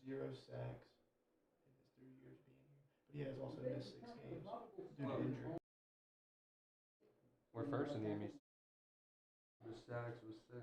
0 sacks in his 3 years being here. But he has also missed 6 games due to injury. We're first in the MEC. The sacks was 6.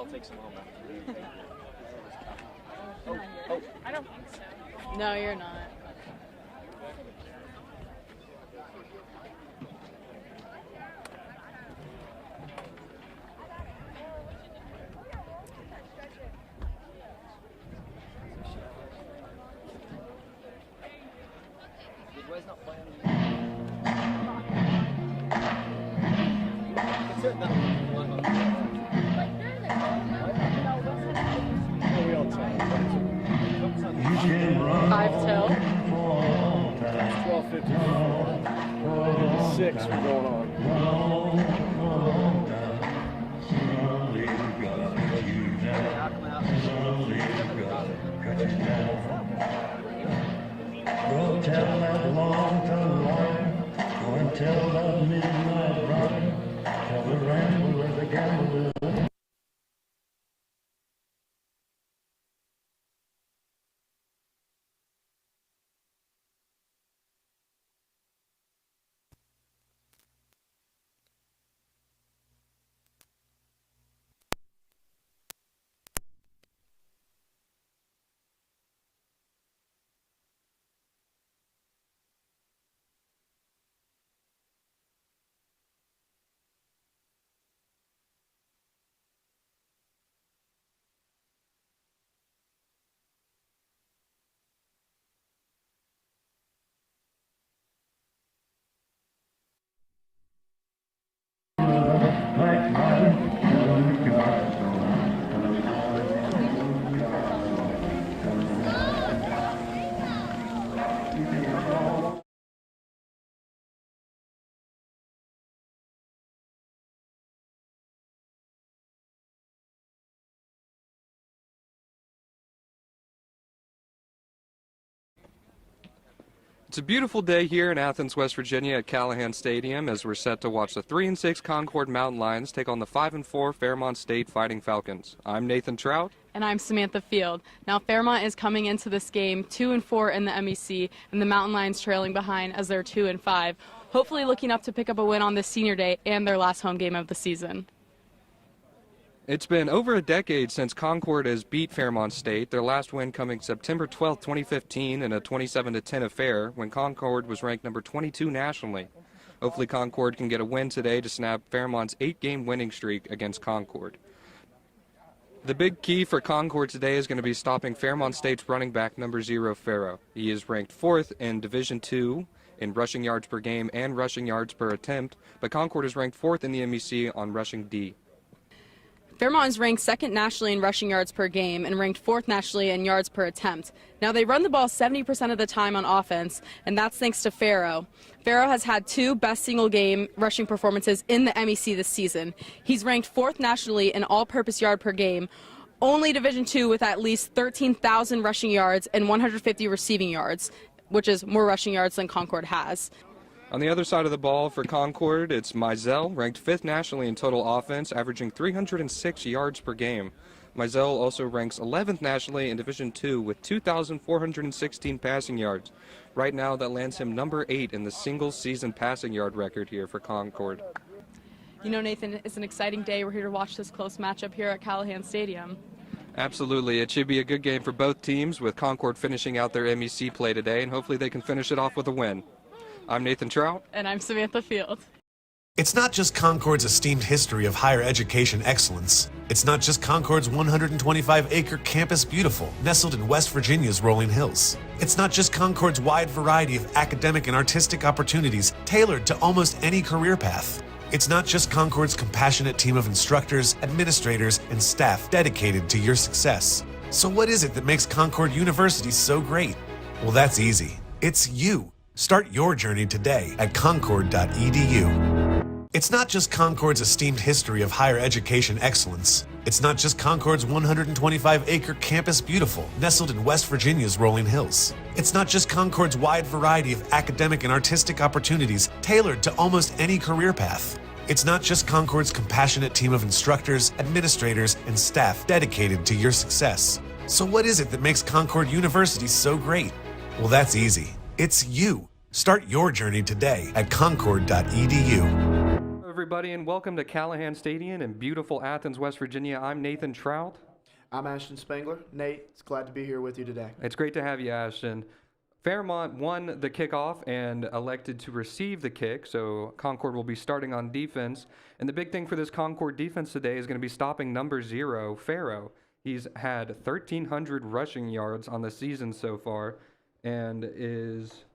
Celtics a moment. I don't think so. No, you're not. Five till 12:54. 6 we're going on. Go tell that long-term line, go and tell that midnight rhyme, tell the rambler, the gambler. It's a beautiful day here in Athens, West Virginia at Callahan Stadium as we're set to watch the 3-6 Concord Mountain Lions take on the 5-4 Fairmont State Fighting Falcons. I'm Nathan Trout. And I'm Samantha Field. Now Fairmont is coming into this game 2-4 in the MEC, and the Mountain Lions trailing behind as they're 2-5. Hopefully looking up to pick up a win on this senior day and their last home game of the season. It's been over a decade since Concord has beat Fairmont State, their last win coming September 12, 2015 in a 27-10 affair when Concord was ranked number 22 nationally. Hopefully Concord can get a win today to snap Fairmont's 8-game winning streak against Concord. The big key for Concord today is going to be stopping Fairmont State's running back number 0, Farrow. He is ranked 4th in Division II in rushing yards per game and rushing yards per attempt, but Concord is ranked 4th in the MEC on rushing D. Fairmont is ranked 2nd nationally in rushing yards per game and ranked 4th nationally in yards per attempt. Now they run the ball 70% of the time on offense, and that's thanks to Farrow. Farrow has had 2 best single-game rushing performances in the MEC this season. He's ranked 4th nationally in all-purpose yard per game, only Division II with at least 13,000 rushing yards and 150 receiving yards, which is more rushing yards than Concord has. On the other side of the ball for Concord, it's Mizell, ranked 5th nationally in total offense, averaging 306 yards per game. Mizell also ranks 11th nationally in Division II with 2,416 passing yards. Right now, that lands him number 8 in the single-season passing yard record here for Concord. You know, Nathan, it's an exciting day. We're here to watch this close matchup here at Callahan Stadium. Absolutely. It should be a good game for both teams, with Concord finishing out their MEC play today, and hopefully they can finish it off with a win. I'm Nathan Trout. And I'm Samantha Field. It's not just Concord's esteemed history of higher education excellence. It's not just Concord's 125-acre campus beautiful, nestled in West Virginia's rolling hills. It's not just Concord's wide variety of academic and artistic opportunities tailored to almost any career path. It's not just Concord's compassionate team of instructors, administrators, and staff dedicated to your success. So what is it that makes Concord University so great? Well, that's easy. It's you. Start your journey today at concord.edu. It's not just Concord's esteemed history of higher education excellence. It's not just Concord's 125-acre campus beautiful, nestled in West Virginia's rolling hills. It's not just Concord's wide variety of academic and artistic opportunities tailored to almost any career path. It's not just Concord's compassionate team of instructors, administrators, and staff dedicated to your success. So what is it that makes Concord University so great? Well, that's easy. It's you. Start your journey today at concord.edu. everybody, and welcome to Callahan Stadium in beautiful Athens, West Virginia. I'm Nathan Trout. I'm Ashton Spangler. Nate, it's glad to be here with you today. It's great to have you, Ashton. Fairmont won the kickoff and elected to receive the kick, so Concord will be starting on defense. And the big thing for this Concord defense today is going to be stopping number 0, Faro. He's had 1,300 rushing yards on the season so far and is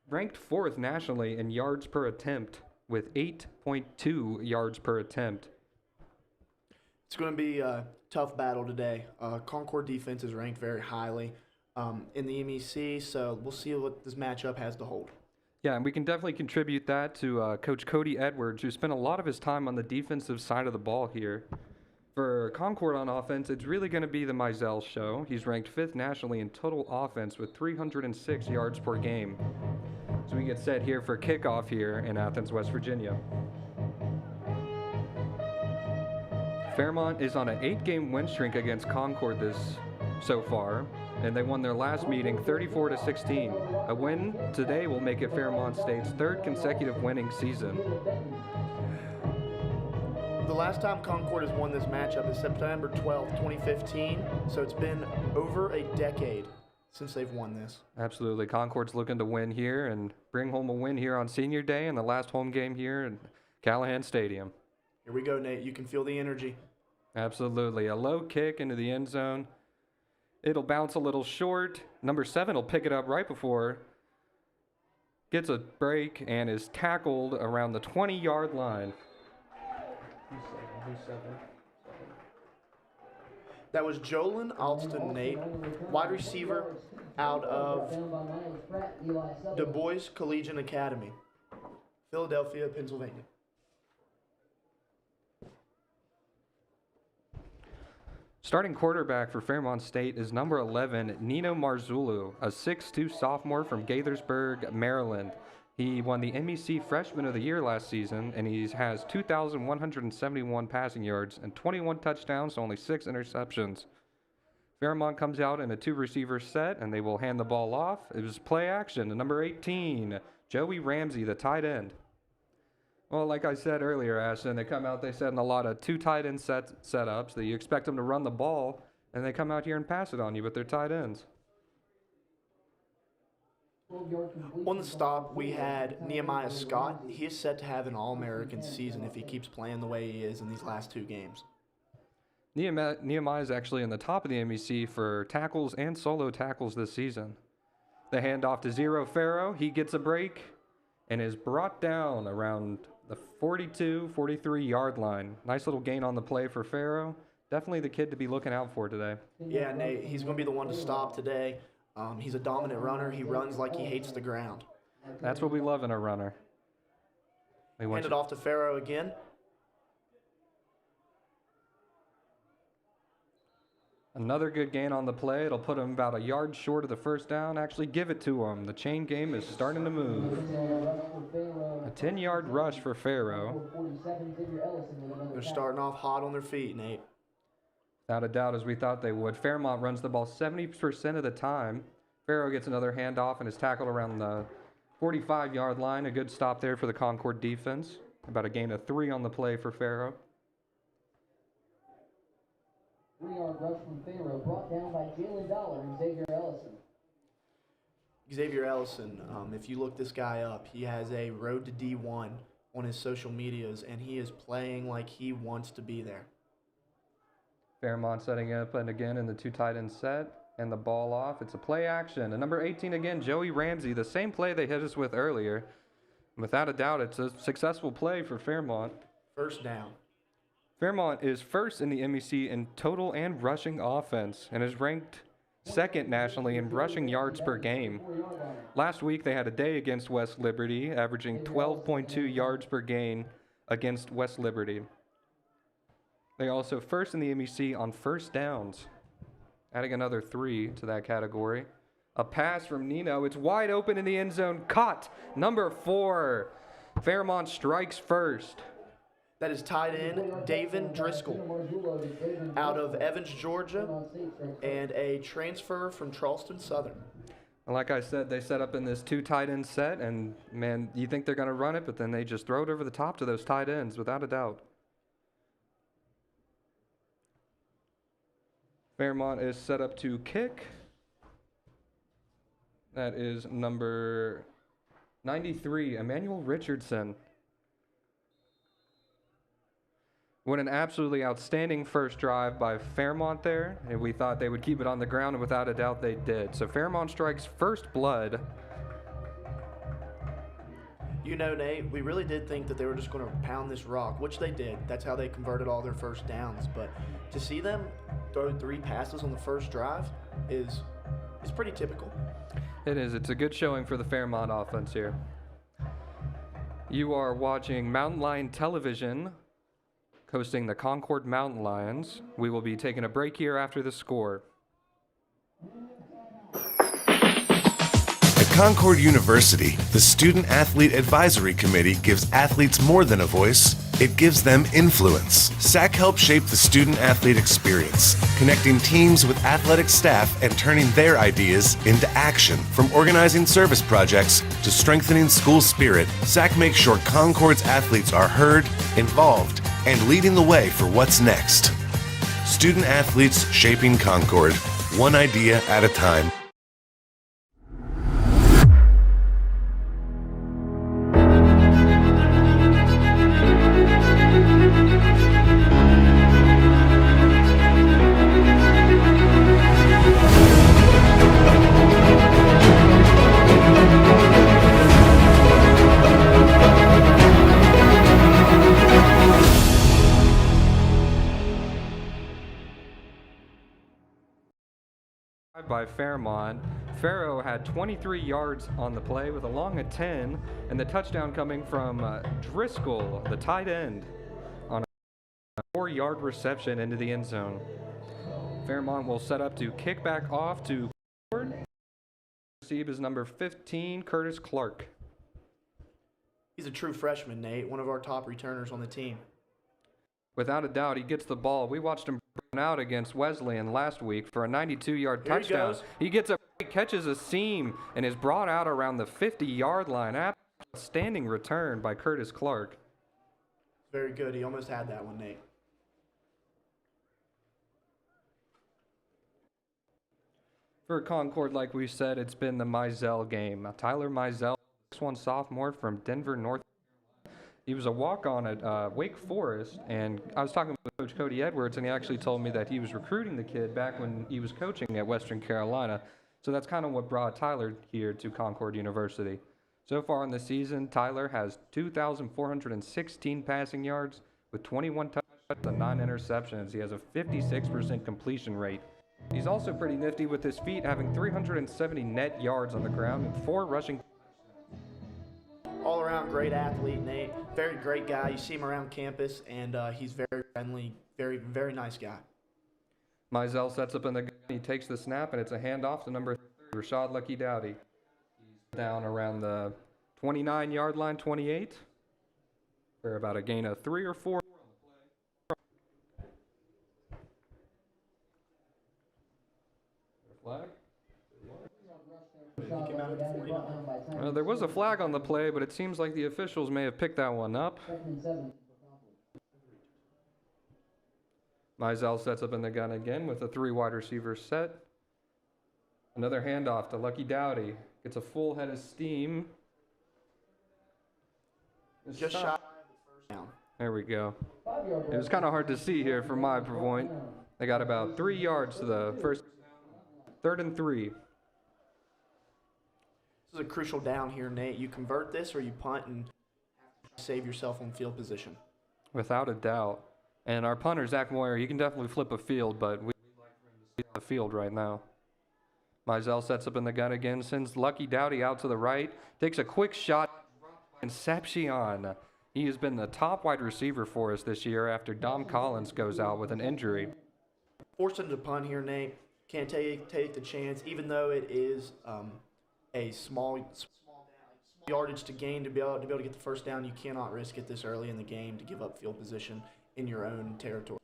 ranked 4th nationally in yards per attempt with 8.2 yards per attempt. It's going to be a tough battle today. Concord defense is ranked very highly in the MEC, so we'll see what this matchup has to hold. Yeah, and we can definitely contribute that to Coach Cody Edwards, who spent a lot of his time on the defensive side of the ball here. For Concord on offense, it's really going to be the Mizell show. He's ranked 5th nationally in total offense with 306 yards per game. So we get set here for kickoff here in Athens, West Virginia. Fairmont is on an 8-game win streak against Concord so far, and they won their last meeting 34-16. A win today will make it Fairmont State's 3rd consecutive winning season. The last time Concord has won this matchup is September 12th, 2015, so it's been over a decade since they've won this. Absolutely. Concord's looking to win here and bring home a win here on Senior Day and the last home game here in Callahan Stadium. Here we go, Nate. You can feel the energy. Absolutely. A low kick into the end zone. It'll bounce a little short. Number 7 will pick it up right before. Gets a break and is tackled around the 20-yard line. Who's 7? That was Jolyn Alston, Nate, wide receiver out of Du Bois Collegiate Academy, Philadelphia, Pennsylvania. Starting quarterback for Fairmont State is number 11, Nino Marzullo, a 6'2 sophomore from Gaithersburg, Maryland. He won the MEC Freshman of the Year last season, and he has 2,171 passing yards and 21 touchdowns, so only 6 interceptions. Fairmont comes out in a 2-receiver set, and they will hand the ball off. It was play action to number 18, Joey Ramsey, the tight end. Well, like I said earlier, Ashton, they come out, they set in a lot of 2 tight end setups that you expect them to run the ball, and they come out here and pass it on you with their tight ends. On the stop, we had Nehemiah Scott. He is set to have an All-American season if he keeps playing the way he is in these last 2 games. Nehemiah is actually in the top of the MEC for tackles and solo tackles this season. The handoff to 0 Faro. He gets a break and is brought down around the 42, 43-yard line. Nice little gain on the play for Faro. Definitely the kid to be looking out for today. Yeah, Nate, he's going to be the one to stop today. He's a dominant runner. He runs like he hates the ground. That's what we love in a runner. Hand it off to Faro again. Another good gain on the play. It'll put him about a yard short of the first down. Actually, give it to him. The chain game is starting to move. A 10-yard rush for Faro. They're starting off hot on their feet, Nate. Without a doubt, as we thought they would. Fairmont runs the ball 70% of the time. Faro gets another handoff and is tackled around the 45-yard line. A good stop there for the Concord defense. About a gain of 3 on the play for Faro. 3-yard rush from Faro, brought down by Jalen Dollar and Xavier Ellison. Xavier Ellison, if you look this guy up, he has a road to D1 on his social medias, and he is playing like he wants to be there. Fairmont setting up, and again in the 2 tight end set, and the ball off. It's a play action. And number 18 again, Joey Ramsey, the same play they hit us with earlier. Without a doubt, it's a successful play for Fairmont. First down. Fairmont is 1st in the MEC in total and rushing offense, and is ranked 2nd nationally in rushing yards per game. Last week they had a day against West Liberty, averaging 12.2 yards per game against West Liberty. They are also 1st in the MEC on first downs, adding another 3 to that category. A pass from Nino. It's wide open in the end zone. Caught. Number 4. Fairmont strikes first. That is tight end Davin Driscoll out of Evans, Georgia, and a transfer from Charleston Southern. And like I said, they set up in this 2 tight end set, and man, you think they're going to run it, but then they just throw it over the top to those tight ends, without a doubt. Fairmont is set up to kick. That is number 93, Emmanuel Richardson. What an absolutely outstanding first drive by Fairmont there. And we thought they would keep it on the ground, and without a doubt they did. So Fairmont strikes first blood. You know, Nate, we really did think that they were just going to pound this rock, which they did. That's how they converted all their first downs. But to see them throw 3 passes on the first drive is pretty typical. It is. It's a good showing for the Fairmont offense here. You are watching Mountain Lion Television, hosting the Concord Mountain Lions. We will be taking a break here after the score. At Concord University, the Student Athlete Advisory Committee gives athletes more than a voice, it gives them influence. SAC helps shape the student athlete experience, connecting teams with athletic staff and turning their ideas into action. From organizing service projects to strengthening school spirit, SAC makes sure Concord's athletes are heard, involved, and leading the way for what's next. Student athletes shaping Concord, one idea at a time. By Fairmont. Farrow had 23 yards on the play with a long of 10, and the touchdown coming from Driscoll, the tight end, on a 4-yard reception into the end zone. Fairmont will set up to kick back off to Concord. Receive is number 15, Curtis Clark. He's a true freshman, Nate, one of our top returners on the team. Without a doubt, he gets the ball. We watched him run out against Wesleyan last week for a 92-yard touchdown. He gets a catches a seam and is brought out around the 50-yard line. Outstanding return by Curtis Clark. Very good. He almost had that one, Nate. For Concord, like we said, it's been the Mizell game. Tyler Mizell, 6'1" sophomore from Denver, North. He was a walk-on at Wake Forest, and I was talking with Coach Cody Edwards, and he actually told me that he was recruiting the kid back when he was coaching at Western Carolina. So that's kind of what brought Tyler here to Concord University. So far in the season, Tyler has 2,416 passing yards with 21 touchdowns and 9 interceptions. He has a 56% completion rate. He's also pretty nifty with his feet, having 370 net yards on the ground and 4 rushing. All-around great athlete, Nate. Very great guy. You see him around campus, and he's very friendly, very, very nice guy. Mizell sets up in the gun. He takes the snap, and it's a handoff to number 3, Rashad Lucky Dowdy. He's down around the 29-yard line, 28, for about a gain of 3 or 4. Flag? There was a flag on the play, but it seems like the officials may have picked that one up. Mizell sets up in the gun again with a 3 wide receiver set. Another handoff to Lucky Dowdy. Gets a full head of steam. Just shy of the first down. There we go. It was kind of hard to see here from my point. They got about 3 yards to the first. 3rd and 3. This is a crucial down here, Nate. You convert this or you punt and save yourself on field position. Without a doubt. And our punter, Zach Moyer, he can definitely flip a field, but we like for him to see the field right now. Mizell sets up in the gun again, sends Lucky Dowdy out to the right, takes a quick shot, Inception. He has been the top wide receiver for us this year after Dom Collins goes out with an injury. Forced him to punt here, Nate. Can't take the chance, even though it is a small yardage to gain to be able to get the first down. You cannot risk it this early in the game to give up field position in your own territory.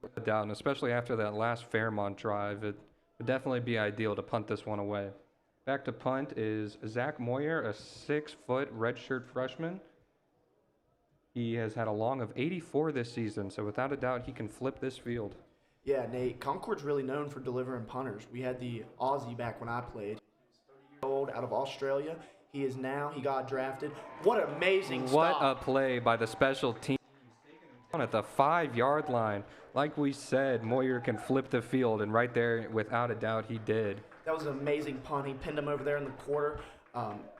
Without a doubt, and especially after that last Fairmont drive, it would definitely be ideal to punt this one away. Back to punt is Zach Moyer, a 6-foot redshirt freshman. He has had a long of 84 this season, so without a doubt he can flip this field. Yeah, Nate, Concord's really known for delivering punters. We had the Aussie back when I played. 30-year-old out of Australia. He got drafted. What an amazing What stop. a play by the special team at the 5-yard line. Like we said, Moyer can flip the field, and right there, without a doubt, he did. That was an amazing punt. He pinned him over there in the quarter,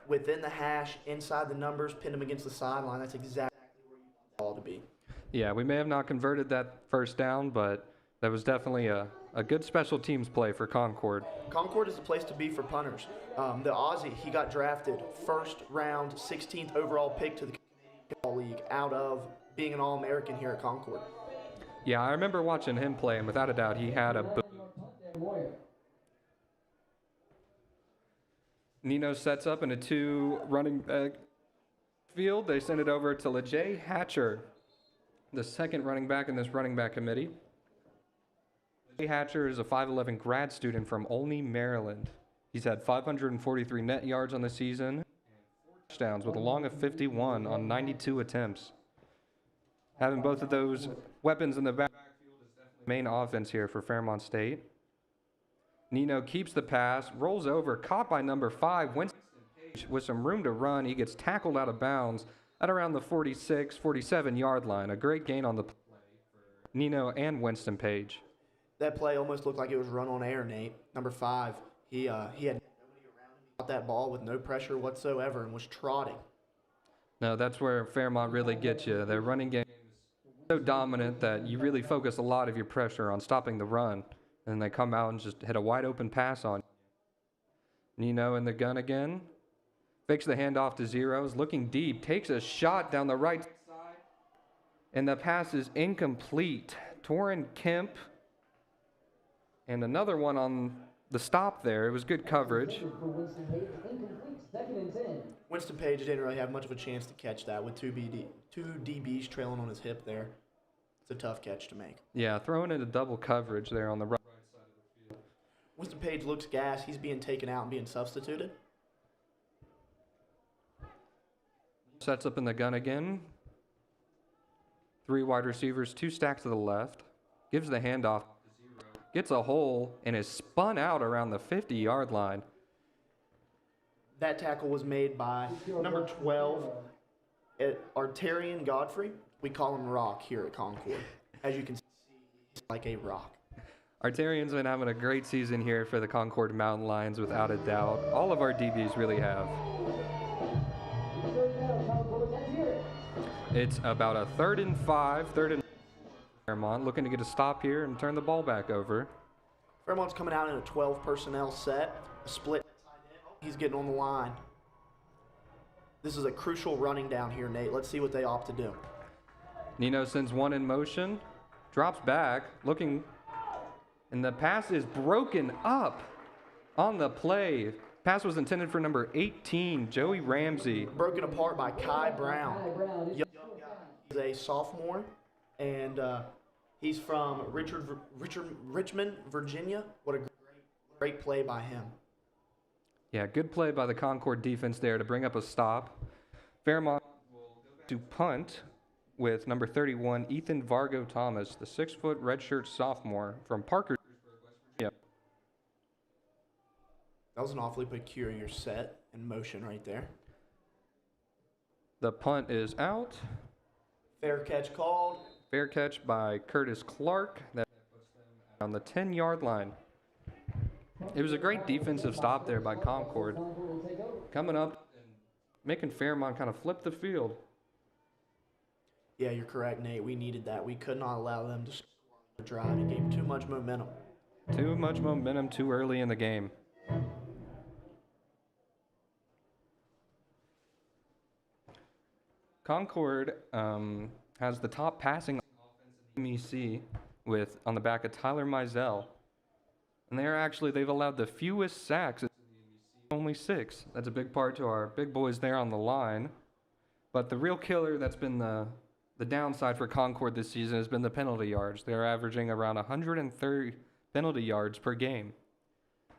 within the hash, inside the numbers, pinned him against the sideline. That's exactly where you want the ball to be. Yeah, we may have not converted that first down, but that was definitely a good special teams play for Concord. Concord is the place to be for punters. The Aussie, he got drafted first round, 16th overall pick to the Football League out of being an All-American here at Concord. Yeah, I remember watching him play, and without a doubt, he had a boot. Nino sets up in a 2 running back field. They send it over to LeJay Hatcher, the second running back in this running back committee. LeJay Hatcher is a 5'11 grad student from Olney, Maryland. He's had 543 net yards on the season and 4 touchdowns with a long of 51 on 92 attempts. Having both of those weapons in the backfield is definitely the main offense here for Fairmont State. Nino keeps the pass, rolls over, caught by number 5, Winston Page with some room to run. He gets tackled out of bounds at around the 46, 47-yard line. A great gain on the play for Nino and Winston Page. That play almost looked like it was run on air, Nate. Number 5, he had nobody around him. He got that ball with no pressure whatsoever and was trotting. No, that's where Fairmont really gets you. Their running game is so dominant that you really focus a lot of your pressure on stopping the run. And they come out and just hit a wide open pass on you. Nino in the gun again. Fakes the handoff to Zeros. Looking deep. Takes a shot down the right side. And the pass is incomplete. Torrin Kemp. And another one on the stop there. It was good coverage. Winston Page didn't really have much of a chance to catch that with two DBs trailing on his hip there. It's a tough catch to make. Yeah, throwing into double coverage there on the right side of the field. Winston Page looks gassed. He's being taken out and being substituted. Sets up in the gun again. 3 wide receivers, 2 stacks to the left. Gives the handoff. Gets a hole and is spun out around the 50-yard line. That tackle was made by number 12, Arterian Godfrey. We call him Rock here at Concord. As you can see, he's like a rock. Arterian's been having a great season here for the Concord Mountain Lions, without a doubt. All of our DBs really have. It's about a 3rd and 5, 3rd and Fairmont, looking to get a stop here and turn the ball back over. Fairmont's coming out in a 12 personnel set, a split. He's getting on the line. This is a crucial running down here, Nate. Let's see what they opt to do. Nino sends one in motion, drops back, looking, and the pass is broken up on the play. Pass was intended for number 18, Joey Ramsey. Broken apart by Kai Brown. He's a sophomore, and he's from Richmond, Virginia. What a great play by him. Yeah, good play by the Concord defense there to bring up a stop. Fairmont will go to punt with number 31, Ethan Vargo Thomas, the 6-foot redshirt sophomore from Parker, West Virginia. That was an awfully peculiar set and motion right there. The punt is out. Fair catch called. Fair catch by Curtis Clark. That puts them on the 10-yard line. It was a great defensive stop there by Concord. Coming up and making Fairmont kind of flip the field. Yeah, you're correct, Nate. We needed that. We could not allow them to score on the drive. It gave too much momentum. Too much momentum too early in the game. Concord has the top passing offense in the MEC with on the back of Tyler Mizell. And they've allowed the fewest sacks in the MEC, only 6. That's a big part to our big boys there on the line. But the real killer that's been the downside for Concord this season has been the penalty yards. They're averaging around 130 penalty yards per game.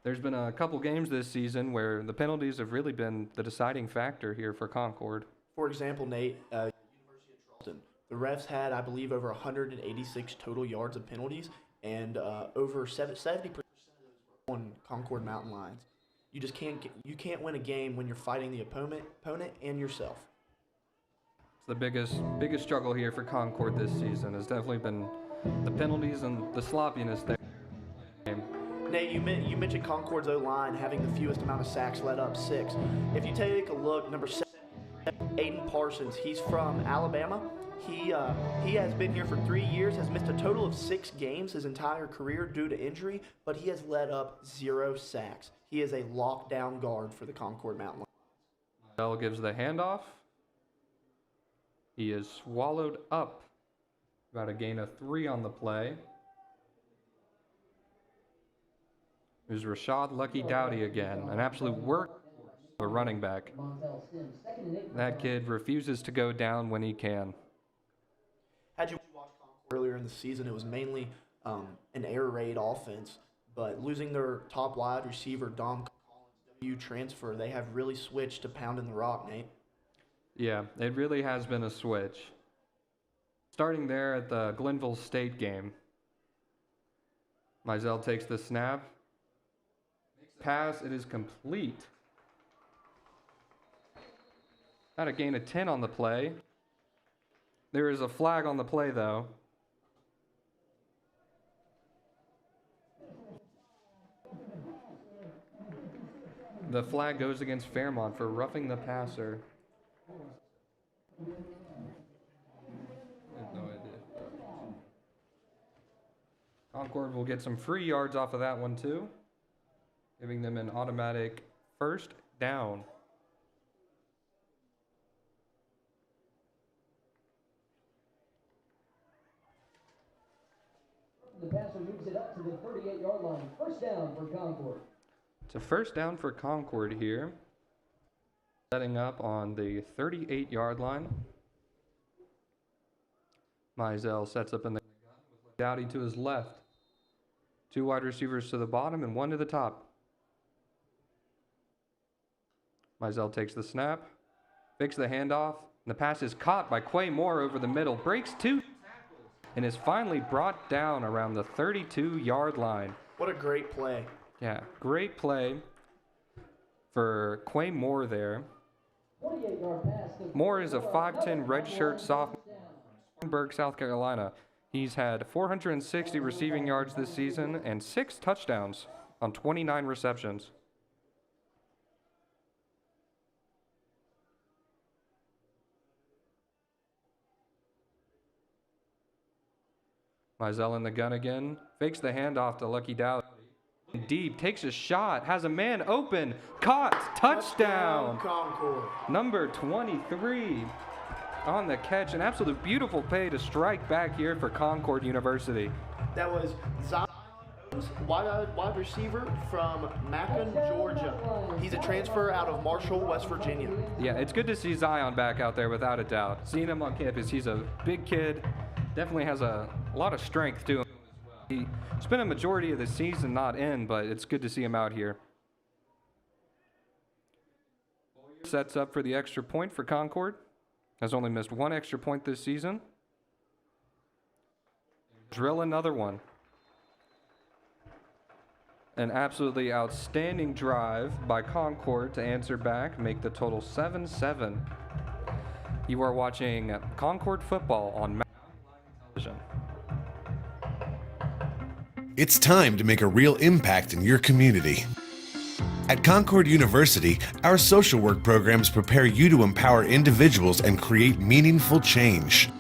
There's been a couple games this season where the penalties have really been the deciding factor here for Concord. For example, Nate, University of Charleston, the refs had, I believe, over 186 total yards of penalties, and over 70% of those were on Concord Mountain Lions. You just can't win a game when you're fighting the opponent and yourself. It's the biggest struggle here for Concord this season has definitely been the penalties and the sloppiness there. Nate, you mentioned Concord's O-line having the fewest amount of sacks, let up 6. If you take a look, number 7, Aiden Parsons, he's from Alabama. He has been here for 3 years, has missed a total of 6 games his entire career due to injury, but he has let up 0 sacks. He is a lockdown guard for the Concord Mountain Lions. Bell gives the handoff. He is swallowed up. About a gain of 3 on the play. There's Rashad Lucky Dowdy again, an absolute work of a running back. That kid refuses to go down when he can. Had you watched Concord earlier in the season, it was mainly an air raid offense, but losing their top wide receiver, Dom Collins, transfer, they have really switched to pounding the rock, Nate. Yeah, it really has been a switch. Starting there at the Glenville State game, Mizell takes the snap. Pass, it is complete. Not a gain of 10 on the play. There is a flag on the play, though. The flag goes against Fairmont for roughing the passer. I have no idea. Concord will get some free yards off of that one, too, giving them an automatic first down. The passer moves it up to the 38-yard line. First down for Concord. It's a first down for Concord here. Setting up on the 38-yard line. Mizell sets up in the gun with Dowdy to his left. 2 wide receivers to the bottom and 1 to the top. Mizell takes the snap, fakes the handoff, and the pass is caught by Quay Moore over the middle, breaks 2 and is finally brought down around the 32-yard line. What a great play. Yeah, great play for Quay Moore there. 28-yard pass. Moore is a 5'10" redshirt sophomore from Spartanburg, South Carolina. He's had 460 receiving yards this season and 6 touchdowns on 29 receptions. Mizell in the gun again, fakes the handoff to Lucky Dowdy. Deep, takes a shot, has a man open, caught, touchdown! Concord. Number 23 on the catch, an absolute beautiful play to strike back here for Concord University. That was Zion, wide receiver from Macon, Georgia. He's a transfer out of Marshall, West Virginia. Yeah, it's good to see Zion back out there without a doubt. Seeing him on campus, he's a big kid, definitely has a lot of strength to him. He spent a majority of the season not in, but it's good to see him out here. Sets up for the extra point for Concord. Has only missed 1 extra point this season. Drill another one. An absolutely outstanding drive by Concord to answer back, make the total 7-7. You are watching Concord football on television. It's time to make a real impact in your community. At Concord University, our social work programs prepare you to empower individuals and create meaningful change.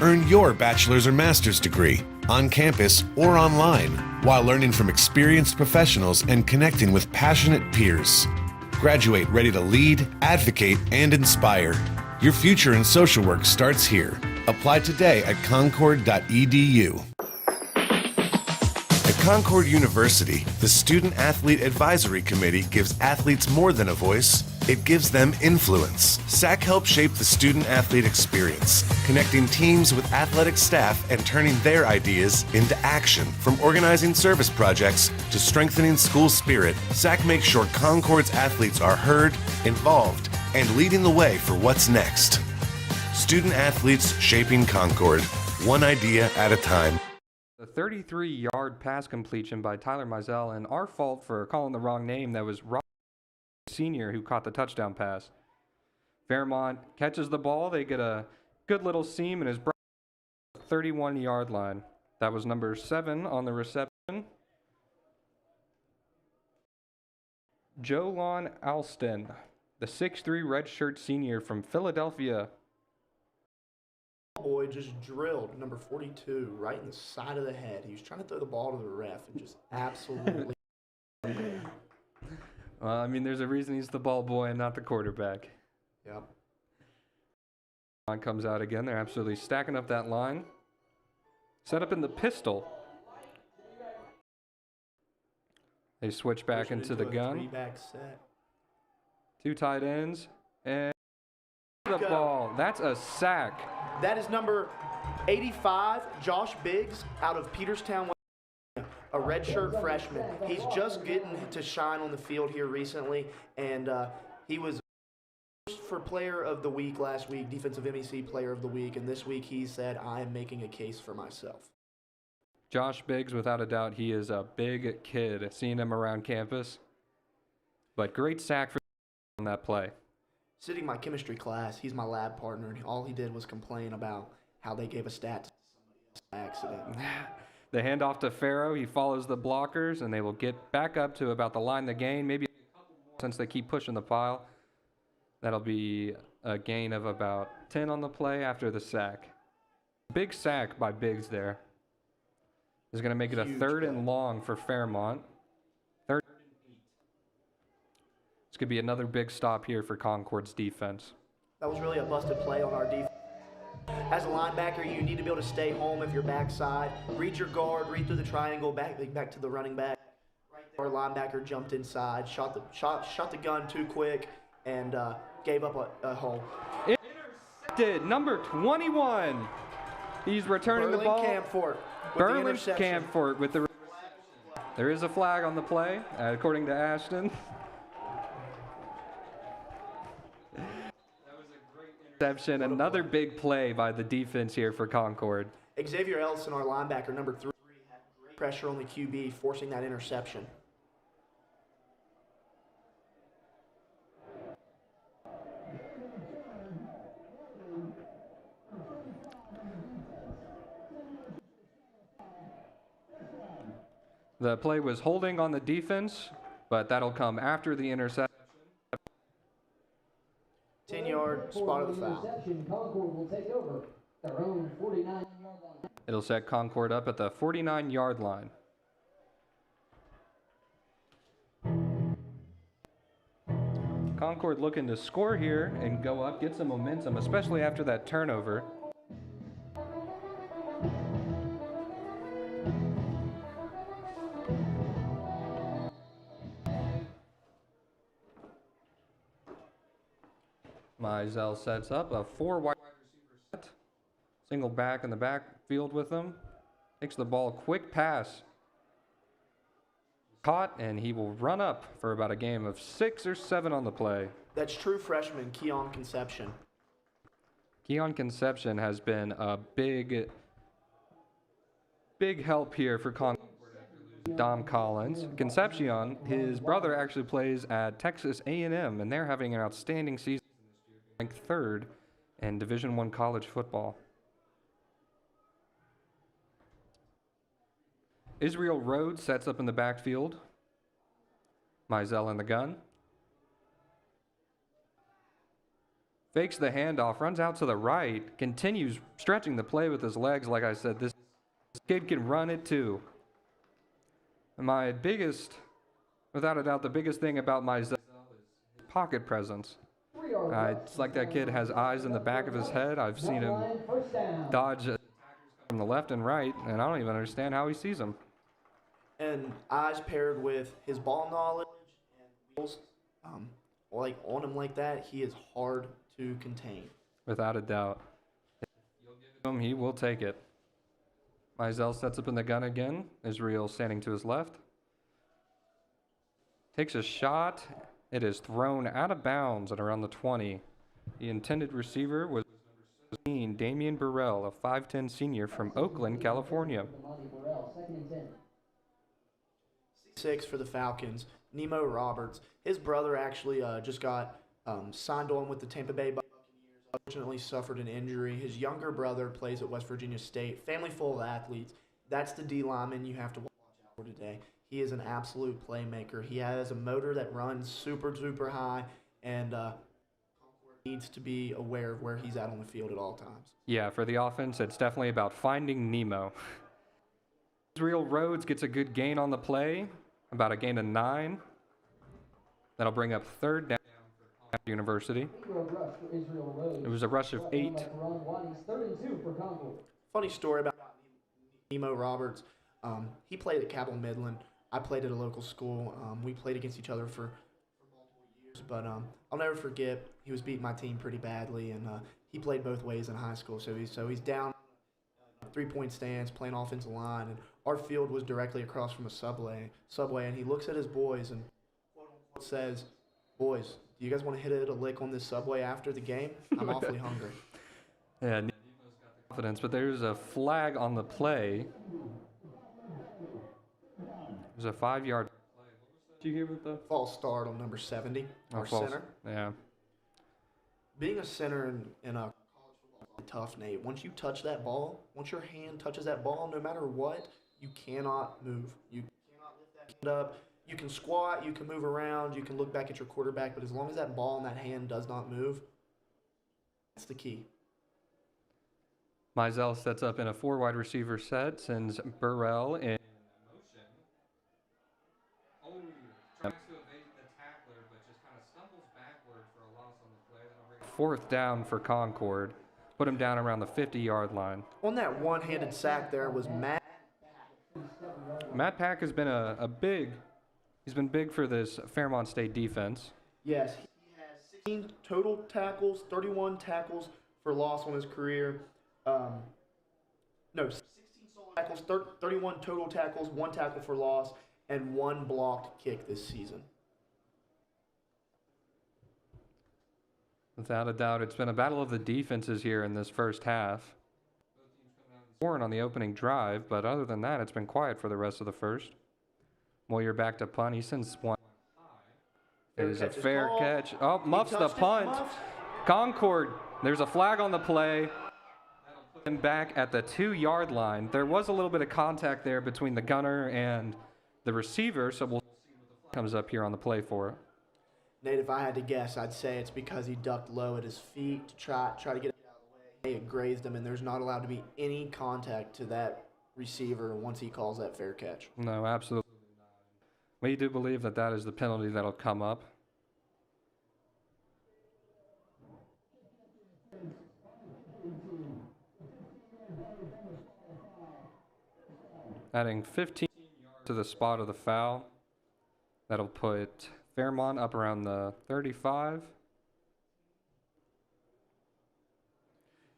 Earn your bachelor's or master's degree on campus or online while learning from experienced professionals and connecting with passionate peers. Graduate ready to lead, advocate, and inspire. Your future in social work starts here. Apply today at concord.edu. At Concord University, the Student Athlete Advisory Committee gives athletes more than a voice, it gives them influence. SAC helps shape the student athlete experience, connecting teams with athletic staff and turning their ideas into action. From organizing service projects to strengthening school spirit, SAC makes sure Concord's athletes are heard, involved, and leading the way for what's next. Student athletes shaping Concord, one idea at a time. The 33-yard pass completion by Tyler Mizell, and our fault for calling the wrong name. That was Rob Sr. who caught the touchdown pass. Fairmont catches the ball. They get a good little seam and is brought to the 31-yard line. That was number 7 on the reception. Jolon Alston, the 6'3" redshirt senior from Philadelphia. Boy just drilled number 42 right in the side of the head. He was trying to throw the ball to the ref and just absolutely. Well, I mean, there's a reason he's the ball boy and not the quarterback. Yep. Line comes out again. They're absolutely stacking up that line. Set up in the pistol. They switch back into the gun. 3-back set. 2 tight ends. And the ball. That's a sack. That is number 85, Josh Biggs, out of Peterstown, a redshirt freshman. He's just getting to shine on the field here recently, and he was for player of the week last week, defensive MEC player of the week, and this week he said, I am making a case for myself. Josh Biggs, without a doubt, he is a big kid. Seeing him around campus. But great sack for on that play. Sitting in my chemistry class, he's my lab partner, and all he did was complain about how they gave a stat to somebody else by accident. The handoff to Farrow. He follows the blockers, and they will get back up to about the line to gain. Maybe a couple more since they keep pushing the pile. That'll be a gain of about 10 on the play after the sack. Big sack by Biggs there. Is going to make it a 3rd and long for Fairmont. 3rd and 8. It's going to be another big stop here for Concord's defense. That was really a busted play on our defense. As a linebacker, you need to be able to stay home if you're backside. Read your guard, read through the triangle, back to the running back. Our linebacker jumped inside, shot the gun too quick, and gave up a hole. Intercepted, number 21. He's returning the ball. Berlin Camfort with the. There is a flag on the play, according to Ashton. Interception, another big play by the defense here for Concord. Xavier Ellison, our linebacker, number 3, had great pressure on the QB, forcing that interception. The play was holding on the defense, but that'll come after the interception. 10-yard spot of the foul. Concord will take over their own 49-yard line. It'll set Concord up at the 49-yard line. Concord looking to score here and go up, get some momentum, especially after that turnover. Mizell sets up a 4 wide receiver set. Single back in the backfield with him. Takes the ball, quick pass. Caught, and he will run up for about a game of 6 or 7 on the play. That's true freshman Keon Conception. Keon Conception has been a big help here for Concord. Dom Collins. Concepcion, his brother actually plays at Texas A&M, and they're having an outstanding season. Ranked 3rd in Division I college football. Israel Rhodes sets up in the backfield. Mizell in the gun. Fakes the handoff, runs out to the right, continues stretching the play with his legs. Like I said, this kid can run it too. And my biggest, without a doubt, the biggest thing about Mizell is his pocket presence. It's like that kid has eyes in the back of his head. I've seen him dodge attackers from the left and right, and I don't even understand how he sees them. And eyes paired with his ball knowledge and wheels, um, like on him like that, he is hard to contain. Without a doubt. He will take it. Mizell sets up in the gun again. Israel standing to his left. Takes a shot. It is thrown out of bounds at around the 20. The intended receiver was number 17, Damian Burrell, a 5'10 senior from Oakland, California. Monty Burrell, 2nd and 10. 6 for the Falcons, Nemo Roberts. His brother actually just got signed on with the Tampa Bay Buccaneers. Unfortunately, suffered an injury. His younger brother plays at West Virginia State. Family full of athletes. That's the D lineman you have to watch out for today. He is an absolute playmaker. He has a motor that runs super, super high, and needs to be aware of where he's at on the field at all times. Yeah, for the offense, it's definitely about finding Nemo. Israel Rhodes gets a good gain on the play, about a gain of 9. That'll bring up 3rd down for University. Rush for Israel Rhodes. It was a rush of 8. Run one. He's 3rd and 2 for Concord. Funny story about Nemo Roberts. He played at Cabell Midland. I played at a local school. We played against each other for multiple years, but I'll never forget. He was beating my team pretty badly, and he played both ways in high school. So he's down 3-point stance, playing offensive line, and our field was directly across from a subway, and he looks at his boys and says, "Boys, do you guys want to hit it a lick on this subway after the game? I'm awfully hungry." Yeah, Nemo's got the confidence, but there's a flag on the play. It was a 5-yard play. Did you hear what the False start on number 70, our false. center. Yeah. Being a center in a college football is tough, Nate. Once you touch that ball, once your hand touches that ball, no matter what, you cannot move. You cannot lift that hand up. You can squat, you can move around, you can look back at your quarterback, but as long as that ball in that hand does not move, that's the key. Mizell sets up in a 4 wide receiver set, sends Burrell in motion. Oh, tries to evade the tackler, but just kind of stumbles backward for a loss on the play. That'll bring 4th down for Concord. Put him down around the 50-yard line. On that one-handed sack there was Matt Pack has been he's been big for this Fairmont State defense. Yes, he has 16 total tackles, 31 tackles for loss on his career. 16 solo tackles, 31 total tackles, 1 tackle for loss, and 1 blocked kick this season. Without a doubt, it's been a battle of the defenses here in this first half. Scoring on the opening drive, but other than that, it's been quiet for the rest of the first. Moyer back to punt. He sends one. It is a fair catch. Oh, muffs the punt. Concord, there's a flag on the play. That'll put him back at the 2-yard line. There was a little bit of contact there between the gunner and the receiver, so we'll see what the flag comes up here on the play for it. Nate, if I had to guess, I'd say it's because he ducked low at his feet to try to get it out of the way. It grazed him, and there's not allowed to be any contact to that receiver once he calls that fair catch. No, absolutely not. We do believe that that is the penalty that'll come up. Adding 15 yards to the spot of the foul. That'll put Fairmont up around the 35.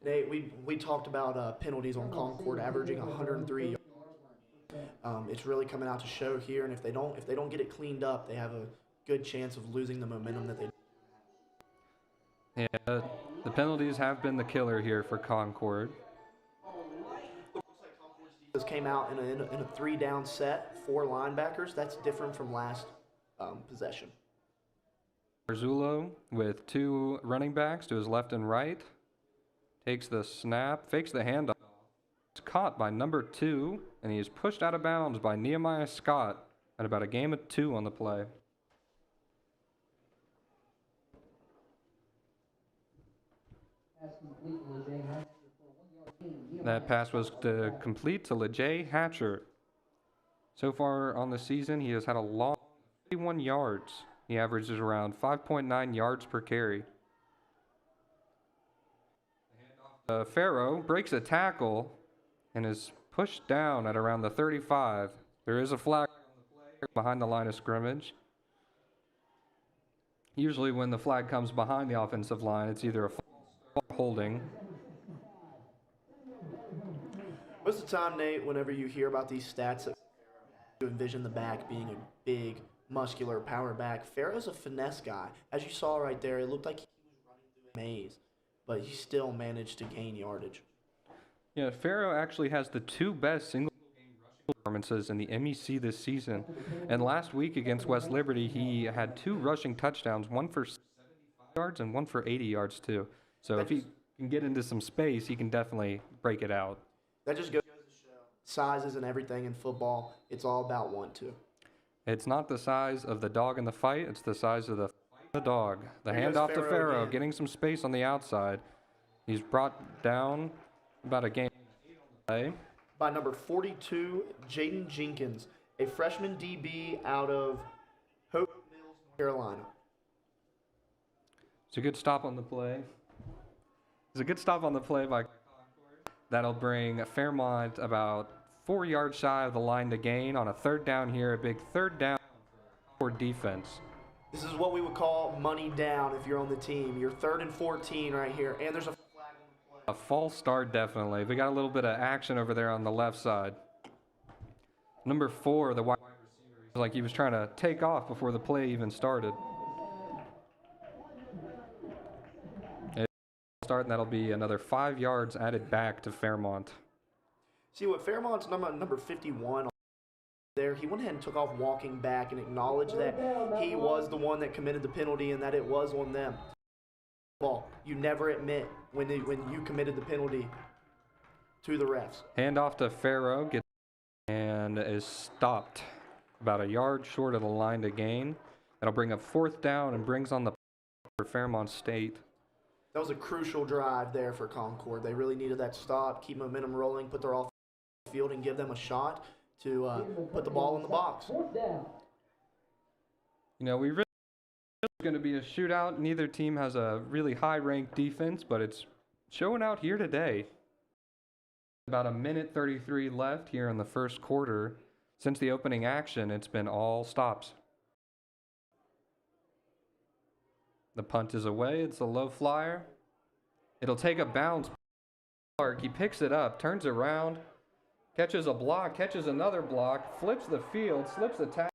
Nate, we talked about penalties on Concord averaging 103 yards. It's really coming out to show here, and if they don't get it cleaned up, they have a good chance of losing the momentum that they. Yeah, the penalties have been the killer here for Concord. This came out in a 3-down set, 4 linebackers. That's different from last possession. Marzullo with 2 running backs to his left and right. Takes the snap, fakes the handoff. It's caught by number 2, and he is pushed out of bounds by Nehemiah Scott at about a gain of 2 on the play. That pass was complete to LeJay Hatcher. So far on the season, he has had a long 51 yards. He averages around 5.9 yards per carry. Farrow breaks a tackle and is pushed down at around the 35. There is a flag behind the line of scrimmage. Usually when the flag comes behind the offensive line, it's either a holding. Most of the time, Nate, whenever you hear about these stats, you envision the back being a big, muscular power back. Pharaoh's a finesse guy. As you saw right there, it looked like he was running through a maze, but he still managed to gain yardage. Yeah, Pharaoh actually has the 2 best single performances in the MEC this season. And last week against West Liberty, he had 2 rushing touchdowns, one for 70 yards and one for 80 yards too. So if he can get into some space, he can definitely break it out. That just goes to show size isn't everything in football. It's all about 1-2. It's not the size of the dog in the fight, it's the size of the dog. The handoff to Pharaoh, again. getting some space on the outside. He's brought down about a gain by number 42, Jaden Jenkins, a freshman DB out of Hope Mills, North Carolina. It's a good stop on the play. It's a good stop on the play by Concord. That'll bring Fairmont about 4 yards shy of the line to gain on a 3rd down here, a big 3rd down for defense. This is what we would call money down if you're on the team. You're 3rd and 14 right here, and there's a flag on the play. A false start, definitely. We got a little bit of action over there on the left side. Number 4, the wide receiver, like he was trying to take off before the play even started. Start, and that'll be another 5 yards added back to Fairmont. See what Fairmont's number 51 there, he went ahead and took off walking back and acknowledged that he was the one that committed the penalty and that it was on them. Well, you never admit when you committed the penalty to the refs. Handoff to Pharaoh, and is stopped about a yard short of the line to gain. That'll bring up 4th down and brings on the for Fairmont State. That was a crucial drive there for Concord. They really needed that stop, keep momentum rolling, put their offense on the field, and give them a shot to put the ball in the box. You know, we really it's going to be a shootout. Neither team has a really high-ranked defense, but it's showing out here today. About 1:33 left here in the first quarter. Since the opening action, it's been all stops. The punt is away. It's a low flyer. It'll take a bounce. He picks it up, turns around, catches a block, catches another block, flips the field, slips the tackle,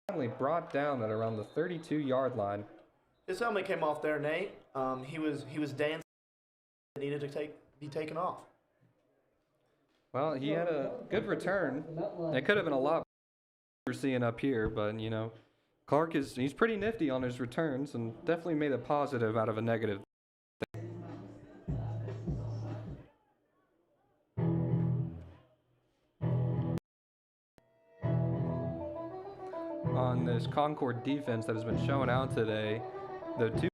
finally brought down at around the 32-yard line. His helmet came off there, Nate. He was dancing. Needed to be taken off. Well, he had a good return. It could have been a lot we're seeing up here, but you know, Clark he's pretty nifty on his returns and definitely made a positive out of a negative. On this Concord defense that has been showing out today, the 2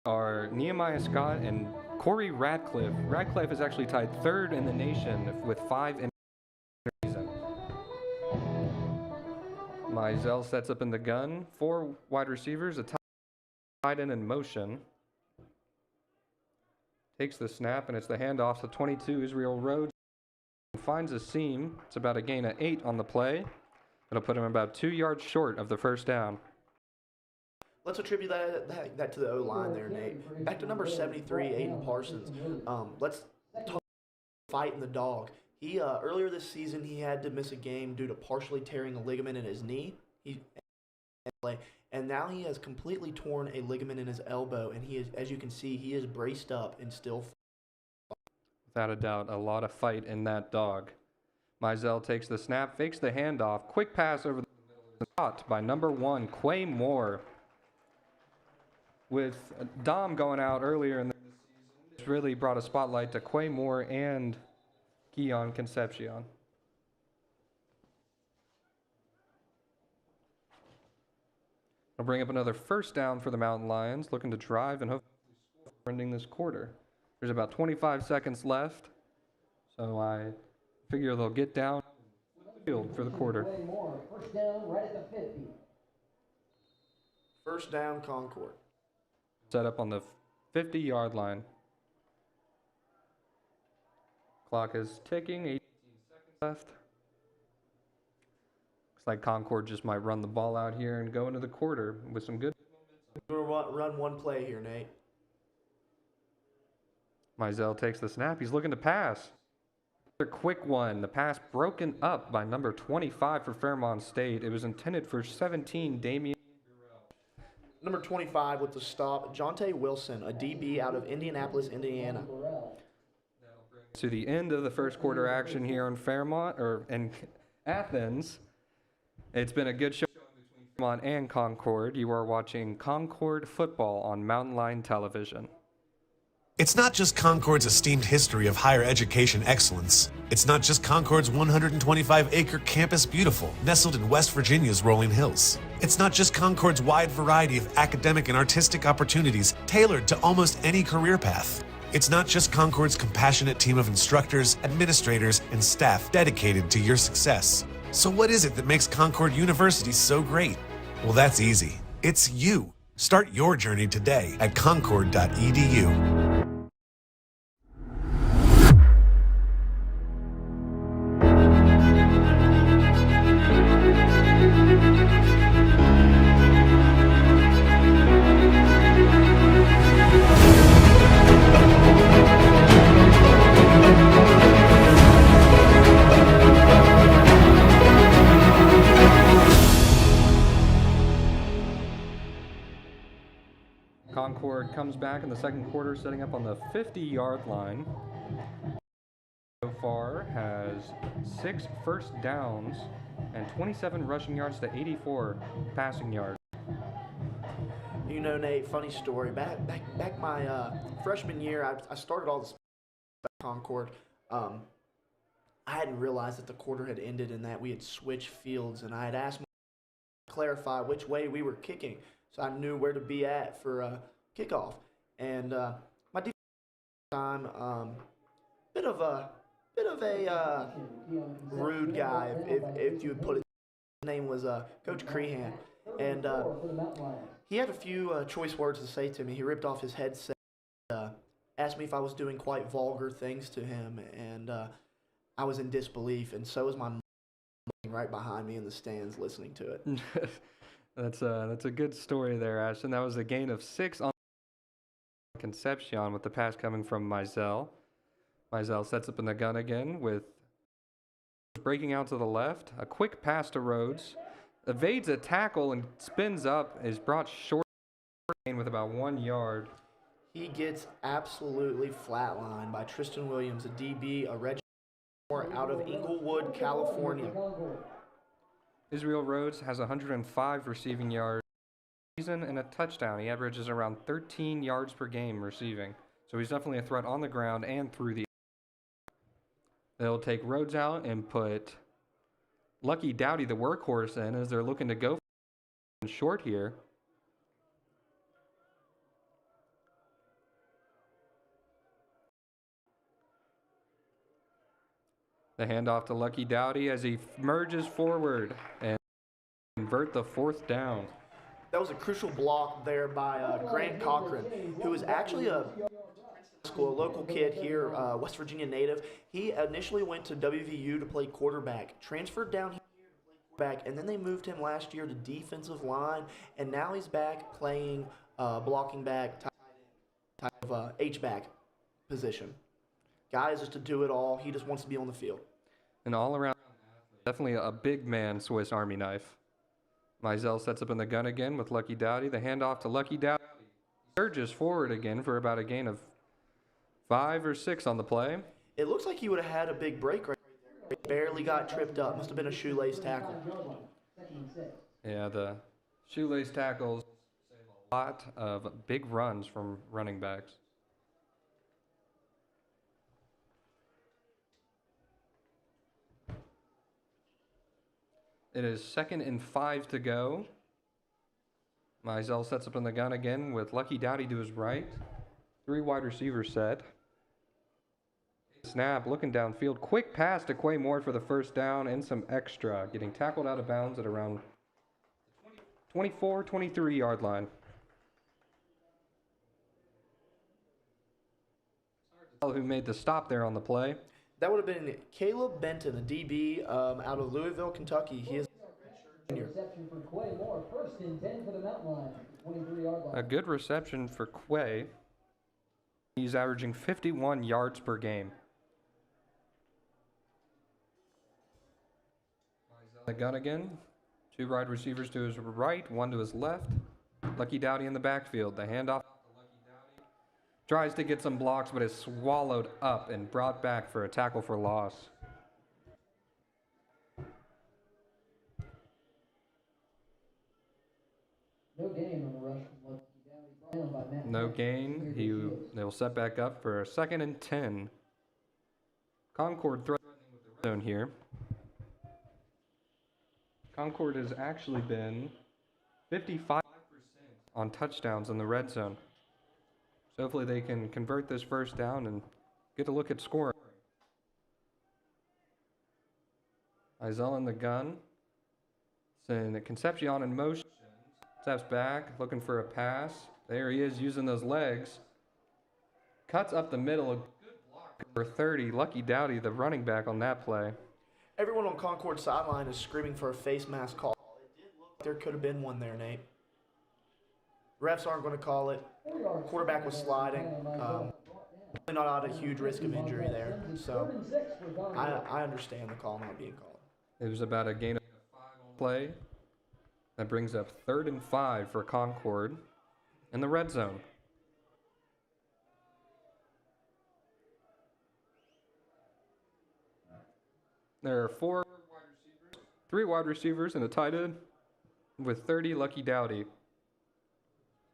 are Nehemiah Scott and Corey Radcliffe. Radcliffe is actually tied 3rd in the nation with 5 in the season. Mizell sets up in the gun. 4 wide receivers, a tight end in motion. Takes the snap, and it's the handoff to 22, Israel Rhodes. Finds a seam. It's about a gain of 8 on the play. It'll put him about 2 yards short of the first down. Let's attribute that to the O-line there, Nate. Back to number 73, Aiden Parsons. Let's talk fighting the dog. He earlier this season he had to miss a game due to partially tearing a ligament in his knee. And now he has completely torn a ligament in his elbow, and he is, as you can see, he is braced up and still. Without a doubt, a lot of fight in that dog. Mizell takes the snap, fakes the handoff, quick pass over the middle, caught by number 1, Quay Moore. With Dom going out earlier in the season, it's really brought a spotlight to Quay Moore and Keon Concepcion. I'll bring up another first down for the Mountain Lions, looking to drive and hopefully score ending this quarter. There's about 25 seconds left, so I figure they'll get down the field for the quarter. First down right at the 50. First down, Concord. Set up on the 50-yard line. Clock is ticking, 18 seconds left. Looks like Concord just might run the ball out here and go into the quarter with some good. We're going to run one play here, Nate. Mizell takes the snap. He's looking to pass. A quick one. The pass broken up by number 25 for Fairmont State. It was intended for 17, Damian. Number 25 with the stop, Jonte Wilson, a DB out of Indianapolis, Indiana. To the end of the first quarter action here in Fairmont, or in Athens. It's been a good show between Fairmont and Concord. You are watching Concord football on Mountain Line Television. It's not just Concord's esteemed history of higher education excellence. It's not just Concord's 125-acre campus beautiful, nestled in West Virginia's rolling hills. It's not just Concord's wide variety of academic and artistic opportunities tailored to almost any career path. It's not just Concord's compassionate team of instructors, administrators, and staff dedicated to your success. So what is it that makes Concord University so great? Well, that's easy. It's you. Start your journey today at concord.edu. Concord comes back in the second quarter, setting up on the 50-yard line. So far has 6 first downs and 27 rushing yards to 84 passing yards. You know, Nate, funny story. Back my freshman year, I started all this at Concord. I hadn't realized that the quarter had ended and that we had switched fields, and I had asked him to clarify which way we were kicking, so I knew where to be at for kickoff. And my defense time, bit of a rude guy, if you would put it. His name was Coach Crehan, and he had a few choice words to say to me. He ripped off his headset, asked me if I was doing quite vulgar things to him, and I was in disbelief, and so was my mom right behind me in the stands listening to it. That's a good story there, Ashton. That was a gain of 6 on Concepcion with the pass coming from Mizell. Mizell sets up in the gun again with breaking out to the left. A quick pass to Rhodes. Evades a tackle and spins up. Is brought short with about 1 yard. He gets absolutely flatlined by Tristan Williams, a DB, a redshirt out of Inglewood, California. Israel Rhodes has 105 receiving yards season and a touchdown. He averages around 13 yards per game receiving. So he's definitely a threat on the ground and through the air. They'll take Rhodes out and put Lucky Dowdy, the workhorse, in as they're looking to go short here. The handoff to Lucky Dowdy as he merges forward and convert the 4th down. That was a crucial block there by Grant Cochran, who is actually a local kid here, West Virginia native. He initially went to WVU to play quarterback, transferred down here to play quarterback, and then they moved him last year to defensive line, and now he's back playing blocking back type of H-back position. Guy is just to do it all. He just wants to be on the field. An all-around, definitely a big man Swiss Army knife. Mizell sets up in the gun again with Lucky Dowdy. The handoff to Lucky Dowdy. Surges forward again for about a gain of 5 or 6 on the play. It looks like he would have had a big break right there. He barely got tripped up. Must have been a shoelace tackle. Yeah, the shoelace tackles save a lot of big runs from running backs. It is 2nd and 5 to go. Mizell sets up in the gun again with Lucky Dowdy to his right. 3 wide receivers set. Snap, looking downfield. Quick pass to Quay Moore for the 1st down and some extra. Getting tackled out of bounds at around 24, 23-yard line. Who made the stop there on the play. That would have been Caleb Benton, a DB out of Louisville, Kentucky. He is Reception for Quay Moore, 1st and 10 for the Mountain Lions, 23-yard line. A good reception for Quay. He's averaging 51 yards per game. The gun again. 2 wide receivers to his right, 1 to his left. Lucky Dowdy in the backfield. The handoff to Lucky Dowdy. Tries to get some blocks, but is swallowed up and brought back for a tackle for loss. No gain on the rush from Lucky Dowdy. Down by Matt. No gain. They will set back up for a 2nd and 10. Concord threatening with the red zone here. Concord has actually been 55% on touchdowns in the red zone. So hopefully they can convert this first down and get a look at scoring. Izell in the gun. Send Concepcion in motion. Steps back, looking for a pass. There he is using those legs. Cuts up the middle. A good block for 30. Lucky Dowdy, the running back on that play. Everyone on Concord sideline is screaming for a face mask call. It did look like there could have been one there, Nate. Refs aren't going to call it. Quarterback was sliding. Really not at a huge risk of injury there. So I understand the call not being called. It was about a gain of 5 on play. That brings up 3rd and 5 for Concord in the red zone. There are 3 wide receivers and a tight end with 30. Lucky Dowdy.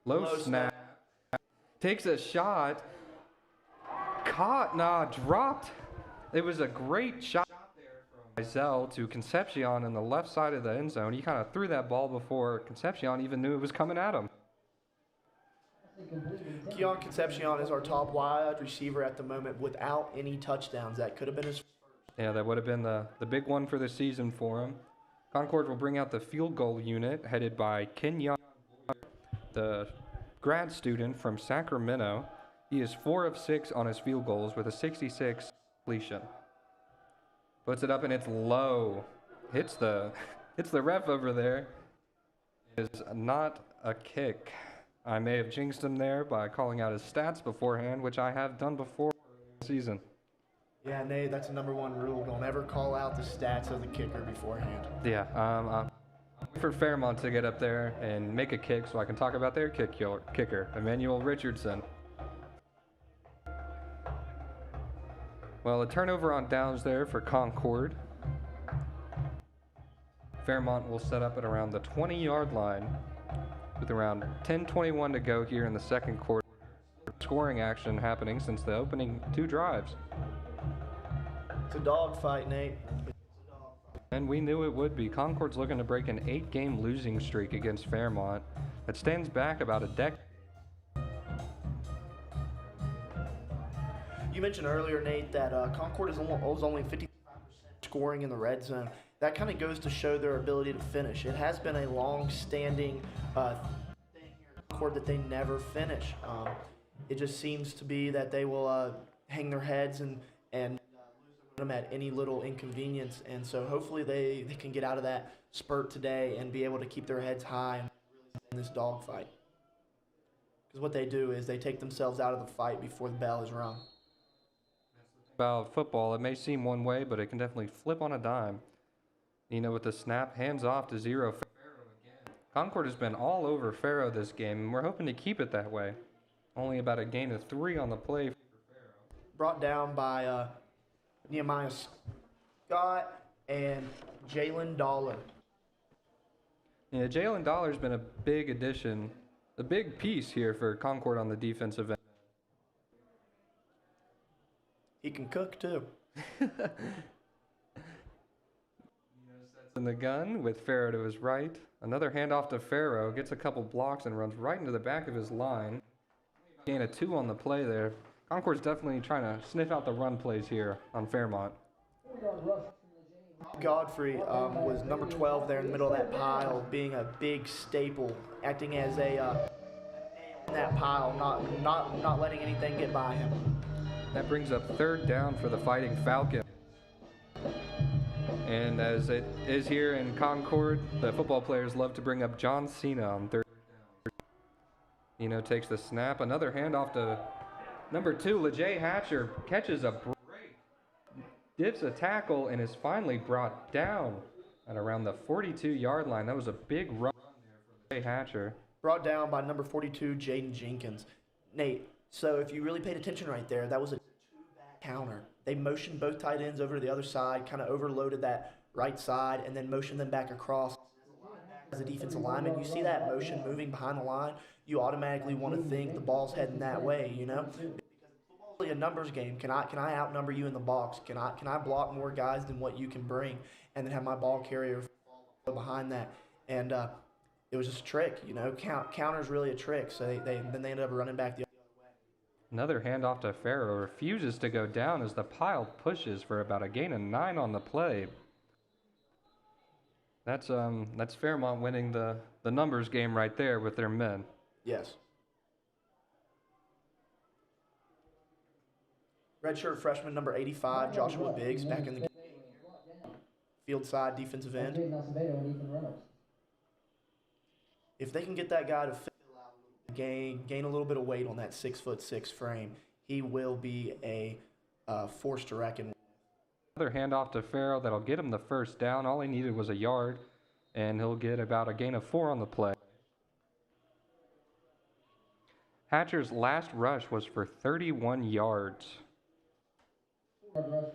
Low snap. Takes a shot. Caught. Dropped. It was a great shot there from Izell to Concepcion in the left side of the end zone. He kind of threw that ball before Concepcion even knew it was coming at him. Keon Concepcion is our top wide receiver at the moment without any touchdowns. That could have been his first. Yeah, that would have been the big one for the season for him. Concord will bring out the field goal unit headed by Kenyon, the grad student from Sacramento. He is 4 of 6 on his field goals with a 66 completion. Puts it up and it's low. Hits the ref over there. It is not a kick. I may have jinxed him there by calling out his stats beforehand, which I have done before this season. Yeah, Nate, that's a #1 rule. Don't ever call out the stats of the kicker beforehand. Yeah, I'm for Fairmont to get up there and make a kick so I can talk about their kicker, Emmanuel Richardson. Well, a turnover on downs there for Concord. Fairmont will set up at around the 20-yard line with around 10:21 to go here in the second quarter. Scoring action happening since the opening 2 drives. It's a dogfight, Nate. And we knew it would be. Concord's looking to break an 8-game losing streak against Fairmont that stands back about a decade. You mentioned earlier, Nate, that Concord was only 55% scoring in the red zone. That kind of goes to show their ability to finish. It has been a long-standing thing here at Concord that they never finish. It just seems to be that they will hang their heads and lose them at any little inconvenience. And so hopefully they can get out of that spurt today and be able to keep their heads high and really in this dogfight. Because what they do is they take themselves out of the fight before the bell is rung. About football, it may seem one way, but it can definitely flip on a dime. With the snap, hands off to 0. Concord has been all over Faro this game, and we're hoping to keep it that way. Only about a gain of 3 on the play. Brought down by Nehemiah Scott and Jalen Dollar. Yeah, Jalen Dollar's been a big addition, a big piece here for Concord on the defensive end. He can cook too. In the gun with Farrow to his right. Another handoff to Farrow, gets a couple blocks and runs right into the back of his line. Gain of 2 on the play there. Concord's definitely trying to sniff out the run plays here on Fairmont. Godfrey was number 12 there in the middle of that pile, being a big staple, acting as a in that pile, not letting anything get by him. That brings up 3rd down for the Fighting Falcons. And as it is here in Concord, the football players love to bring up John Cena on third down. Takes the snap. Another handoff to number 2, LeJay Hatcher catches a break, dips a tackle, and is finally brought down at around the 42-yard line. That was a big run there for LeJay Hatcher. Brought down by number 42, Jaden Jenkins. Nate, so if you really paid attention right there, that was a two-back counter. They motioned both tight ends over to the other side, kind of overloaded that right side, and then motioned them back across. As a defensive lineman, you see that motion moving behind the line, you automatically want to think the ball's heading that way, Because football's really a numbers game. Can I outnumber you in the box? Can I block more guys than what you can bring, and then have my ball carrier behind that? And it was just a trick, Counter's really a trick. So they ended up running back the other way. Another handoff to Farrow, refuses to go down as the pile pushes for about a gain of 9 on the play. That's Fairmont winning the numbers game right there with their men. Yes. Redshirt freshman number 85, Joshua Biggs, back in the game. Field side defensive end. If they can get that guy to gain a little bit of weight on that 6'6" frame, he will be a force to reckon with. Another handoff to Farrow that'll get him the first down. All he needed was a yard, and he'll get about a gain of 4 on the play. Hatcher's last rush was for 31 yards. That'll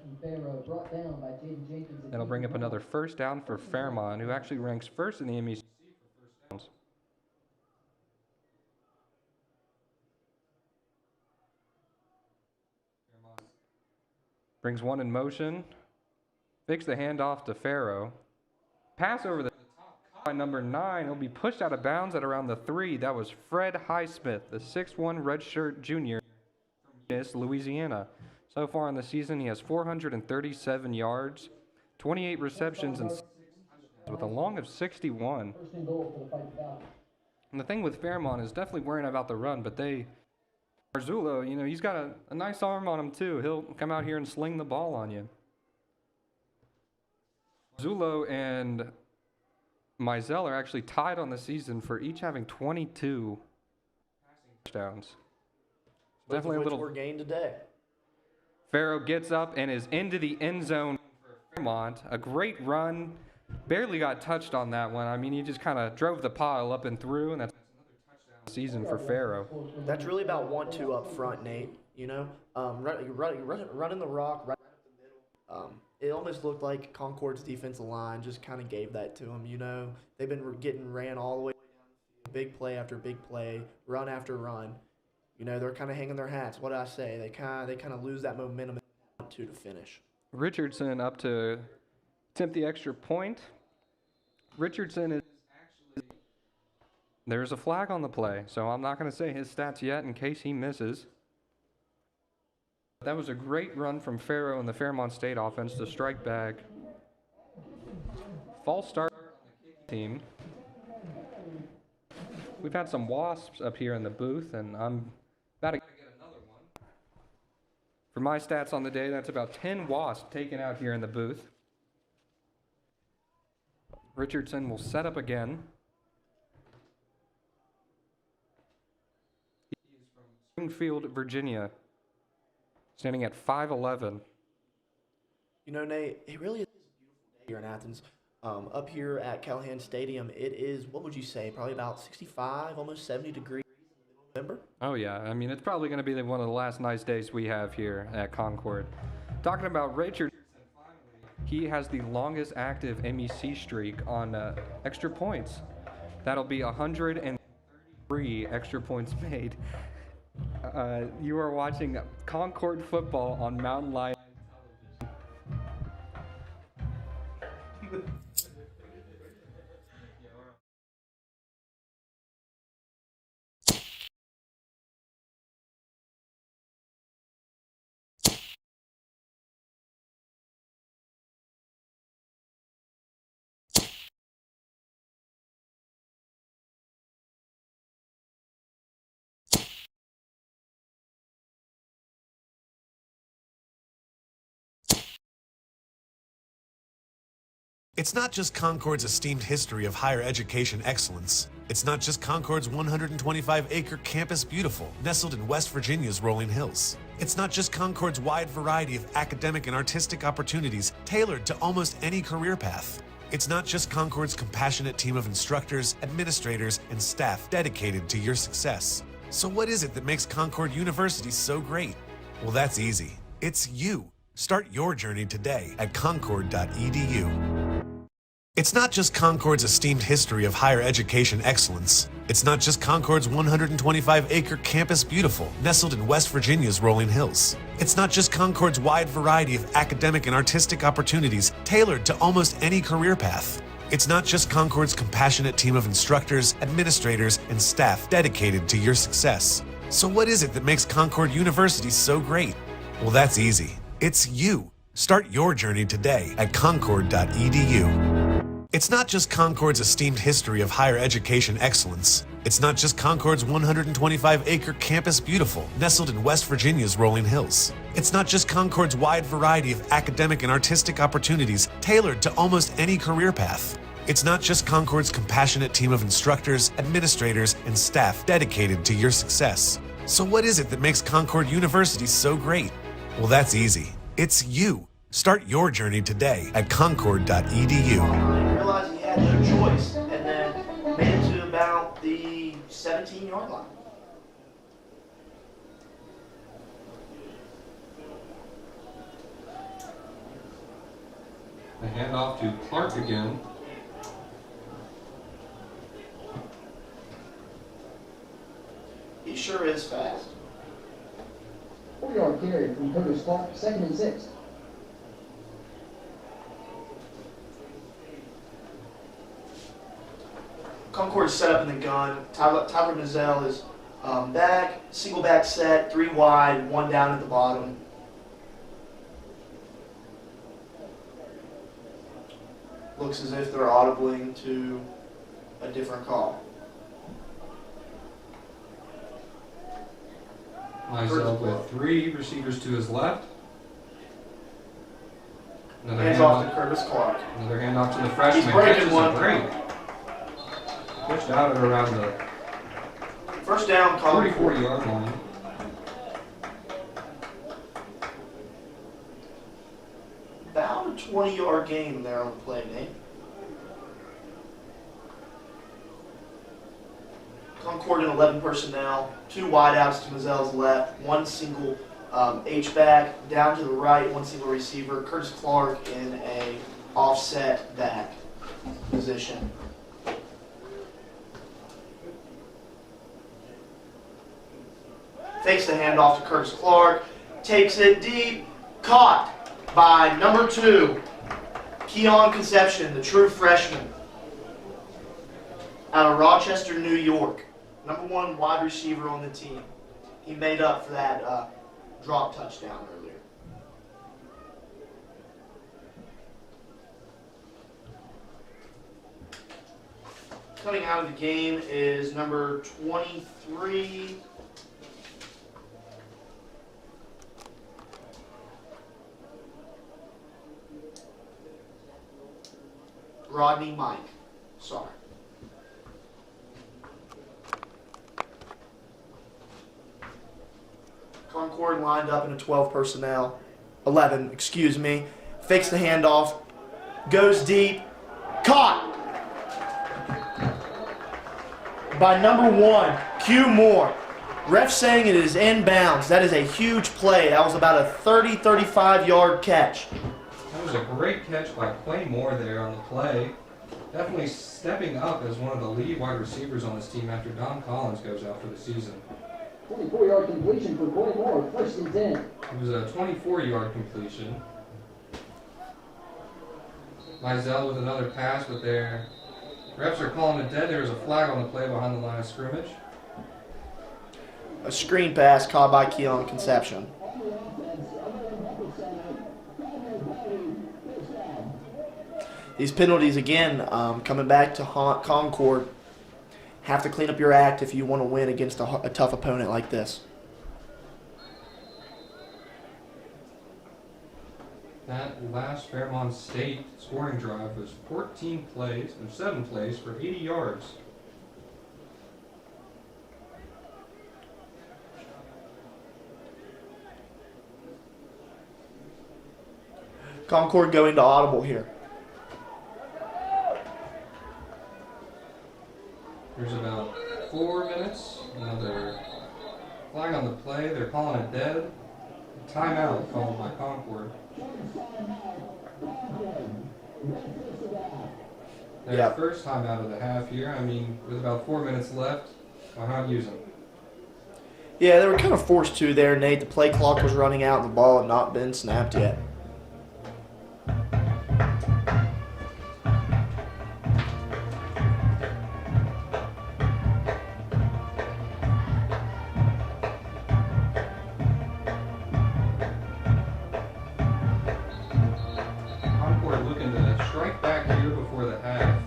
bring up another first down for Fairmont, who actually ranks first in the MEC for first downs. Brings one in motion. Fakes the handoff to Farrow. Pass over the top by number 9. He'll be pushed out of bounds at around the 3. That was Fred Highsmith, the 6'1" redshirt junior from Louisiana. So far in the season, he has 437 yards, 28 receptions, and with a long of 61. And the thing with Fairmont is definitely worrying about the run, but Marzullo, he's got a nice arm on him too. He'll come out here and sling the ball on you. Marzullo and Mizell are actually tied on the season for each having 22 touchdowns. Definitely a little more gain today. Farrow gets up and is into the end zone for Fairmont. A great run. Barely got touched on that one. I mean, he just kind of drove the pile up and through, and that's another touchdown season for Farrow. That's really about 1-2 up front, Nate. Running the rock right up the middle. It almost looked like Concord's defensive line just kind of gave that to them. They've been getting ran all the way down, big play after big play, run after run. They're kind of hanging their hats. What did I say? They kind of lose that momentum to finish. Richardson up to attempt the extra point. Richardson is actually, there's a flag on the play, so I'm not going to say his stats yet in case he misses. That was a great run from Farrow and the Fairmont State offense to strike back. False start on the kick team. We've had some wasps up here in the booth, and I'm about to get another one. For my stats on the day, that's about 10 wasps taken out here in the booth. Richardson will set up again. He is from Springfield, Virginia, standing at 5'11". Nate, it really is a beautiful day here in Athens. Up here at Callahan Stadium, it is, what would you say, probably about 65, almost 70 degrees in the middle of November? Oh, yeah. I mean, it's probably going to be one of the last nice days we have here at Concord. Talking about Richardson, he has the longest active MEC streak on extra points. That'll be 133 extra points made. You are watching Concord football on Mountain Lion television. It's not just Concord's esteemed history of higher education excellence. It's not just Concord's 125-acre campus beautiful, nestled in West Virginia's rolling hills. It's not just Concord's wide variety of academic and artistic opportunities tailored to almost any career path. It's not just Concord's compassionate team of instructors, administrators, and staff dedicated to your success. So what is it that makes Concord University so great? Well, that's easy. It's you. Start your journey today at concord.edu. It's not just Concord's esteemed history of higher education excellence. It's not just Concord's 125-acre campus beautiful, nestled in West Virginia's rolling hills. It's not just Concord's wide variety of academic and artistic opportunities tailored to almost any career path. It's not just Concord's compassionate team of instructors, administrators, and staff dedicated to your success. So what is it that makes Concord University so great? Well, that's easy. It's you. Start your journey today at concord.edu. It's not just Concord's esteemed history of higher education excellence. It's not just Concord's 125-acre campus beautiful, nestled in West Virginia's rolling hills. It's not just Concord's wide variety of academic and artistic opportunities tailored to almost any career path. It's not just Concord's compassionate team of instructors, administrators, and staff dedicated to your success. So what is it that makes Concord University so great? Well, that's easy. It's you. Start your journey today at concord.edu. Realized he had no choice, and then made it to about the 17-yard line. The handoff to Clark again. He sure is fast. 4-yard carry from Curtis Clark, 2nd and 6. Concord is set up in the gun. Tyler Mizell is back, single back set, 3 wide, 1 down at the bottom. Looks as if they're audibling to a different call. Mizell with 3 receivers to his left. Another Hands off to Curtis Clark. Another handoff to the freshman. He's breaking Catches one. a break. Pushed out at around the First down, Concord. 44-yard line. About a 20-yard gain there on the play, Nate. Concord in 11 personnel, 2 wideouts to Mizell's left, 1 single H-back, down to the right, 1 single receiver. Curtis Clark in a offset back position. Fakes the handoff to Curtis Clark, takes it deep, caught by number 2, Keon Conception, the true freshman out of Rochester, New York. Number 1 wide receiver on the team. He made up for that drop touchdown earlier. Coming out of the game is number 23, Rodney Mike. Sorry. Concord lined up in a 12 personnel. 11, excuse me. Fakes the handoff. Goes deep. Caught by number 1, Q Moore. Ref saying it is inbounds. That is a huge play. That was about a 35 yard catch. That was a great catch by Clay Moore there on the play. Definitely stepping up as one of the lead wide receivers on this team after Don Collins goes out for the season. 24-yard completion for Clay Moore, 1st and 10. It was a 24-yard completion. Mizell with another pass, but their refs are calling it dead. There was a flag on the play behind the line of scrimmage. A screen pass caught by Keon Conception. These penalties, again, coming back to haunt Concord. Have to clean up your act if you want to win against a tough opponent like this. That last Fairmont State scoring drive was 14 plays, and 7 plays for 80 yards. Concord going to audible here. There's about 4 minutes. Another flag on the play. They're calling it dead. Timeout called by Concord. Their Yep. first timeout of the half here. I mean, with about 4 minutes left, why not use them? Yeah, they were kind of forced to there, Nate. The play clock was running out and the ball had not been snapped yet. Concord looking to strike back here before the half.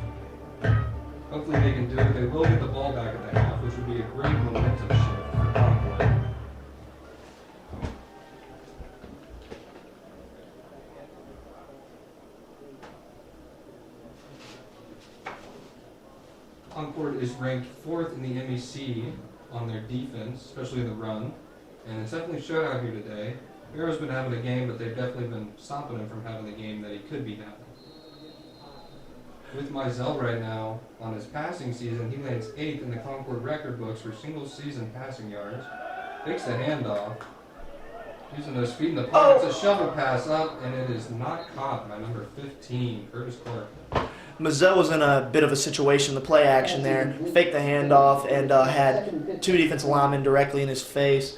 Hopefully they can do it. They will get the ball back at the half, which would be a great momentum shift for Concord. Concord is ranked 4th in the MEC on their defense, especially in the run, and it's definitely showed out here today. Barrow's been having a game, but they've definitely been stopping him from having the game that he could be having. With Mizell right now on his passing season, he lands 8th in the Concord record books for single-season passing yards. Fakes the handoff, using those feet in the pocket. It's a shovel pass up, and it is not caught by number 15, Curtis Clark. Mazzell was in a bit of a situation, the play action there, faked the handoff, and had 2 defensive linemen directly in his face.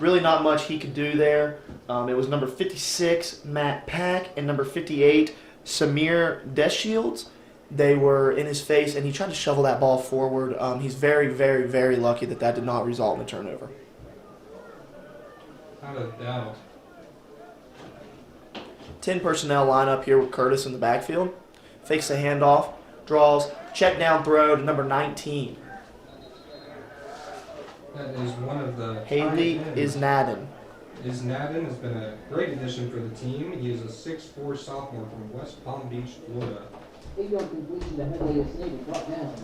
Really not much he could do there. It was number 56, Matt Pack, and number 58, Samir Deshields. They were in his face, and he tried to shovel that ball forward. He's very, very, very lucky that that did not result in a turnover. Without a doubt. 10 personnel line up here with Curtis in the backfield. Fakes the handoff, draws, check down throw to number 19. That is one of the Haley Isnadin. Isnadin has been a great addition for the team. He is a 6'4" sophomore from West Palm Beach, Florida. 8-yard completion to Headley Estate, brought down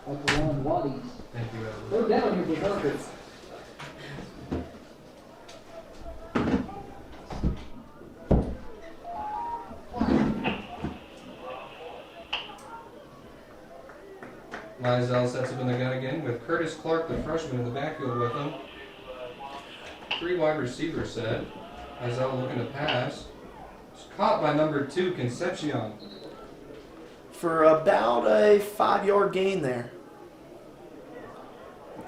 by Karan Waddies. Thank you, Edward. Third down here for Concord. Mizell sets up in the gun again with Curtis Clark, the freshman, in the backfield with him. 3 wide receiver set. Mizell looking to pass. It's caught by number 2, Concepcion. For about a 5-yard gain there.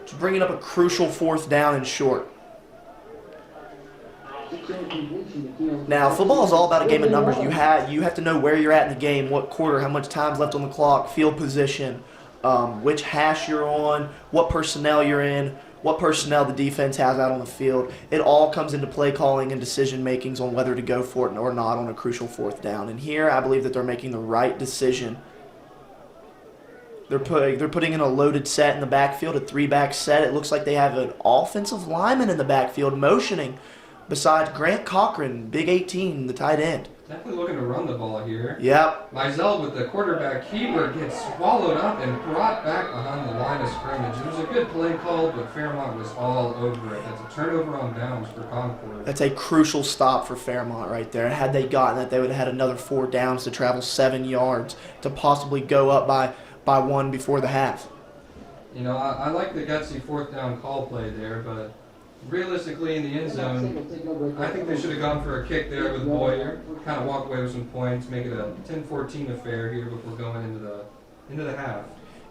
Just bringing up a crucial 4th down and short. 6-yard completion to Keon. Now, football is all about a game of numbers. You have to know where you're at in the game, what quarter, how much time's left on the clock, field position, which hash you're on, what personnel you're in, what personnel the defense has out on the field. It all comes into play calling and decision makings on whether to go for it or not on a crucial 4th down. And here, I believe that they're making the right decision. They're putting in a loaded set in the backfield, a 3-back set. It looks like they have an offensive lineman in the backfield motioning. Besides Grant Cochran, big 18, the tight end. Definitely looking to run the ball here. Yep. Mizell with the quarterback keeper gets swallowed up and brought back behind the line of scrimmage. It was a good play call, but Fairmont was all over it. That's a turnover on downs for Concord. That's a crucial stop for Fairmont right there. Had they gotten that, they would have had another 4 downs to travel 7 yards to possibly go up by 1 before the half. You know, I like the gutsy 4th down call play there, but realistically in the end zone, I think they should have gone for a kick there with Boyer. Kind of walk away with some points, make it a 10-14 affair here before going into the half.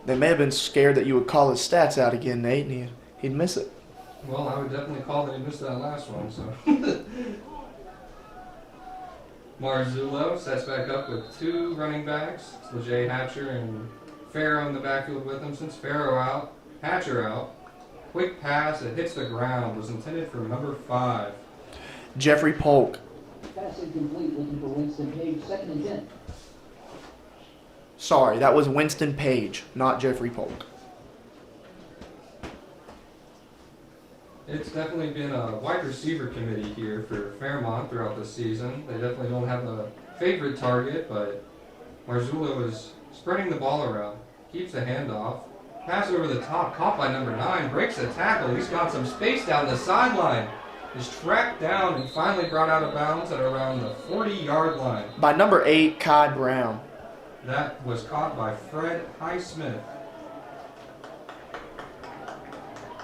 They may have been scared that you would call his stats out again, Nate, and he'd miss it. Well, I would definitely call that he missed that last one. So Marzullo sets back up with 2 running backs. It's Lejay Hatcher and Farrow in the backfield with him. Since Farrow out, Hatcher out. Quick pass, it hits the ground, was intended for number 5. Jeffrey Polk. Pass incomplete, looking for Winston Page, 2nd and 10. Sorry, that was Winston Page, not Jeffrey Polk. It's definitely been a wide receiver committee here for Fairmont throughout the season. They definitely don't have a favorite target, but Marzullo is spreading the ball around, keeps the handoff, pass over the top, caught by number 9, breaks the tackle. He's got some space down the sideline. Is tracked down and finally brought out of bounds at around the 40-yard line. By number 8, Kai Brown. That was caught by Fred Highsmith.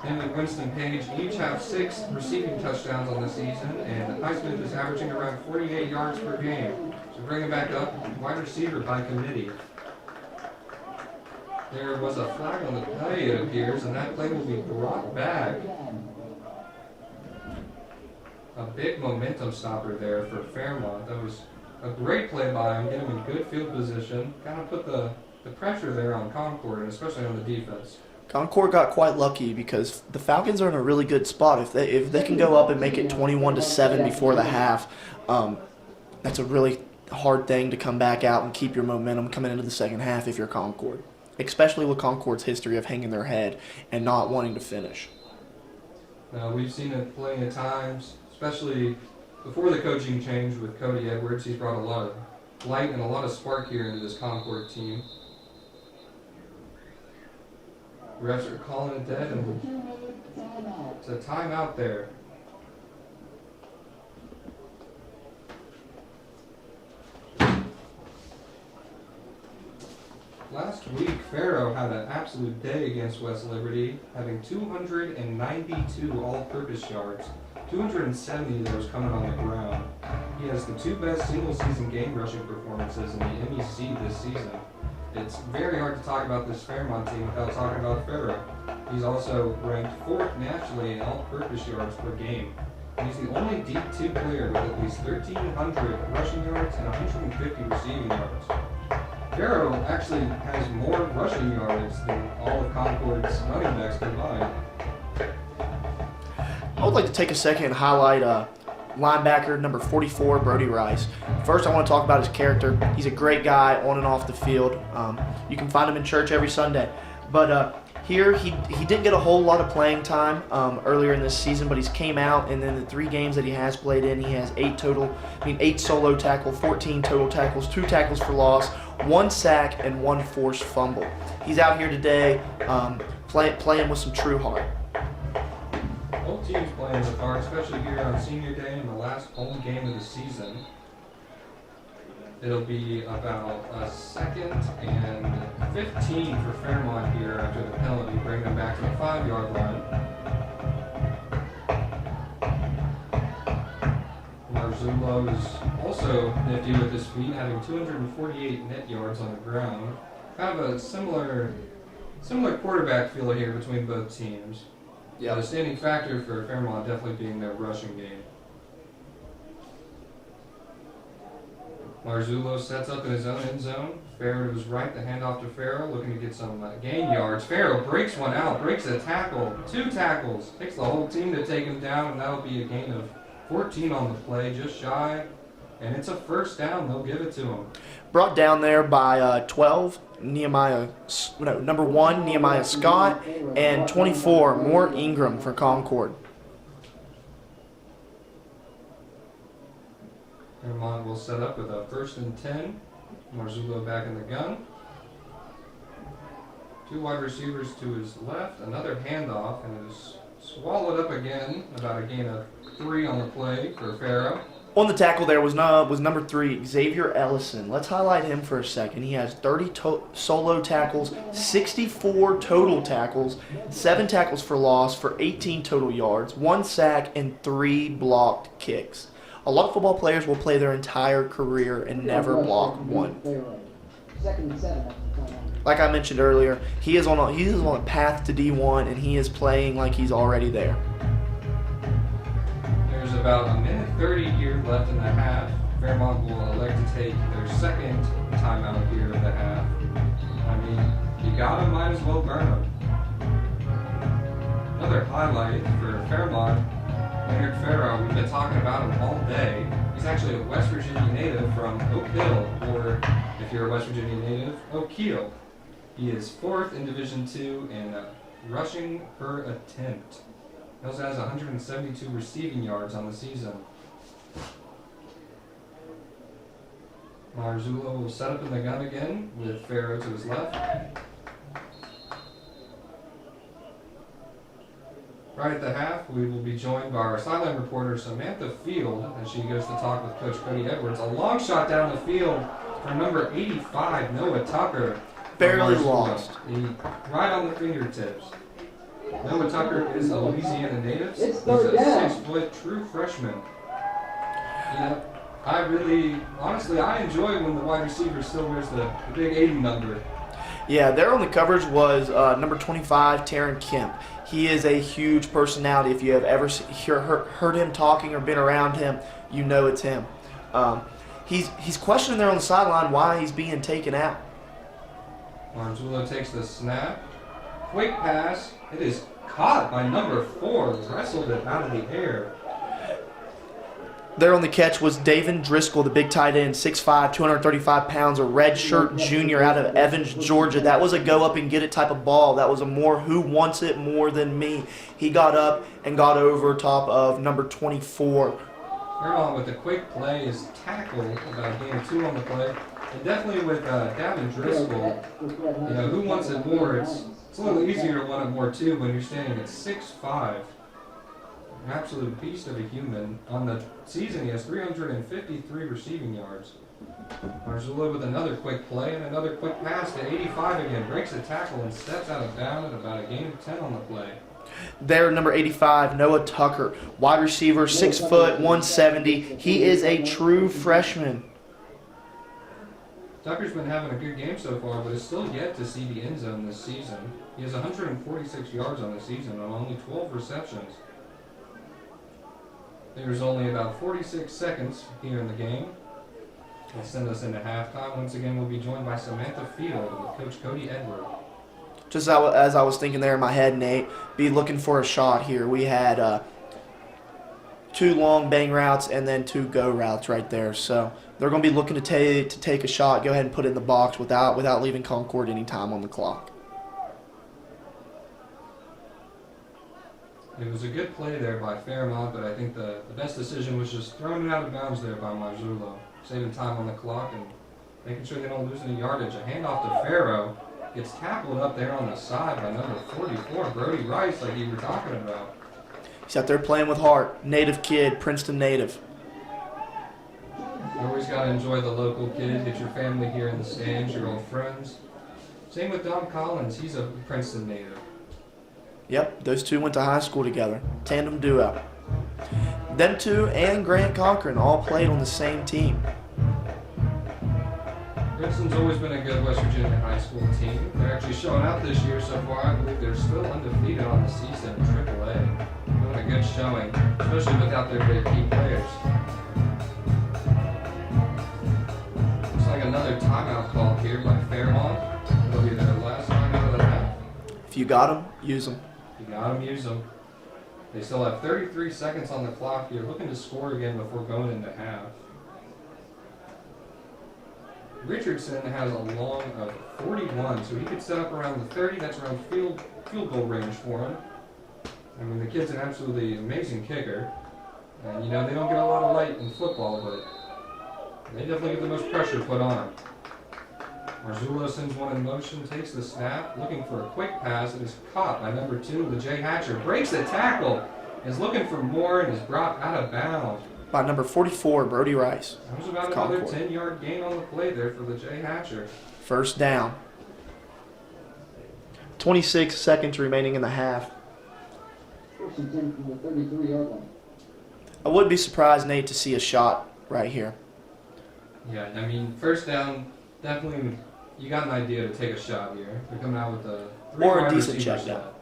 Him and Winston Page each have 6 receiving touchdowns on the season, and Highsmith is averaging around 48 yards per game. So bring him back up, wide receiver by committee. There was a flag on the play, it appears, and that play will be brought back. A big momentum stopper there for Fairmont. That was a great play by him, get him in good field position, kind of put the pressure there on Concord, and especially on the defense. Concord got quite lucky because the Falcons are in a really good spot. If they can go up and make it 21-7 before the half, that's a really hard thing to come back out and keep your momentum coming into the second half if you're Concord, especially with Concord's history of hanging their head and not wanting to finish. We've seen it plenty of times, especially before the coaching change with Cody Edwards. He's brought a lot of light and a lot of spark here into this Concord team. Refs are calling it dead, and it's a timeout there. Last week, Faro had an absolute day against West Liberty, having 292 all-purpose yards, 270 of those coming on the ground. He has the 2 best single-season game rushing performances in the MEC this season. It's very hard to talk about this Fairmont team without talking about Faro. He's also ranked 4th nationally in all-purpose yards per game. He's the only D2 player with at least 1,300 rushing yards and 150 receiving yards. Faro actually has more rushing yards than all of Concord's running backs combined. I would like to take a second and highlight linebacker number 44, Brody Rice. First, I want to talk about his character. He's a great guy on and off the field. You can find him in church every Sunday. But here, he didn't get a whole lot of playing time earlier in this season, but he's came out, and then the 3 games that he has played in, he has 8 solo tackles, 14 total tackles, 2 tackles for loss, 1 sack, and 1 forced fumble. He's out here today playing with some true heart. Both teams playing with heart, especially here on Senior Day in the last home game of the season. It'll be about a 2nd and 15 for Fairmont here after the penalty, bring them back to the 5-yard line. Marzullo is also nifty with his feet, having 248 net yards on the ground. Kind of a similar quarterback feel here between both teams. Yeah, the standing factor for Fairmont definitely being their rushing game. Marzullo sets up in his own end zone. Farrow to his right, the handoff to Farrow, looking to get some gain yards. Farrow breaks one out, breaks a tackle, 2 tackles, takes the whole team to take him down, and that'll be a gain of 14 on the play, just shy. And it's a first down, they'll give it to him. Brought down there by 12, number 1, Nehemiah Scott, and 24, Moore Ingram for Concord. Fairmont will set up with a 1st and 10. Marzullo back in the gun. 2 wide receivers to his left, another handoff, and it is swallowed up again, about a gain of 3 on the play for Farrow. On the tackle there was number 3, Xavier Ellison. Let's highlight him for a second. He has 30 solo tackles, 64 total tackles, 7 tackles for loss for 18 total yards, 1 sack, and 3 blocked kicks. A lot of football players will play their entire career and never block one. 2nd and 7. Like I mentioned earlier, he is on a path to D1, and he is playing like he's already there. There's about 1:30 here left in the half. Fairmont will elect to take their 2nd timeout here of the half. I mean, you got him, might as well burn him. Another highlight for Fairmont, Leonard Farrow. We've been talking about him all day. He's actually a West Virginia native from Oak Hill, or if you're a West Virginia native, Oak Hill. He is 4th in Division II in rushing per attempt. He also has 172 receiving yards on the season. Marzullo will set up in the gun again with Farrow to his left. Right at the half, we will be joined by our sideline reporter Samantha Field as she goes to talk with Coach Cody Edwards. A long shot down the field for number 85, Noah Tucker. Barely lost. Right on the fingertips. Noah Tucker is a Louisiana native. He's It's a third down. 6-foot true freshman. Honestly, I enjoy when the wide receiver still wears the big 80 number. Yeah, there on the coverage was number 25, Taryn Kemp. He is a huge personality. If you have ever heard him talking or been around him, you know it's him. He's questioning there on the sideline why he's being taken out. Marzullo takes the snap. Quick pass. It is caught by number 4. Wrestled it out of the air. There on the catch was David Driscoll, the big tight end, 6'5", 235 pounds, a red shirt junior out of Evans, Georgia. That was a go up and get it type of ball. That was a more who wants it more than me. He got up and got over top of number 24. Fairmont with a quick play is tackled about game 2 on the play. And definitely with Davin Driscoll, who wants it more? It's a little easier to want it more too when you're standing at 6'5". An absolute beast of a human. On the season, he has 353 receiving yards. Marzullo with another quick play and another quick pass to 85 again. Breaks a tackle and steps out of bounds at about a gain of 10 on the play. There, number 85, Noah Tucker, wide receiver, 6 foot, 170. He is a true freshman. Tucker's been having a good game so far, but is still yet to see the end zone this season. He has 146 yards on the season on only 12 receptions. There's only about 46 seconds here in the game. We'll send us into halftime. Once again, we'll be joined by Samantha Field with Coach Cody Edwards. Just as I was thinking there in my head, Nate, be looking for a shot here. We had 2 long bang routes and then 2 go routes right there. So they're going to be looking to take a shot, go ahead and put it in the box without leaving Concord any time on the clock. It was a good play there by Fairmont, but I think the best decision was just throwing it out of bounds there by Marzullo, saving time on the clock and making sure they don't lose any yardage. A handoff to Farrow gets tackled up there on the side by number 44, Brody Rice, like you were talking about. He's out there playing with heart. Native kid, Princeton native. You always got to enjoy the local kid, get your family here in the stands, your old friends. Same with Dom Collins, he's a Princeton native. Yep, those 2 went to high school together. Tandem duo. Them 2 and Grant Cochran all played on the same team. Princeton's always been a good West Virginia high school team. They're actually showing out this year so far. I believe they're still undefeated on the season in AAA. Doing a good showing, especially without their big key players. Looks like another timeout call here by Fairmont. It'll be their last timeout of the half. If you got them, use them. You got them, use them. They still have 33 seconds on the clock here, looking to score again before going into half. Richardson has a long of 41, so he could set up around the 30. That's around field goal range for him. I mean, the kid's an absolutely amazing kicker. And, they don't get a lot of light in football, but they definitely get the most pressure put on him. Marzullo sends one in motion, takes the snap, looking for a quick pass. It is caught by number 2, LeJay Hatcher. Breaks the tackle, is looking for more, and is brought out of bounds. By number 44, Brody Rice. That was about another 10-yard gain on the play there for LeJay Hatcher. First down. 26 seconds remaining in the half. First and 10 from the 33-yard line. I would be surprised, Nate, to see a shot right here. Yeah, I mean, first down, definitely, you got an idea to take a shot here. They're coming out with a Or a decent check down.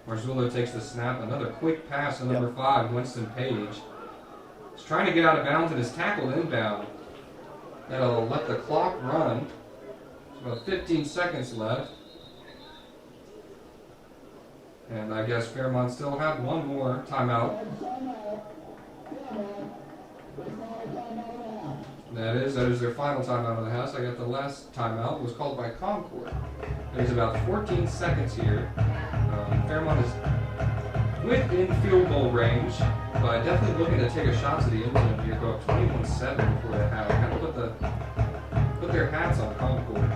Marzullo takes the snap, another quick pass to number 5, Winston Page. He's trying to get out of bounds and is tackled inbound. That'll let the clock run. There's about 15 seconds left. And I guess Fairmont still have one more timeout. That is their final timeout of the house. I got the last timeout was called by Concord. There's about 14 seconds here. Fairmont is within field goal range, but definitely looking to take a shot to the end zone here. Go up 21-7 before the half. Kind of put their hats on Concord.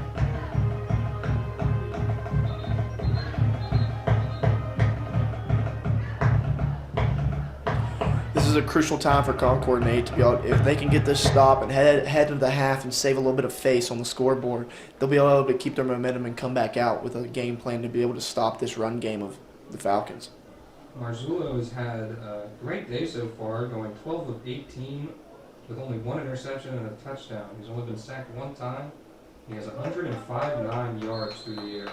This is a crucial time for Concord, Nate, to be able, if they can get this stop and head into the half and save a little bit of face on the scoreboard, they'll be able to keep their momentum and come back out with a game plan to be able to stop this run game of the Falcons. Marzullo has had a great day so far, going 12 of 18 with only one interception and a touchdown. He's only been sacked one time. He has 105.9 yards through the air.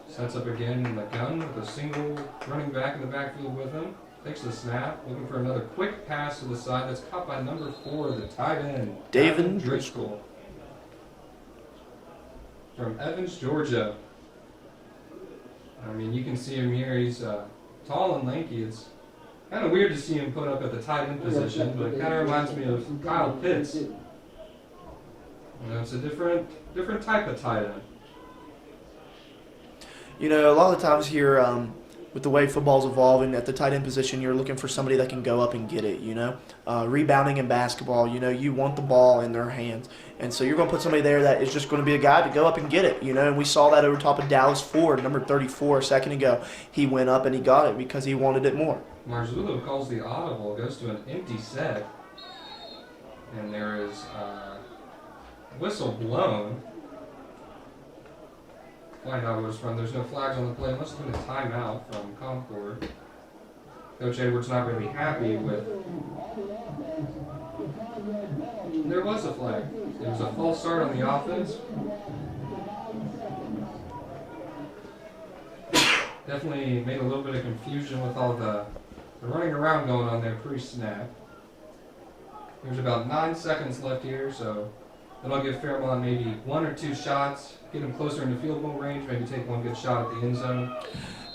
Sets up again in the gun with a single running back in the backfield with him. Takes the snap, looking for another quick pass to the side that's caught by number 4, the tight end, David Driscoll. From Evans, Georgia. I mean, you can see him here. He's tall and lanky. It's kind of weird to see him put up at the tight end position, but it kind of reminds me of Kyle Pitts. You know, it's a different type of tight end. You know, a lot of the times here, with the way football's evolving, at the tight end position, you're looking for somebody that can go up and get it, you know. Rebounding in basketball, you know, you want the ball in their hands. And so you're going to put somebody there that is just going to be a guy to go up and get it, you know. And we saw that over top of Dallas Ford, number 34, a second ago. He went up and he got it because he wanted it more. Marzullo calls the audible, goes to an empty set. And there is whistle blown. Find out what it's from. There's no flags on the play. Must have been a timeout from Concord. Coach Edwards not really happy with. There was a flag. It was a false start on the offense. Definitely made a little bit of confusion with all the running around going on there pre-snap. There's about 9 seconds left here, so that'll give Fairmont maybe 1 or 2 shots. Get them closer in the field goal range, maybe take one good shot at the end zone.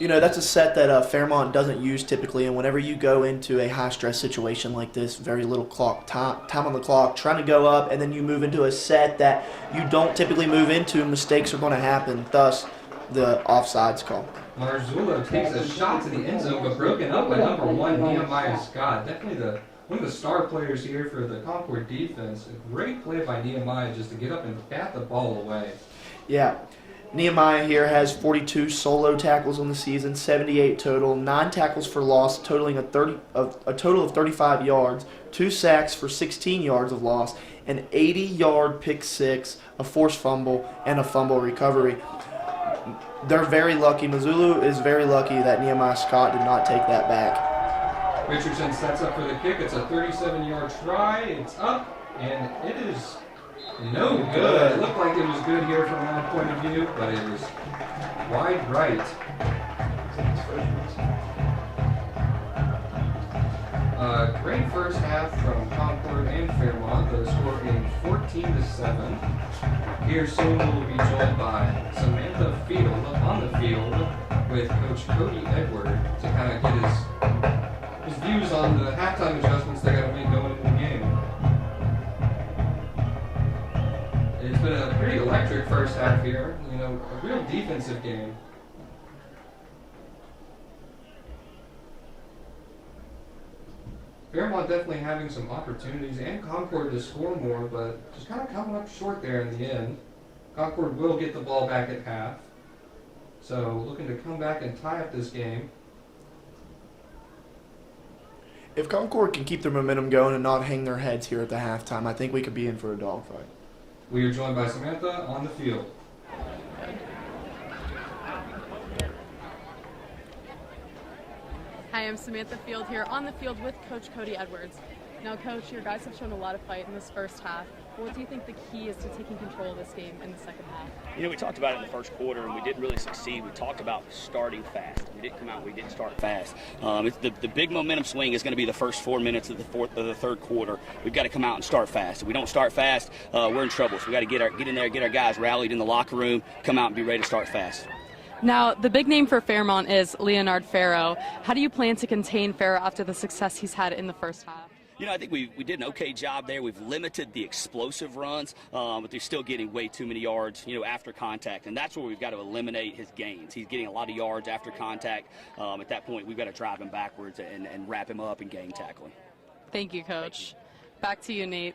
You know, that's a set that Fairmont doesn't use typically, and whenever you go into a high-stress situation like this, very little time on the clock, trying to go up, and then you move into a set that you don't typically move into, mistakes are going to happen, thus the offsides call. Marzullo takes a shot to the end zone, but broken up by number 1, Nehemiah Scott. Definitely one of the star players here for the Concord defense. A great play by Nehemiah just to get up and bat the ball away. Yeah. Nehemiah here has 42 solo tackles on the season, 78 total, 9 tackles for loss, totaling a total of 35 yards, 2 sacks for 16 yards of loss, an 80-yard pick six, a forced fumble, and a fumble recovery. They're very lucky. Marzullo is very lucky that Nehemiah Scott did not take that back. Richardson sets up for the kick. It's a 37-yard try. It's up, and it is no good. It looked like it was good here from that point of view, but it was wide right. Great first half from Concord and Fairmont, the score being 14-7. Here soon we'll be joined by Samantha Field on the field with Coach Cody Edward to kind of get his views on the halftime adjustments they got to make going into the game. It's been a pretty electric first half here, you know, a real defensive game. Fairmont definitely having some opportunities and Concord to score more, but just kind of coming up short there in the end. Concord will get the ball back at half. So looking to come back and tie up this game. If Concord can keep their momentum going and not hang their heads here at the halftime, I think we could be in for a dogfight. We are joined by Samantha on the field. Hi, I'm Samantha Field here on the field with Coach Cody Edwards. Now, Coach, your guys have shown a lot of fight in this first half. What do you think the key is to taking control of this game in the second half? You know, we talked about it in the first quarter, and we didn't really succeed. We talked about starting fast. We didn't come out. We didn't start fast. The big momentum swing is going to be the first 4 minutes of the third quarter. We've got to come out and start fast. If we don't start fast, we're in trouble. So we got to get in there, get our guys rallied in the locker room, come out and be ready to start fast. Now, the big name for Fairmont is Leonard Farrow. How do you plan to contain Farrow after the success he's had in the first half? I think we did an okay job there. We've limited the explosive runs, but they're still getting way too many yards, after contact, and that's where we've got to eliminate his gains. He's getting a lot of yards after contact. At that point, we've got to drive him backwards and wrap him up and gang tackle him. Thank you, Coach. Back to you, Nate.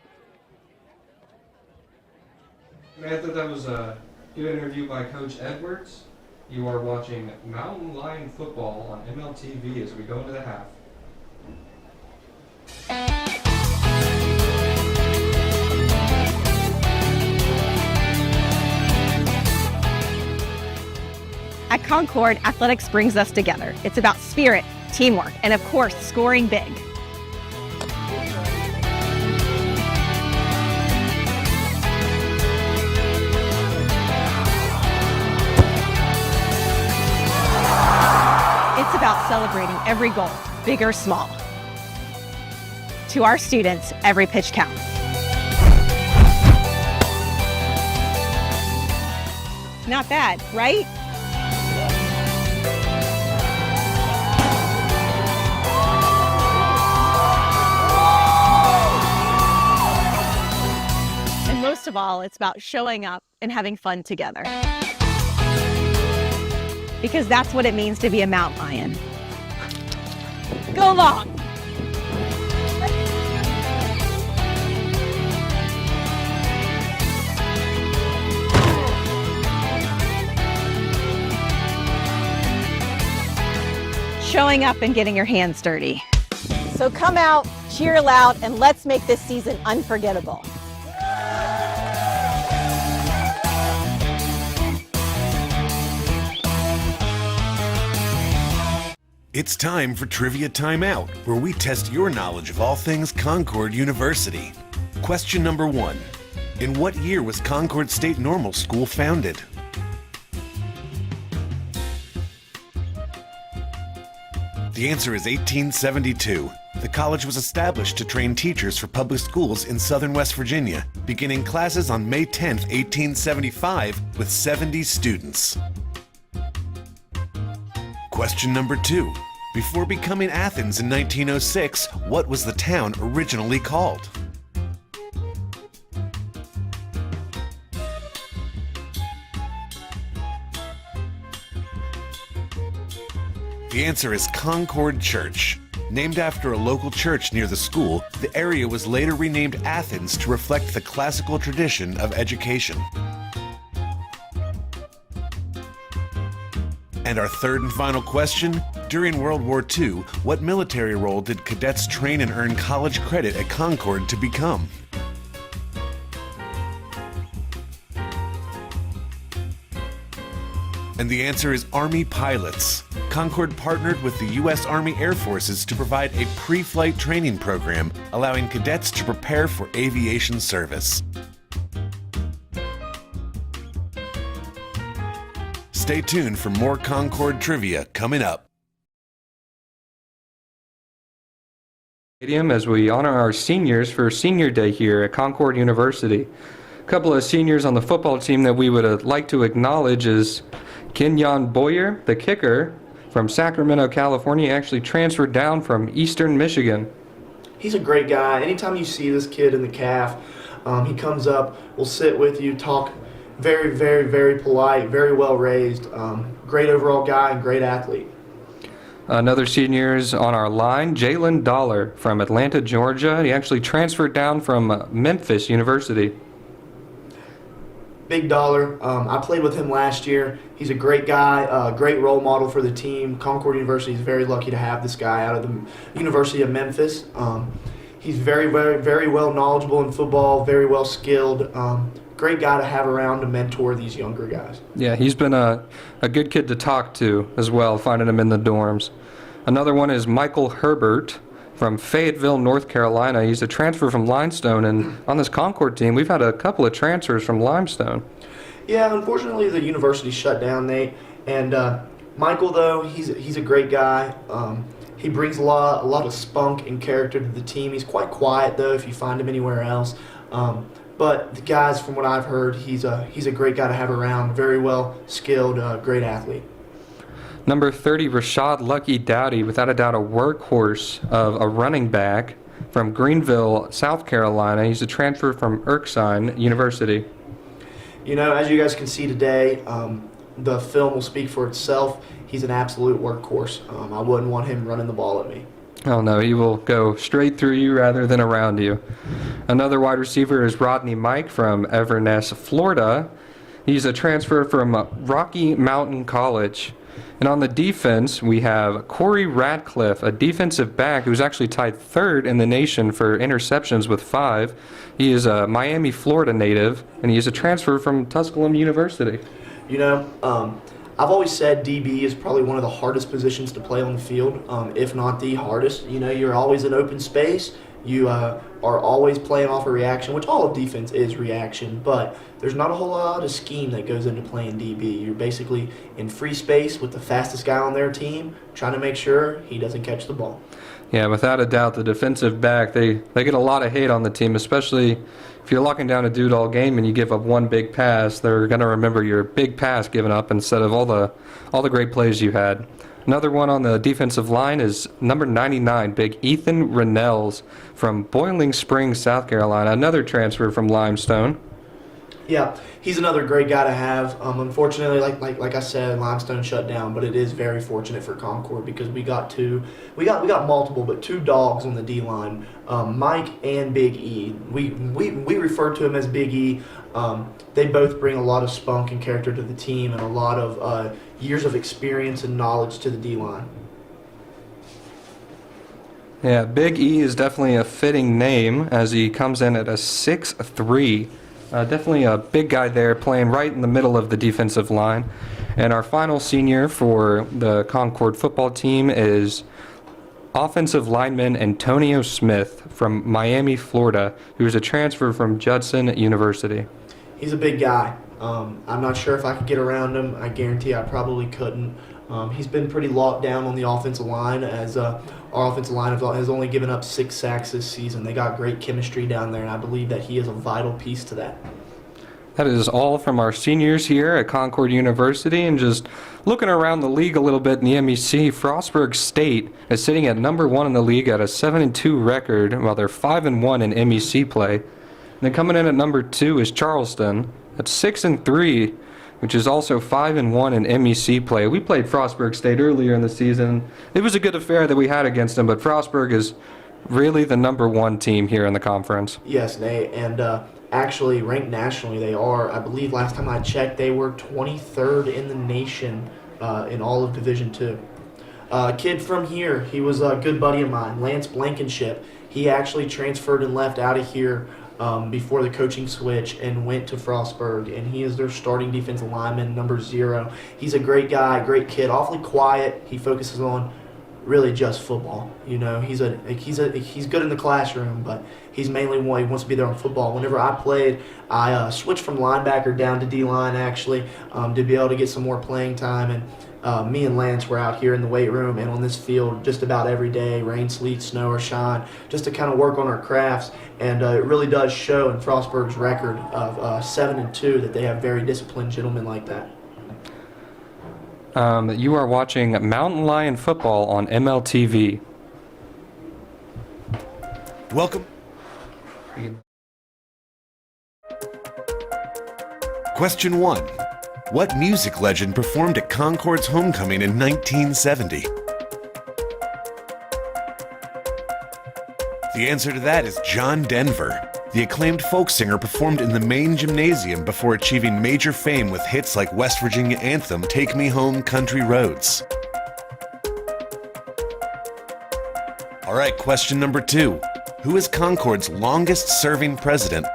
I thought that was a good interview by Coach Edwards. You are watching Mountain Lion football on MLTV as we go into the half. At Concord, athletics brings us together. It's about spirit, teamwork, and of course, scoring big. It's about celebrating every goal, big or small. To our students, every pitch counts. Not bad, right? And most of all, it's about showing up and having fun together. Because that's what it means to be a mountain lion. Go long! Showing up and getting your hands dirty. So come out, cheer loud, and let's make this season unforgettable. It's time for Trivia Timeout, where we test your knowledge of all things Concord University. Question number 1. In what year was Concord State Normal School founded? The answer is 1872. The college was established to train teachers for public schools in southern West Virginia, beginning classes on May 10, 1875, with 70 students. Question number 2. Before becoming Athens in 1906, what was the town originally called? The answer is Concord Church. Named after a local church near the school, the area was later renamed Athens to reflect the classical tradition of education. And our third and final question, during World War II, what military role did cadets train and earn college credit at Concord to become? And the answer is Army pilots. Concord partnered with the U.S. Army Air Forces to provide a pre-flight training program, allowing cadets to prepare for aviation service. Stay tuned for more Concord trivia coming up. As we honor our seniors for Senior Day here at Concord University. A couple of seniors on the football team that we would like to acknowledge is Kenyon Boyer, the kicker from Sacramento, California, actually transferred down from Eastern Michigan. He's a great guy. Anytime you see this kid in the calf, he comes up, will sit with you, talk. Very, very, very polite, very well raised, great overall guy, and great athlete. Another senior is on our line, Jalen Dollar from Atlanta, Georgia. He actually transferred down from Memphis University. Big Dollar. I played with him last year. He's a great guy, great role model for the team. Concord University is very lucky to have this guy out of the University of Memphis. He's very, very, very well knowledgeable in football, very well skilled. Great guy to have around to mentor these younger guys. Yeah, he's been a good kid to talk to as well, finding him in the dorms. Another one is Michael Herbert from Fayetteville, North Carolina. He's a transfer from Limestone, and on this Concord team, we've had a couple of transfers from Limestone. Yeah, unfortunately, the university shut down, Nate. And Michael, though, he's a great guy. He brings a lot of spunk and character to the team. He's quite quiet, though, if you find him anywhere else. But the guys, from what I've heard, he's a great guy to have around. Very well skilled, great athlete. Number 30, Rashad Lucky Dowdy, without a doubt a workhorse of a running back. from Greenville, South Carolina. He's a transfer from Erskine University. You know, as you guys can see today, the film will speak for itself. He's an absolute workhorse. I wouldn't want him running the ball at me. Oh no, he will go straight through you rather than around you. Another wide receiver is Rodney Mike from Everness, Florida. He's a transfer from Rocky Mountain College. And on the defense, we have Corey Radcliffe, a defensive back who's actually tied third in the nation for interceptions with 5. He is a Miami, Florida native, and he is a transfer from Tusculum University. You know, I've always said DB is probably one of the hardest positions to play on the field, if not the hardest. You know, you're always in open space. You are always playing off a reaction, which all of defense is reaction, but there's not a whole lot of scheme that goes into playing DB. You're basically in free space with the fastest guy on their team, trying to make sure he doesn't catch the ball. Yeah, without a doubt, the defensive back, they get a lot of hate on the team, especially if you're locking down a dude all game and you give up one big pass. They're going to remember your big pass given up instead of all the great plays you had. Another one on the defensive line is number 99, big Ethan Rennells from Boiling Springs, South Carolina, another transfer from Limestone. Yeah, he's another great guy to have. Unfortunately, like I said, Limestone shut down, but it is very fortunate for Concord because we got multiple, but 2 dogs on the D line, Mike and Big E. We refer to him as Big E. They both bring a lot of spunk and character to the team and a lot of years of experience and knowledge to the D line. Yeah, Big E is definitely a fitting name as he comes in at a 6'3". Definitely a big guy there playing right in the middle of the defensive line. And our final senior for the Concord football team is offensive lineman Antonio Smith from Miami, Florida, who is a transfer from Judson University. He's a big guy. I'm not sure if I could get around him. I guarantee I probably couldn't. He's been pretty locked down on the offensive line as our offensive line has only given up 6 sacks this season. They got great chemistry down there, and I believe that he is a vital piece to that. That is all from our seniors here at Concord University. And just looking around the league a little bit in the MEC, Frostburg State is sitting at number 1 in the league at a 7-2 record, while they're 5-1 in MEC play. And then coming in at number 2 is Charleston at 6-3, which is also 5-1 in MEC play. We played Frostburg State earlier in the season. It was a good affair that we had against them, but Frostburg is really the number 1 team here in the conference. Yes, Nate, and actually ranked nationally they are. I believe last time I checked they were 23rd in the nation in all of Division II. Kid from here, he was a good buddy of mine, Lance Blankenship. He actually transferred and left out of here before the coaching switch and went to Frostburg, and he is their starting defensive lineman, number 0. He's a great guy, great kid, awfully quiet. He focuses on really just football. You know, he's good in the classroom, but he's mainly he wants to be there on football. Whenever I played, I switched from linebacker down to D-line actually to be able to get some more playing time, and me and Lance were out here in the weight room and on this field just about every day, rain, sleet, snow, or shine, just to kind of work on our crafts. And it really does show in Frostburg's record of 7-2 that they have very disciplined gentlemen like that. You are watching Mountain Lion football on MLTV. Welcome. Question 1. What music legend performed at Concord's homecoming in 1970? The answer to that is John Denver. The acclaimed folk singer performed in the main gymnasium before achieving major fame with hits like West Virginia anthem Take Me Home Country Roads. All right, question number 2. Who is Concord's longest serving president?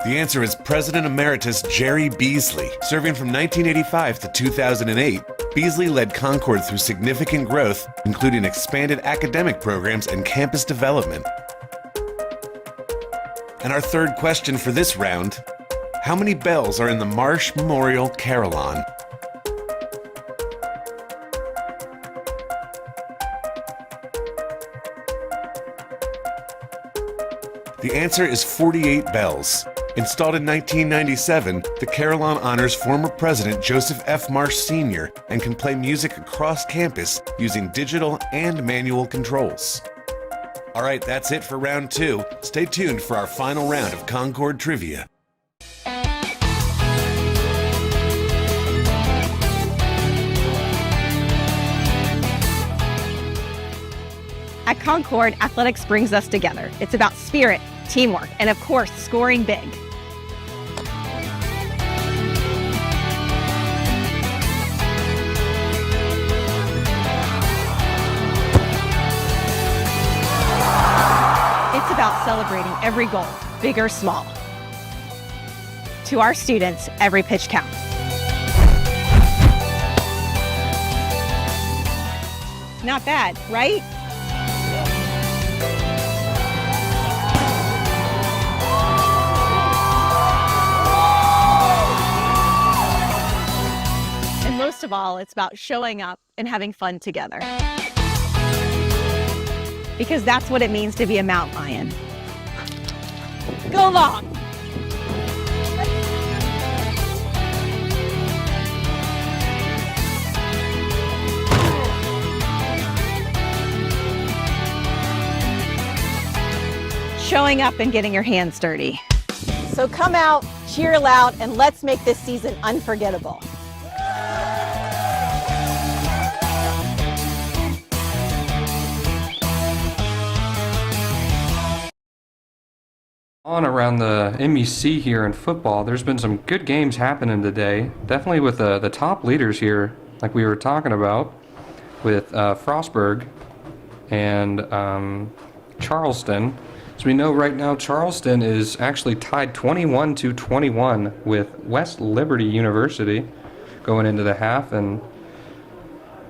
The answer is President Emeritus Jerry Beasley. Serving from 1985 to 2008, Beasley led Concord through significant growth, including expanded academic programs and campus development. And our third question for this round, how many bells are in the Marsh Memorial Carillon? The answer is 48 bells. Installed in 1997, the Carillon honors former President Joseph F. Marsh Sr. and can play music across campus using digital and manual controls. All right, that's it for round 2. Stay tuned for our final round of Concord Trivia. At Concord, athletics brings us together. It's about spirit, teamwork, and of course, scoring big. It's about celebrating every goal, big or small. To our students, every pitch counts. Not bad, right? And most of all, it's about showing up and having fun together. Because that's what it means to be a mountain lion. Go long! Showing up and getting your hands dirty. So come out, cheer loud, and let's make this season unforgettable. On around the MEC here in football, there's been some good games happening today. Definitely with the top leaders here, like we were talking about, with Frostburg and Charleston. As we know right now, Charleston is actually tied 21-21 with West Liberty University going into the half, and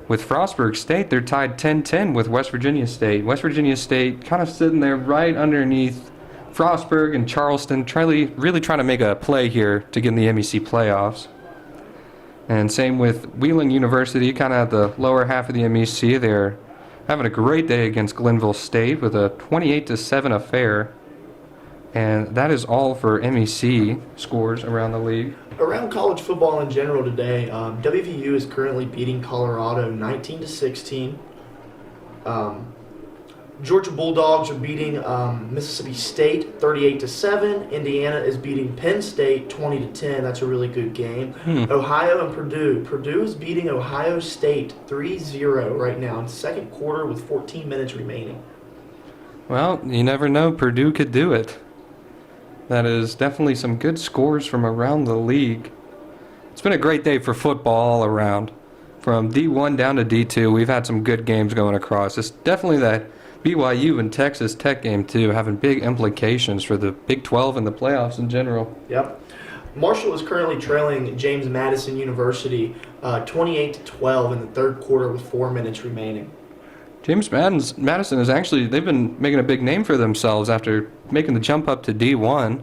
with Frostburg State, they're tied 10-10 with West Virginia State. West Virginia State kind of sitting there right underneath Frostburg and Charleston, really trying to make a play here to get in the MEC playoffs. And same with Wheeling University, kind of at the lower half of the MEC. They're having a great day against Glenville State with a 28-7 affair. And that is all for MEC scores around the league. Around college football in general today, WVU is currently beating Colorado 19-16. Georgia Bulldogs are beating Mississippi State 38-7. Indiana is beating Penn State 20-10. That's a really good game. Ohio and Purdue. Purdue is beating Ohio State 3-0 right now in the second quarter with 14 minutes remaining. Well, you never know. Purdue could do it. That is definitely some good scores from around the league. It's been a great day for football all around. From D1 down to D2, we've had some good games going across. It's definitely that BYU and Texas Tech game, too, having big implications for the Big 12 and the playoffs in general. Yep. Marshall is currently trailing James Madison University 28-12 in the third quarter with 4 minutes remaining. James Madison is actually, they've been making a big name for themselves after making the jump up to D1.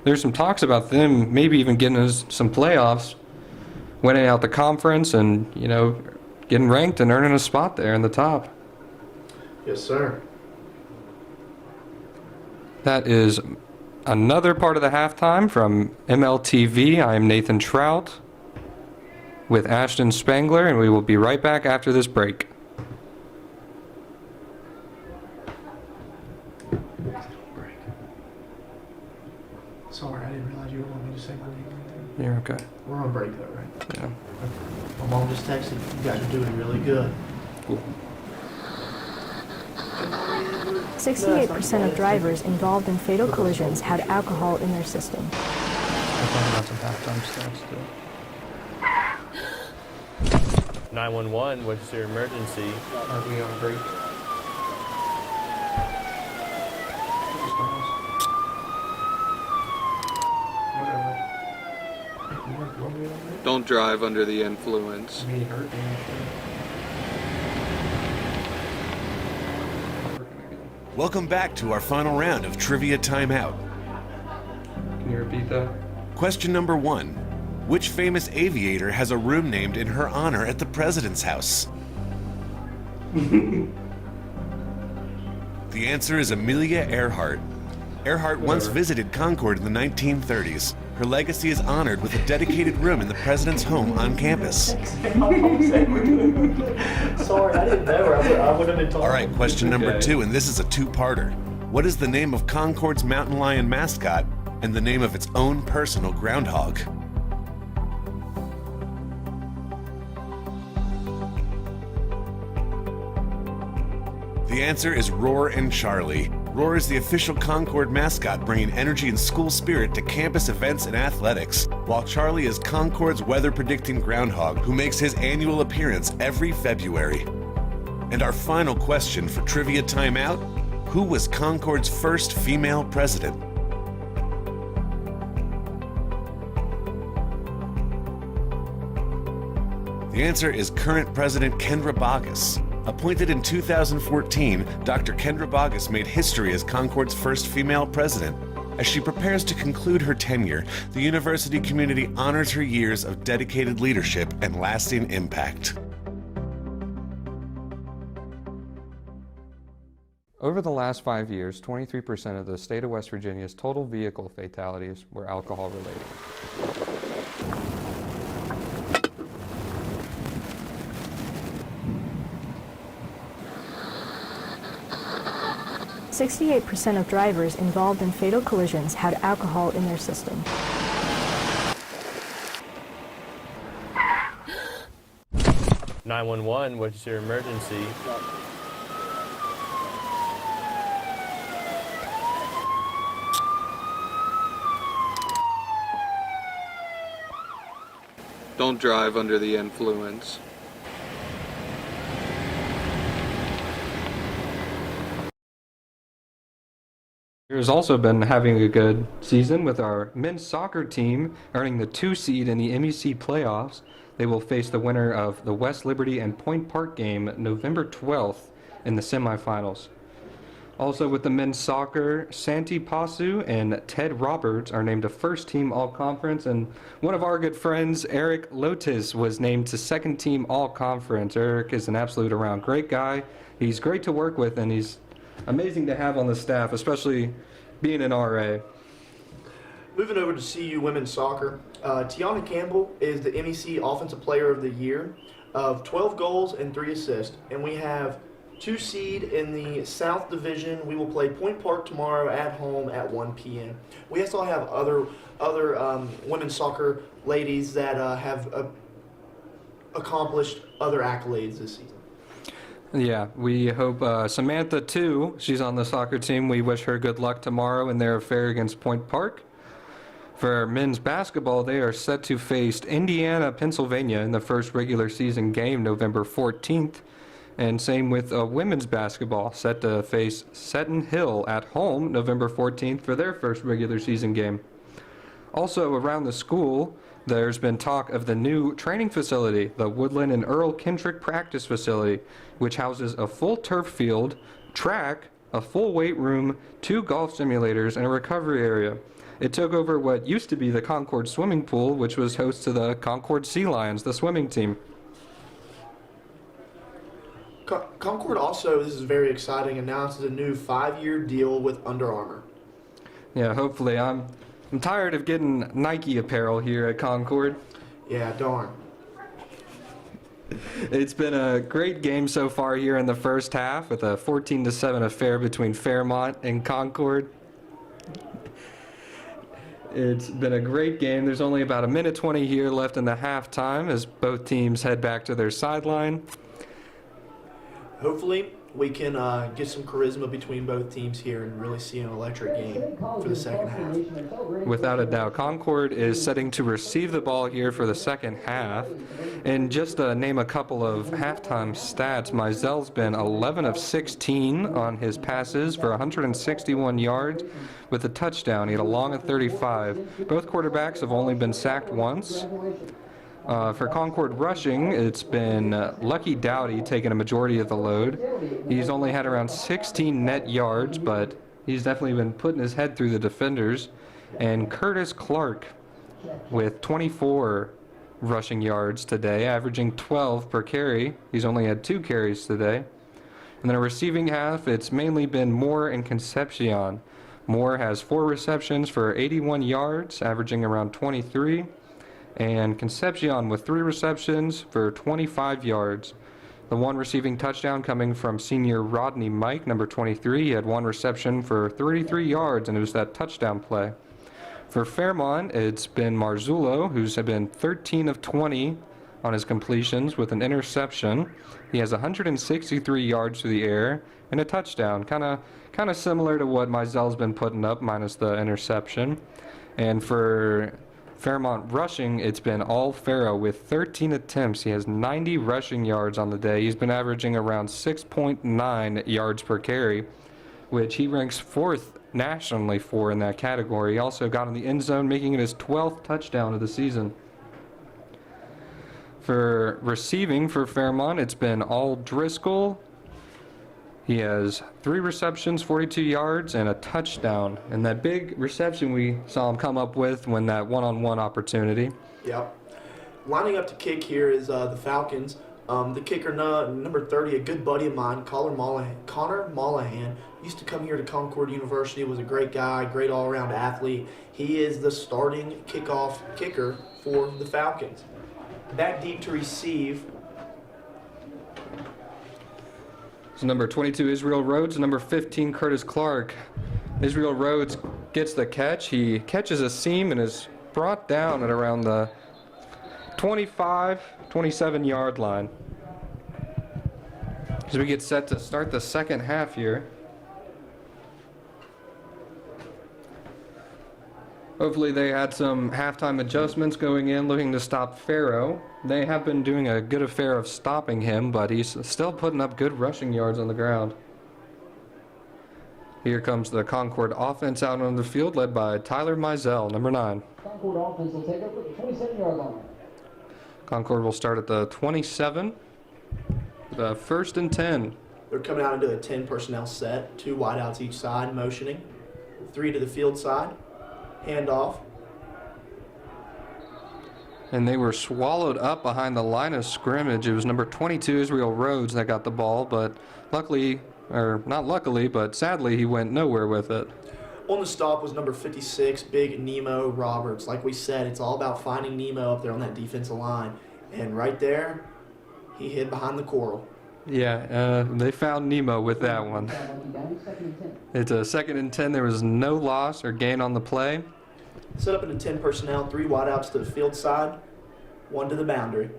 There's some talks about them maybe even getting us some playoffs, winning out the conference and, getting ranked and earning a spot there in the top. Yes, sir. That is another part of the halftime from MLTV. I am Nathan Trout with Ashton Spangler, and we will be right back after this break. Sorry, I didn't realize you were wanting me to say my name right there. You're okay. We're on break though, right? Yeah. My mom just texted. You guys are doing really good. Cool. 68% of drivers involved in fatal collisions had alcohol in their system. I thought about some halftime stats too. 911, what's your emergency? Are we on break? Don't drive under the influence. Welcome back to our final round of Trivia Timeout. Can you repeat that? Question number 1. Which famous aviator has a room named in her honor at the President's house? The answer is Amelia Earhart. Earhart once visited Concord in the 1930s. Her legacy is honored with a dedicated room in the president's home on campus. Sorry, I didn't know. I would have been told. All right, question number 2, and this is a two-parter. What is the name of Concord's mountain lion mascot and the name of its own personal groundhog? The answer is Roar and Charlie. Roar is the official Concord mascot, bringing energy and school spirit to campus events and athletics, while Charlie is Concord's weather-predicting groundhog, who makes his annual appearance every February. And our final question for Trivia Timeout: who was Concord's first female president? The answer is current President Kendra Boggess. Appointed in 2014, Dr. Kendra Boggess made history as Concord's first female president. As she prepares to conclude her tenure, the university community honors her years of dedicated leadership and lasting impact. Over the last 5 years, 23% of the state of West Virginia's total vehicle fatalities were alcohol related. 68% of drivers involved in fatal collisions had alcohol in their system. "911, what's your emergency?" Don't drive under the influence. There's also been having a good season with our men's soccer team earning the 2 seed in the MEC playoffs. They will face the winner of the West Liberty and Point Park game November 12th in the semifinals. Also with the men's soccer, Santi Pasu and Ted Roberts are named a first-team All-Conference, and one of our good friends, Eric Lotis, was named to second-team All-Conference. Eric is an absolute around great guy. He's great to work with, and he's amazing to have on the staff, especially being an RA. Moving over to CU women's soccer, Tiana Campbell is the MEC Offensive Player of the Year of 12 goals and 3 assists. And we have 2 seed in the South Division. We will play Point Park tomorrow at home at 1 p.m. We also have other women's soccer ladies that have accomplished other accolades this season. Yeah, we hope Samantha, too, she's on the soccer team. We wish her good luck tomorrow in their affair against Point Park. For men's basketball, they are set to face Indiana, Pennsylvania in the first regular season game November 14th. And same with women's basketball, set to face Seton Hill at home November 14th for their first regular season game. Also around the school, there's been talk of the new training facility, the Woodland and Earl Kendrick Practice Facility, which houses a full turf field, track, a full weight room, 2 golf simulators, and a recovery area. It took over what used to be the Concord swimming pool, which was host to the Concord Sea Lions, the swimming team. Concord also, this is very exciting, announces a new 5-year deal with Under Armour. Yeah, hopefully. I'm tired of getting Nike apparel here at Concord. Yeah, darn. It's been a great game so far here in the first half with a 14-7 affair between Fairmont and Concord. It's been a great game. There's only about 1:20 here left in the halftime as both teams head back to their sideline. Hopefully, we can get some charisma between both teams here and really see an electric game for the second half. Without a doubt, Concord is setting to receive the ball here for the second half. And just to name a couple of halftime stats, Mizell's been 11 of 16 on his passes for 161 yards with a touchdown. He had a long of 35. Both quarterbacks have only been sacked once. For Concord rushing, it's been Lucky Dowdy taking a majority of the load. He's only had around 16 net yards, but he's definitely been putting his head through the defenders. And Curtis Clark with 24 rushing yards today, averaging 12 per carry. He's only had 2 carries today. And then a receiving half, it's mainly been Moore and Concepcion. Moore has 4 receptions for 81 yards, averaging around 23. And Concepcion with 3 receptions for 25 yards. The one receiving touchdown coming from senior Rodney Mike, number 23. He had 1 reception for 33 yards, and it was that touchdown play. For Fairmont, it's been Marzullo, who's been 13 of 20 on his completions with an interception. He has 163 yards through the air and a touchdown, kind of similar to what Mizell's been putting up, minus the interception. And for Fairmont rushing, it's been all Farrow with 13 attempts. He has 90 rushing yards on the day. He's been averaging around 6.9 yards per carry, which he ranks 4th nationally for in that category. He also got in the end zone, making it his 12th touchdown of the season. For receiving for Fairmont, it's been all Driscoll. He has 3 receptions, 42 yards, and a touchdown. And that big reception we saw him come up with when that one-on-one opportunity. Yep. Lining up to kick here is the Falcons. The kicker, number 30, a good buddy of mine, Connor Mollahan, used to come here to Concord University, was a great guy, great all-around athlete. He is the starting kickoff kicker for the Falcons. Back deep to receive. So number 22, Israel Rhodes, number 15, Curtis Clark. Israel Rhodes gets the catch. He catches a seam and is brought down at around the 25, 27-yard line. As we get set to start the second half here. Hopefully they had some halftime adjustments going in, looking to stop Farrow. They have been doing a good affair of stopping him, but he's still putting up good rushing yards on the ground. Here comes the Concord offense out on the field, led by Tyler Mizell, number 9. Concord offense will take up at the 27-yard line. Concord will start at the 27. The 1st and 10. They're coming out into a 10 personnel set, 2 wideouts each side, motioning. 3 to the field side. Handoff. And they were swallowed up behind the line of scrimmage. It was number 22, Israel Rhodes, that got the ball, but luckily, or not luckily, but sadly, he went nowhere with it. On the stop was number 56, Big Nemo Roberts. Like we said, it's all about finding Nemo up there on that defensive line. And right there, he hid behind the coral. Yeah, they found Nemo with that one. It's a 2nd and 10. There was no loss or gain on the play. Set up in a 10 personnel, 3 wideouts to the field side, 1 to the boundary.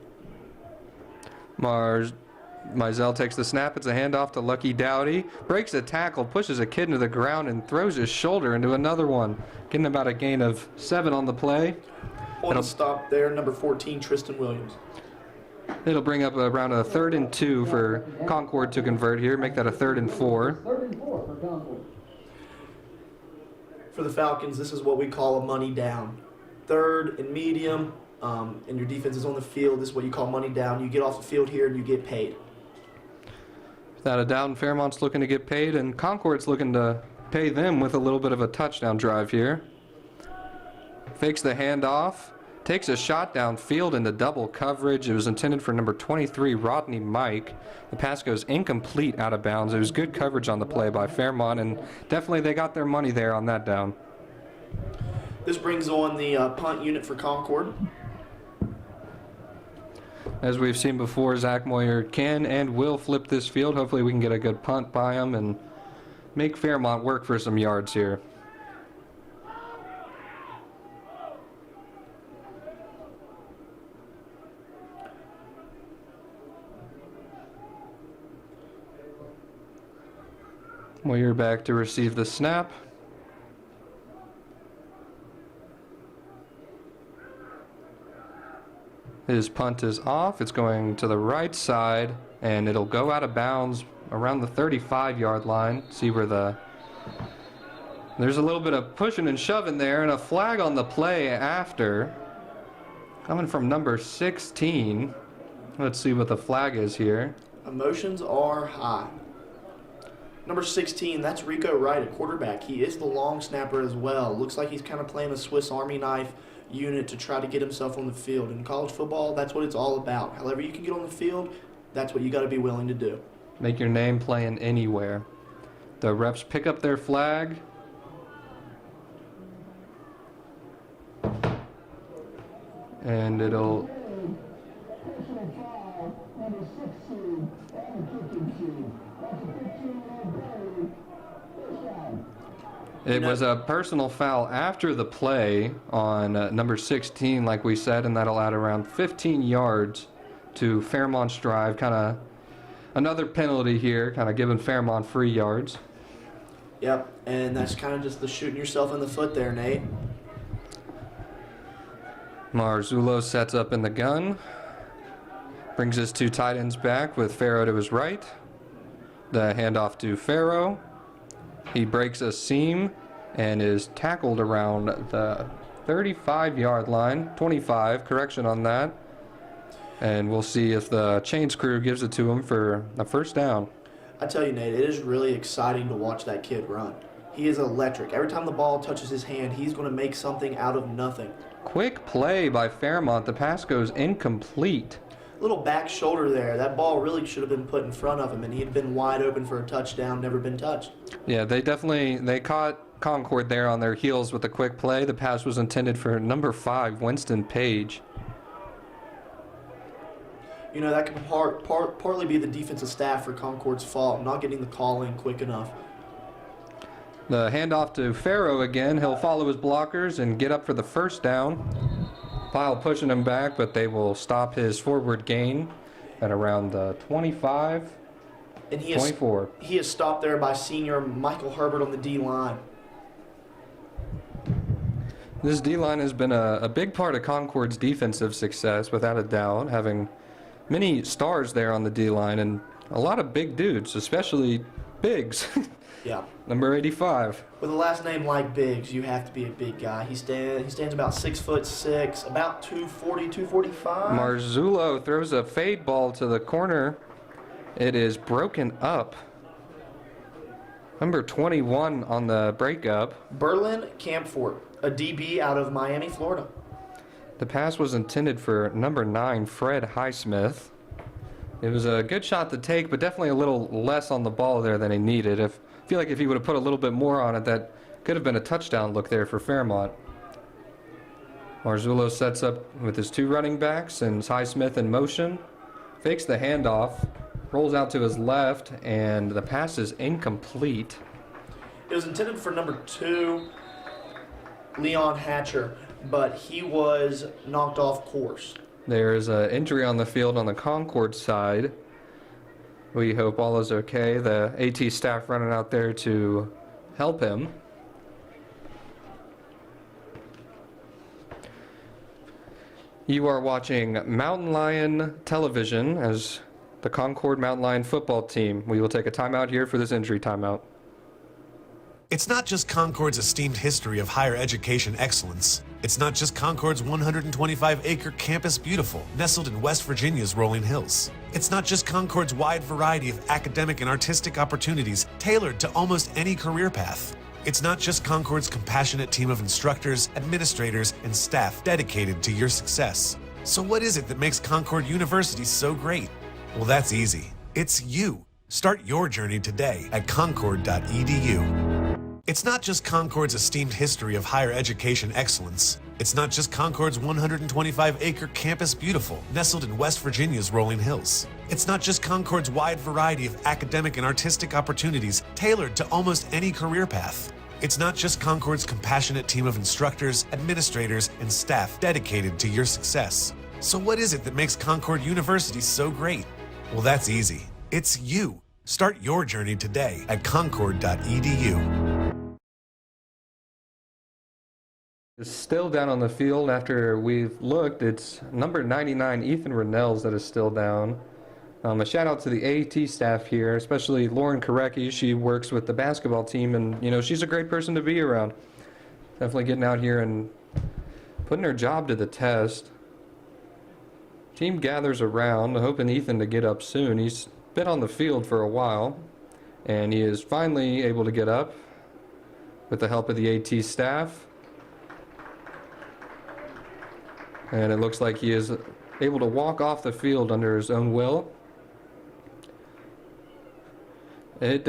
Mizell takes the snap. It's a handoff to Lucky Dowdy. Breaks a tackle, pushes a kid into the ground, and throws his shoulder into another one. Getting about a gain of 7 on the play. On the stop there, number 14, Tristan Williams. It'll bring up around a 3rd and 2 for Concord to convert here, make that a 3rd and 4. 3rd and 4 for Concord. For the Falcons, this is what we call a money down. 3rd and medium, and your defense is on the field. This is what you call money down. You get off the field here and you get paid. Without a doubt, Fairmont's looking to get paid, and Concord's looking to pay them with a little bit of a touchdown drive here. Fakes the handoff. Takes a shot downfield into double coverage. It was intended for number 23, Rodney Mike. The pass goes incomplete out of bounds. It was good coverage on the play by Fairmont, and definitely they got their money there on that down. This brings on the punt unit for Concord. As we've seen before, Zach Moyer can and will flip this field. Hopefully we can get a good punt by him and make Fairmont work for some yards here. Moyer back to receive the snap. His punt is off. It's going to the right side, and it'll go out of bounds around the 35-yard line. See where there's a little bit of pushing and shoving there, and a flag on the play after. Coming from number 16. Let's see what the flag is here. Emotions are high. Number 16, that's Rico Wright, a quarterback. He is the long snapper as well. Looks like he's kind of playing a Swiss Army knife unit to try to get himself on the field. In college football, that's what it's all about. However you can get on the field, that's what you got to be willing to do. Make your name playing anywhere. The refs pick up their flag, and it'll... It was a personal foul after the play on number 16, like we said, and that'll add around 15 yards to Fairmont's drive. Kind of another penalty here, kind of giving Fairmont free yards. Yep, and that's kind of just the shooting yourself in the foot there, Nate. Marzullo sets up in the gun. Brings his two tight ends back with Farrow to his right. The handoff to Farrow. He breaks a seam and is tackled around the 35-yard line. 25, correction on that. And we'll see if the chains crew gives it to him for a first down. I tell you, Nate, it is really exciting to watch that kid run. He is electric. Every time the ball touches his hand, he's going to make something out of nothing. Quick play by Fairmont. The pass goes incomplete. Little back shoulder there. That ball really should have been put in front of him, and he had been wide open for a touchdown, never been touched. Yeah, they caught Concord there on their heels with a quick play. The pass was intended for number 5, Winston Page. You know, that could partly be the defensive staff for Concord's fault, not getting the call in quick enough. The handoff to Farrow again. He'll follow his blockers and get up for the first down. Pyle pushing him back, but they will stop his forward gain at around 25, and 24. He is stopped there by senior Michael Herbert on the D-line. This D-line has been a big part of Concord's defensive success, without a doubt, having many stars there on the D-line and a lot of big dudes, especially Biggs. Yeah. Number 85. With a last name like Biggs, you have to be a big guy. He stands about 6'6", about 240, 245. Marzullo throws a fade ball to the corner. It is broken up. Number 21 on the breakup. Berlin Campfort, a DB out of Miami, Florida. The pass was intended for number 9, Fred Highsmith. It was a good shot to take, but definitely a little less on the ball there than he needed. I feel like if he would have put a little bit more on it, that could have been a touchdown look there for Fairmont. Marzullo sets up with his two running backs and Highsmith in motion. Fakes the handoff, rolls out to his left, and the pass is incomplete. It was intended for number 2, Leon Hatcher, but he was knocked off course. There's an injury on the field on the Concord side. We hope all is okay. The AT staff running out there to help him. You are watching Mountain Lion Television as the Concord Mountain Lion football team. We will take a timeout here for this injury timeout. It's not just Concord's esteemed history of higher education excellence. It's not just Concord's 125-acre campus beautiful, nestled in West Virginia's rolling hills. It's not just Concord's wide variety of academic and artistic opportunities tailored to almost any career path. It's not just Concord's compassionate team of instructors, administrators, and staff dedicated to your success. So what is it that makes Concord University so great? Well, that's easy. It's you. Start your journey today at concord.edu. It's not just Concord's esteemed history of higher education excellence. It's not just Concord's 125-acre campus beautiful, nestled in West Virginia's rolling hills. It's not just Concord's wide variety of academic and artistic opportunities tailored to almost any career path. It's not just Concord's compassionate team of instructors, administrators, and staff dedicated to your success. So what is it that makes Concord University so great? Well, that's easy. It's you. Start your journey today at concord.edu. Is still down on the field after we've looked. It's number 99, Ethan Rennells, that is still down. A shout out to the AT staff here, especially Lauren Korecki. She works with the basketball team, and you know, she's a great person to be around. Definitely getting out here and putting her job to the test. Team gathers around, hoping Ethan to get up soon. He's been on the field for a while, and he is finally able to get up with the help of the AT staff. And it looks like he is able to walk off the field under his own will. It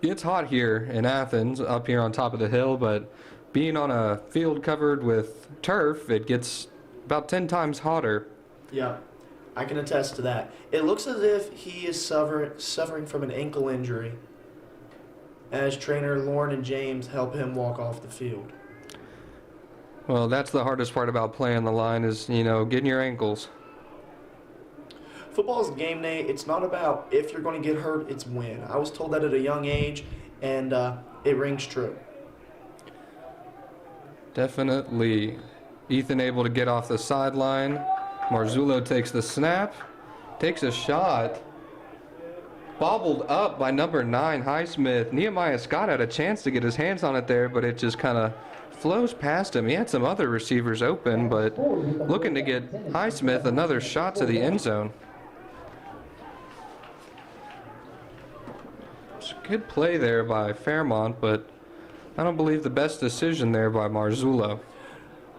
gets hot here in Athens, up here on top of the hill, but being on a field covered with turf, it gets about 10 times hotter. Yeah, I can attest to that. It looks as if he is suffering from an ankle injury as trainer Lauren and James help him walk off the field. Well, that's the hardest part about playing the line is, getting your ankles. Football is a game, Nate. It's not about if you're going to get hurt, it's when. I was told that at a young age, and it rings true. Definitely. Ethan able to get off the sideline. Marzullo takes the snap, takes a shot. Bobbled up by number 9, Highsmith. Nehemiah Scott had a chance to get his hands on it there, but it just kind of flows past him. He had some other receivers open, but looking to get Highsmith another shot to the end zone. It's a good play there by Fairmont, but I don't believe the best decision there by Marzullo.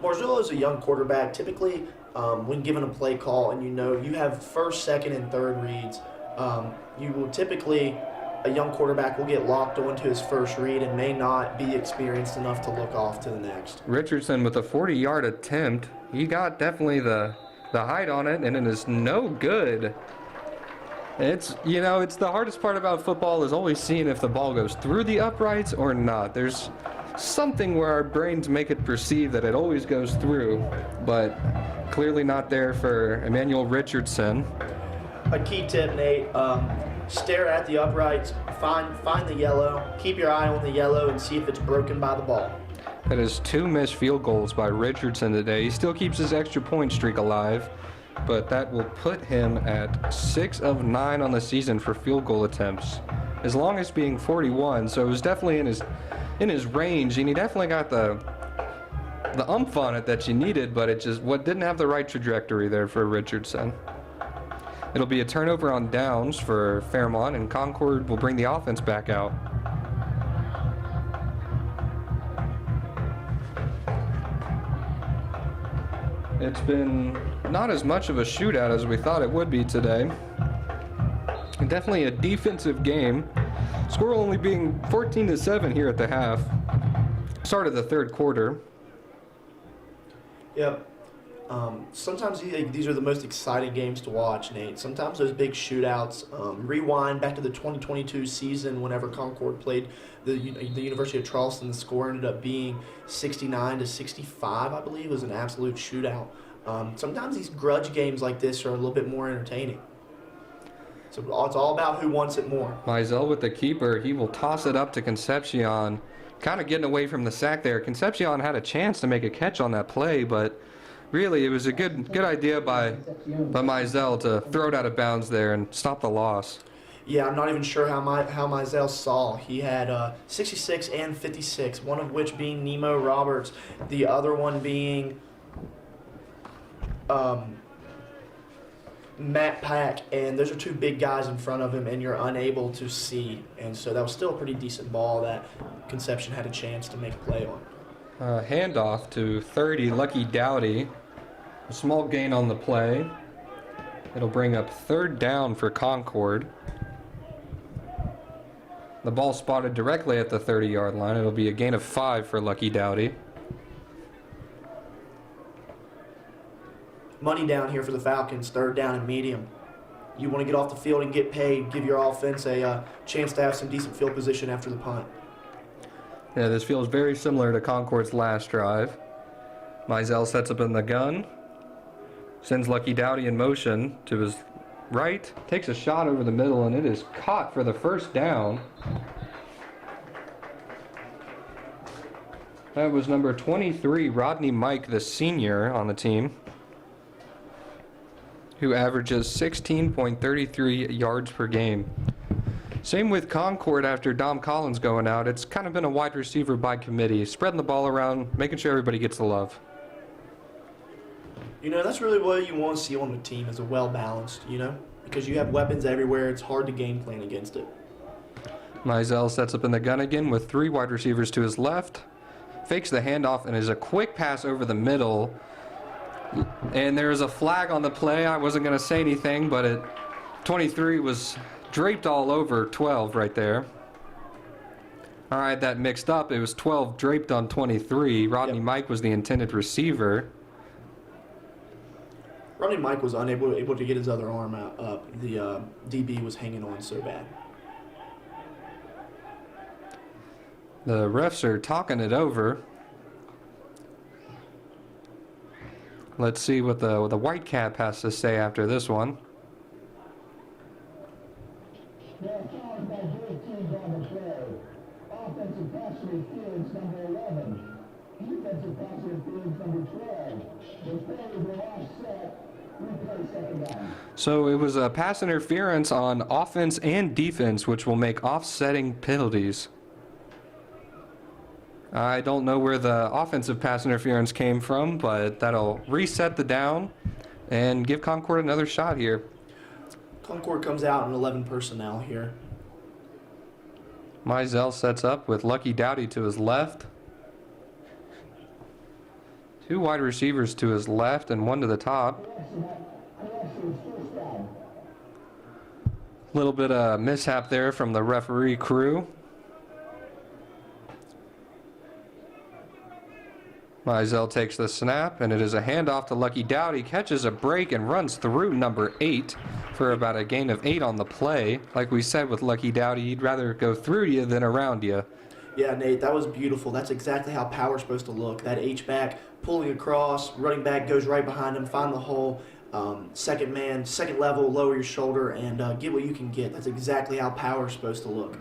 Marzullo is a young quarterback. Typically, when given a play call and you have first, second, and third reads, you will typically, a young quarterback will get locked onto his first read and may not be experienced enough to look off to the next. Richardson with a 40-yard attempt. He got definitely the height on it, and it is no good. It's the hardest part about football is always seeing if the ball goes through the uprights or not. There's something where our brains make it perceive that it always goes through, but clearly not there for Emmanuel Richardson. A key tip, Nate, stare at the uprights, find the yellow, keep your eye on the yellow, and see if it's broken by the ball. That is 2 missed field goals by Richardson today. He still keeps his extra point streak alive, but that will put him at 6 of 9 on the season for field goal attempts. His longest being 41, so it was definitely in his range, and he definitely got the oomph on it that you needed, but it just didn't have the right trajectory there for Richardson. It'll be a turnover on downs for Fairmont, and Concord will bring the offense back out. It's been not as much of a shootout as we thought it would be today. Definitely a defensive game. Score only being 14-7 here at the half. Start of the third quarter. Yep. Sometimes these are the most exciting games to watch, Nate. Sometimes those big shootouts. Rewind back to the 2022 season whenever Concord played the University of Charleston. The score ended up being 69-65, I believe. It was an absolute shootout. Sometimes these grudge games like this are a little bit more entertaining. So it's all about who wants it more. Mizell with the keeper. He will toss it up to Concepcion. Kind of getting away from the sack there. Concepcion had a chance to make a catch on that play, but really it was a good idea by Mizell to throw it out of bounds there and stop the loss. Yeah, I'm not even sure how Mizell saw. He had 66 and 56, one of which being Nemo Roberts, the other one being Matt Pack, and those are two big guys in front of him, and you're unable to see. And so that was still a pretty decent ball that Conception had a chance to make a play on. Handoff to 30, Lucky Dowdy. A small gain on the play. It'll bring up third down for Concord. The ball spotted directly at the 30-yard line. It'll be a gain of 5 for Lucky Dowdy. Money down here for the Falcons, third down and medium. You want to get off the field and get paid, give your offense a chance to have some decent field position after the punt. Yeah, this feels very similar to Concord's last drive. Mizell sets up in the gun, sends Lucky Dowdy in motion to his right, takes a shot over the middle, and it is caught for the first down. That was number 23, Rodney Mike, the senior on the team, who averages 16.33 yards per game. Same with Concord after Dom Collins going out. It's kind of been a wide receiver by committee, spreading the ball around, making sure everybody gets the love. That's really what you want to see on the team is a well-balanced, because you have weapons everywhere. It's hard to game plan against it. Mizell sets up in the gun again with 3 wide receivers to his left, fakes the handoff, and is a quick pass over the middle. And there is a flag on the play. I wasn't going to say anything, but 23 was draped all over 12 right there. All right, that mixed up. It was 12 draped on 23. Rodney Mike was the intended receiver. Running Mike was able to get his other arm up. The DB was hanging on so bad. The refs are talking it over. Let's see what the white cap has to say after this one. Offensive pass interference number 11. Defensive pass interference number 12. The players were offset. Replay second down. So it was a pass interference on offense and defense, which will make offsetting penalties. I don't know where the offensive pass interference came from, but that'll reset the down and give Concord another shot here. Concord comes out in 11 personnel here. Mizell sets up with Lucky Dowdy to his left. Two wide receivers to his left and one to the top. Little bit of mishap there from the referee crew. Mizell takes the snap, and it is a handoff to Lucky Dowdy. Catches a break and runs through number 8 for about a gain of 8 on the play. Like we said with Lucky Dowdy, he'd rather go through you than around you. Yeah, Nate, that was beautiful. That's exactly how power's supposed to look. That H-back pulling across, running back goes right behind him, find the hole, second man, second level, lower your shoulder, and get what you can get. That's exactly how power's supposed to look.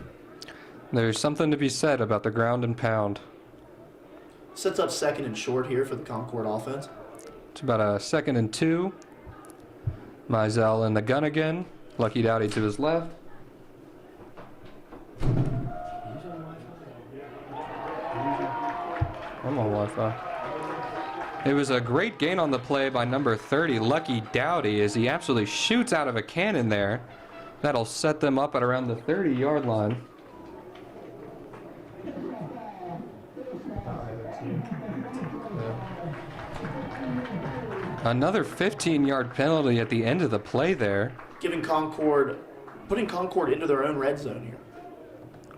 There's something to be said about the ground and pound. Sets up second and short here for the Concord offense. It's about a 2nd and 2. Mizell in the gun again. Lucky Dowdy to his left. I'm on Wi-Fi. It was a great gain on the play by number 30, Lucky Dowdy, as he absolutely shoots out of a cannon there. That'll set them up at around the 30-yard line. Another 15-yard penalty at the end of the play there. Putting Concord into their own red zone here.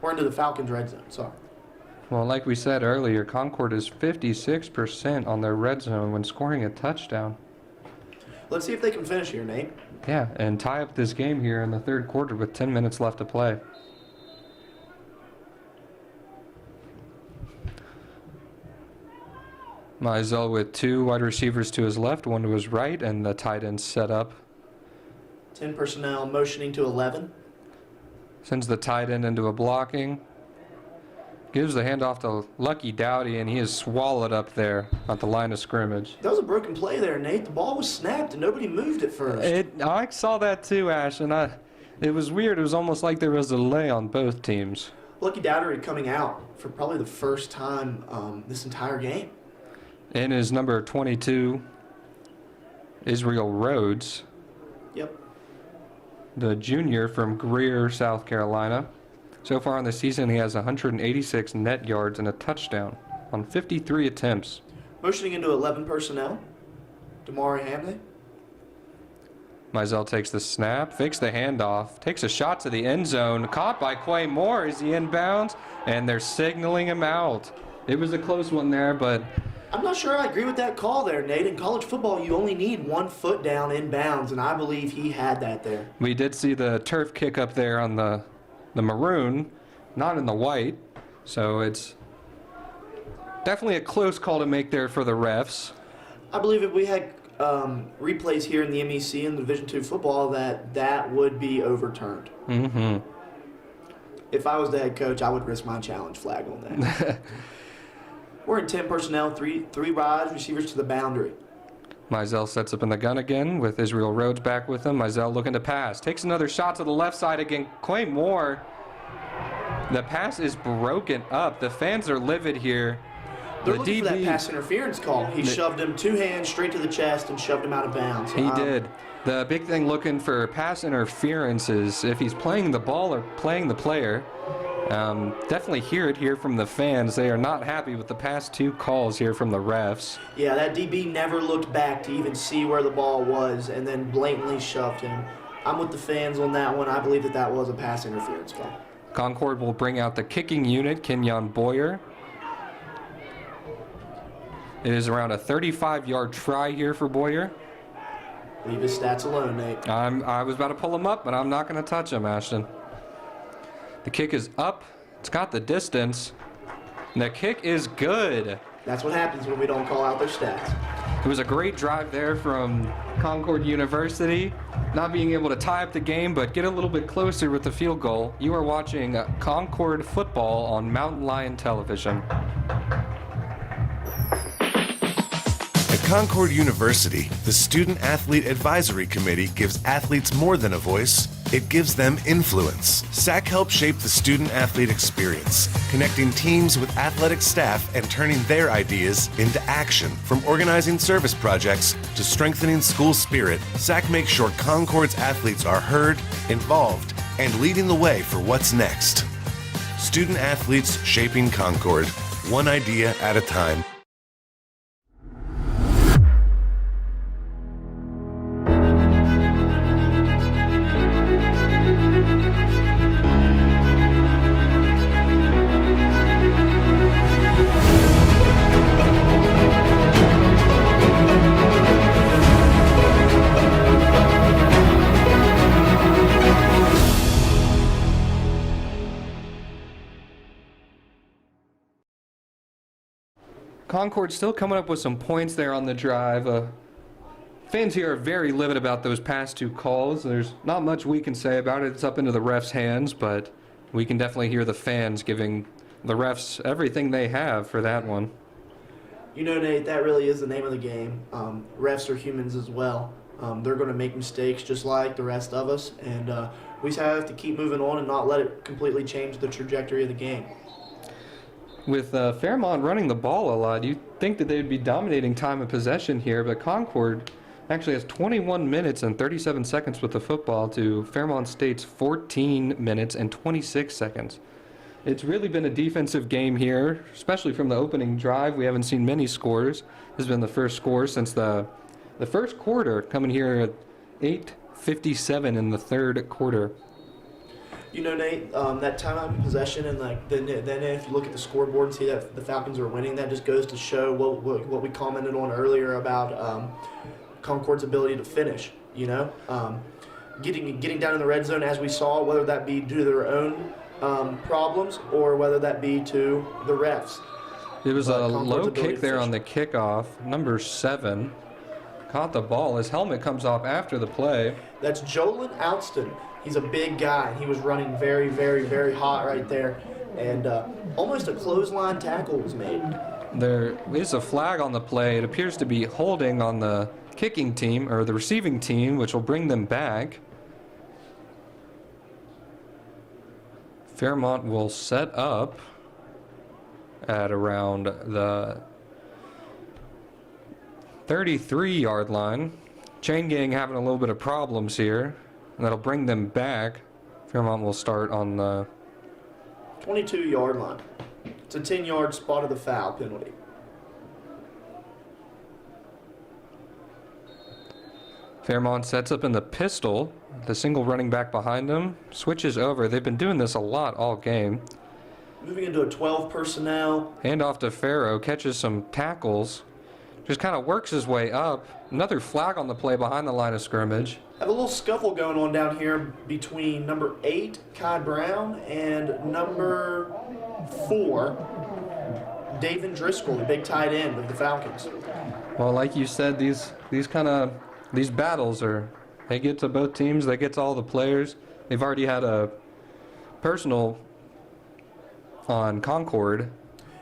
Or into the Falcons' red zone, sorry. Well, like we said earlier, Concord is 56% on their red zone when scoring a touchdown. Let's see if they can finish here, Nate. Yeah, and tie up this game here in the third quarter with 10 minutes left to play. Mizell with two wide receivers to his left, one to his right, and the tight end set up. 10 personnel motioning to 11. Sends the tight end into a blocking. Gives the handoff to Lucky Dowdy, and he is swallowed up there at the line of scrimmage. That was a broken play there, Nate. The ball was snapped and nobody moved at first. I saw that too, Ash, and it was weird. It was almost like there was a delay on both teams. Lucky Dowdy coming out for probably the first time this entire game. In is number 22, Israel Rhodes. Yep. The junior from Greer, South Carolina. So far in the season, he has 186 net yards and a touchdown on 53 attempts. Motioning into 11 personnel, Damari Hamley. Mizell takes the snap, fakes the handoff, takes a shot to the end zone, caught by Quay Moore as he inbounds, and they're signaling him out. It was a close one there, but I'm not sure I agree with that call there, Nate. In college football, you only need 1 foot down in bounds, and I believe he had that there. We did see the turf kick up there on the maroon, not in the white, so it's definitely a close call to make there for the refs. I believe if we had replays here in the MEC and the Division II football, that would be overturned. Mm-hmm. If I was the head coach, I would risk my challenge flag on that. We're in 10 personnel, three wide receivers to the boundary. Mizell sets up in the gun again with Israel Rhodes back with him. Mizell looking to pass. Takes another shot to the left side again. Quay Moore. The pass is broken up. The fans are livid here. They're looking for that pass interference call. He shoved him 2 hands straight to the chest and shoved him out of bounds. He did. The big thing looking for pass interference is if he's playing the ball or playing the player. Definitely hear it here from the fans. They are not happy with the past 2 calls here from the refs. Yeah, that DB never looked back to even see where the ball was and then blatantly shoved him. I'm with the fans on that one. I believe that was a pass interference call. Concord will bring out the kicking unit, Kenyon Boyer. It is around a 35-yard try here for Boyer. Leave his stats alone, Nate. I was about to pull him up, but I'm not going to touch him, Ashton. The kick is up. It's got the distance. And the kick is good. That's what happens when we don't call out their stats. It was a great drive there from Concord University. Not being able to tie up the game, but get a little bit closer with the field goal. You are watching Concord football on Mountain Lion Television. At Concord University, the Student Athlete Advisory Committee gives athletes more than a voice, it gives them influence. SAC helps shape the student-athlete experience, connecting teams with athletic staff and turning their ideas into action. From organizing service projects to strengthening school spirit, SAC makes sure Concord's athletes are heard, involved, and leading the way for what's next. Student-athletes shaping Concord, one idea at a time. Concord still coming up with some points there on the drive. Fans here are very livid about those past two calls. There's not much we can say about it. It's up into the refs' hands, but we can definitely hear the fans giving the refs everything they have for that one. You know, Nate, that really is the name of the game. Refs are humans as well. They're going to make mistakes just like the rest of us, and we just have to keep moving on and not let it completely change the trajectory of the game. With Fairmont running the ball a lot, you'd think that they would be dominating time of possession here, but Concord actually has 21 minutes and 37 seconds with the football to Fairmont State's 14 minutes and 26 seconds. It's really been a defensive game here, especially from the opening drive. We haven't seen many scores. This has been the first score since the first quarter, coming here at 8:57 in the third quarter. You know, Nate, that time of possession and then if you look at the scoreboard and see that the Falcons are winning, that just goes to show what we commented on earlier about Concord's ability to finish. You know, getting down in the red zone as we saw, whether that be due to their own problems or whether that be to the refs. It was a low kick there on the kickoff. Number 7 caught the ball. His helmet comes off after the play. That's Jolin Outston. He's a big guy. He was running very, very, very hot right there. And almost a clothesline tackle was made. There is a flag on the play. It appears to be holding on the kicking team, or the receiving team, which will bring them back. Fairmont will set up at around the 33-yard line. Chain gang having a little bit of problems here. And that'll bring them back. Fairmont will start on the 22-yard line. It's a 10-yard spot of the foul penalty. Fairmont sets up in the pistol. The single running back behind them switches over. They've been doing this a lot all game. Moving into a 12 personnel. Hand off to Farrow, catches some tackles. Just kind of works his way up. Another flag on the play behind the line of scrimmage. Have a little scuffle going on down here between number 8, Kai Brown, and number 4, David Driscoll, the big tight end of the Falcons. Well, like you said, these battles they get to both teams, they get to all the players. They've already had a personal on Concord.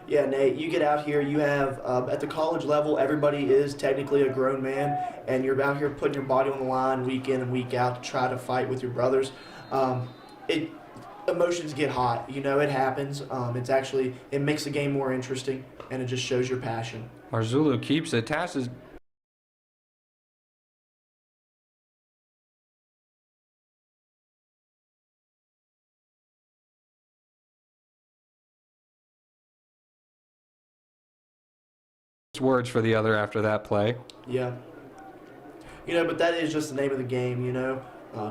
Yeah, Nate, you get out here, you have, at the college level, everybody is technically a grown man, and you're out here putting your body on the line week in and week out to try to fight with your brothers. Emotions get hot, you know, it happens. It makes the game more interesting, and it just shows your passion. Marzullo keeps it. Tass is words for the other after that play. Yeah. You know, but that is just the name of the game, you know.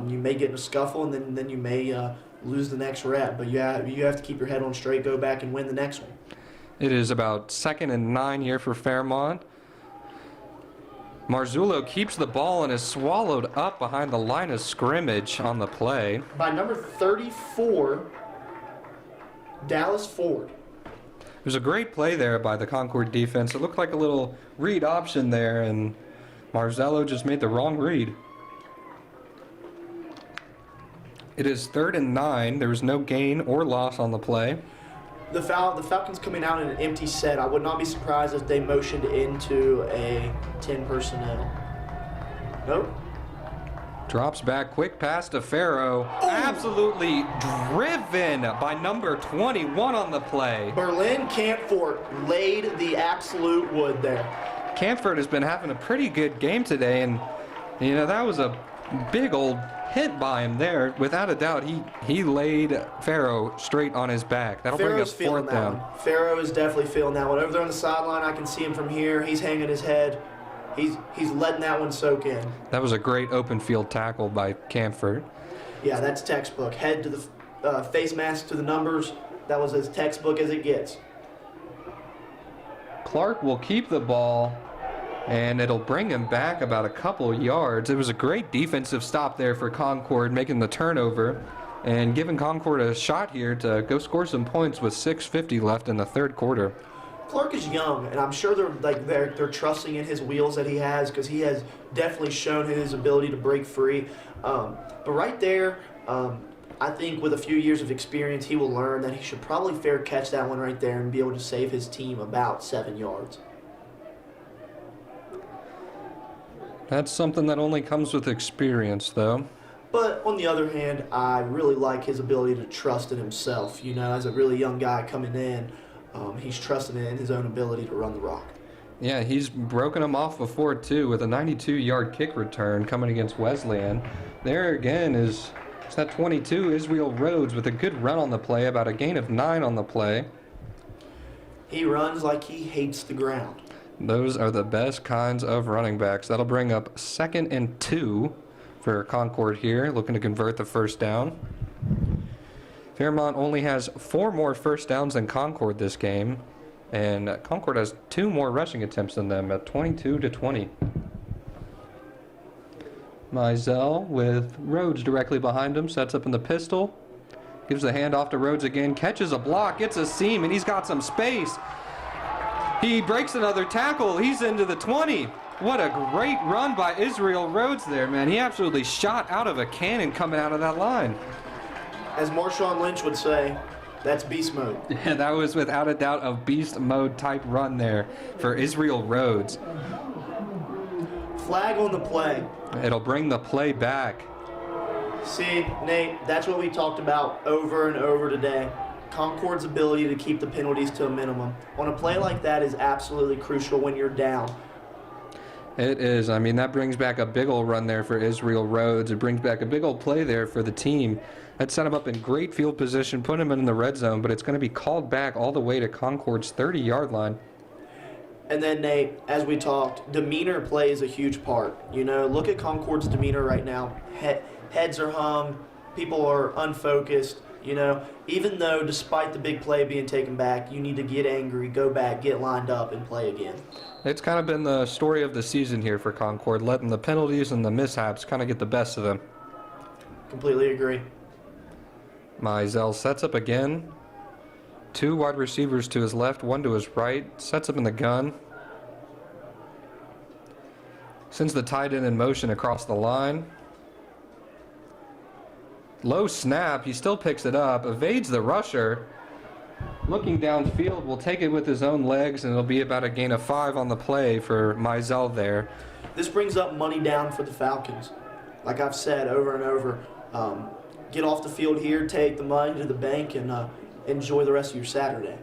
You may get in a scuffle, and then you may lose the next rep, but you have to keep your head on straight, go back and win the next one. It is about 2nd and 9 here for Fairmont. Marzullo keeps the ball and is swallowed up behind the line of scrimmage on the play. By number 34, Dallas Ford. It was a great play there by the Concord defense. It looked like a little read option there, and Marzullo just made the wrong read. It is 3rd and 9. There was no gain or loss on the play. The Falcons coming out in an empty set. I would not be surprised if they motioned into a 10 personnel. Nope. Drops back, quick pass to Farrow. Absolutely driven by number 21 on the play. Berlin Campfort laid the absolute wood there. Campfort has been having a pretty good game today, and you know, that was a big old hit by him there. Without a doubt, he laid Farrow straight on his back. That'll bring us 4th down. Farrow is definitely feeling that one. Over there on the sideline, I can see him from here. He's hanging his head. He's letting that one soak in. That was a great open field tackle by Campfort. Yeah, that's textbook. Head to the face mask to the numbers. That was as textbook as it gets. Clark will keep the ball, and it'll bring him back about a couple yards. It was a great defensive stop there for Concord, making the turnover and giving Concord a shot here to go score some points with 6:50 left in the 3rd quarter. Clark is young, and I'm sure they're trusting in his wheels that he has, because he has definitely shown his ability to break free. But right there, I think with a few years of experience, he will learn that he should probably fair catch that one right there and be able to save his team about 7 yards. That's something that only comes with experience, though. But on the other hand, I really like his ability to trust in himself. You know, as a really young guy coming in, he's trusting in his own ability to run the rock. Yeah, he's broken them off before, too, with a 92-yard kick return coming against Wesleyan. There again is that 22, Israel Rhodes, with a good run on the play, about a gain of 9 on the play. He runs like he hates the ground. Those are the best kinds of running backs. That'll bring up 2nd and 2 for Concord here, looking to convert the 1st down. Fairmont only has 4 more first downs than Concord this game, and Concord has 2 more rushing attempts than them at 22-20. Mizell with Rhodes directly behind him, sets up in the pistol, gives the handoff to Rhodes again, catches a block, gets a seam, and he's got some space. He breaks another tackle. He's into the 20. What a great run by Israel Rhodes there, man. He absolutely shot out of a cannon coming out of that line. As Marshawn Lynch would say, that's beast mode. Yeah, that was without a doubt a beast mode type run there for Israel Rhodes. Flag on the play. It'll bring the play back. See, Nate, that's what we talked about over and over today. Concord's ability to keep the penalties to a minimum. On a play like that is absolutely crucial when you're down. It is. I mean, that brings back a big old run there for Israel Rhodes. It brings back a big old play there for the team. That set him up in great field position, put him in the red zone, but it's going to be called back all the way to Concord's 30-yard line. And then, Nate, as we talked, demeanor plays a huge part. You know, look at Concord's demeanor right now. Heads are hung. People are unfocused. You know, even though despite the big play being taken back, you need to get angry, go back, get lined up, and play again. It's kind of been the story of the season here for Concord, letting the penalties and the mishaps kind of get the best of them. Completely agree. Mizell sets up again. 2 wide receivers to his left, 1 to his right. Sets up in the gun. Sends the tight end in motion across the line. Low snap. He still picks it up. Evades the rusher. Looking downfield, will take it with his own legs, and it'll be about a gain of 5 on the play for Mizell there. This brings up money down for the Falcons. Like I've said over and over, get off the field here, take the money to the bank, and enjoy the rest of your Saturday.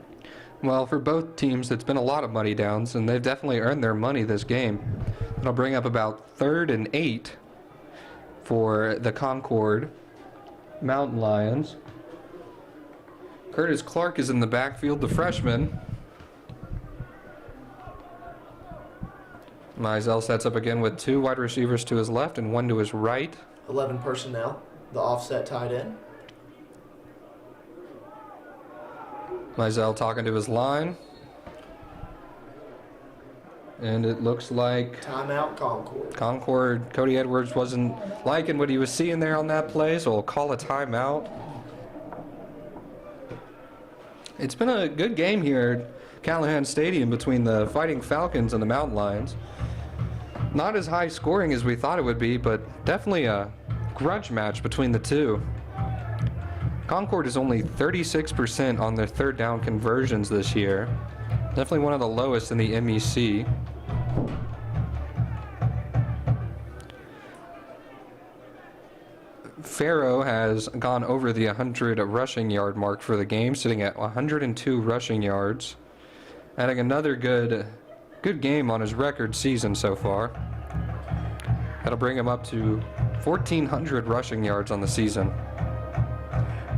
Well, for both teams, it's been a lot of money downs, and they've definitely earned their money this game. It'll bring up about 3rd and 8 for the Concord Mountain Lions. Curtis Clark is in the backfield, the freshman. Mizell sets up again with 2 wide receivers to his left and 1 to his right. 11 personnel, the offset tight end. Mizell talking to his line. And it looks like Timeout, Concord. Cody Edwards wasn't liking what he was seeing there on that play, so we'll call a timeout. It's been a good game here at Callahan Stadium between the Fighting Falcons and the Mountain Lions. Not as high scoring as we thought it would be, but definitely a grudge match between the two. Concord is only 36% on their third down conversions this year. Definitely one of the lowest in the MEC. Faro has gone over the 100 rushing yard mark for the game, sitting at 102 rushing yards, adding another good game on his record season so far. That'll bring him up to 1,400 rushing yards on the season.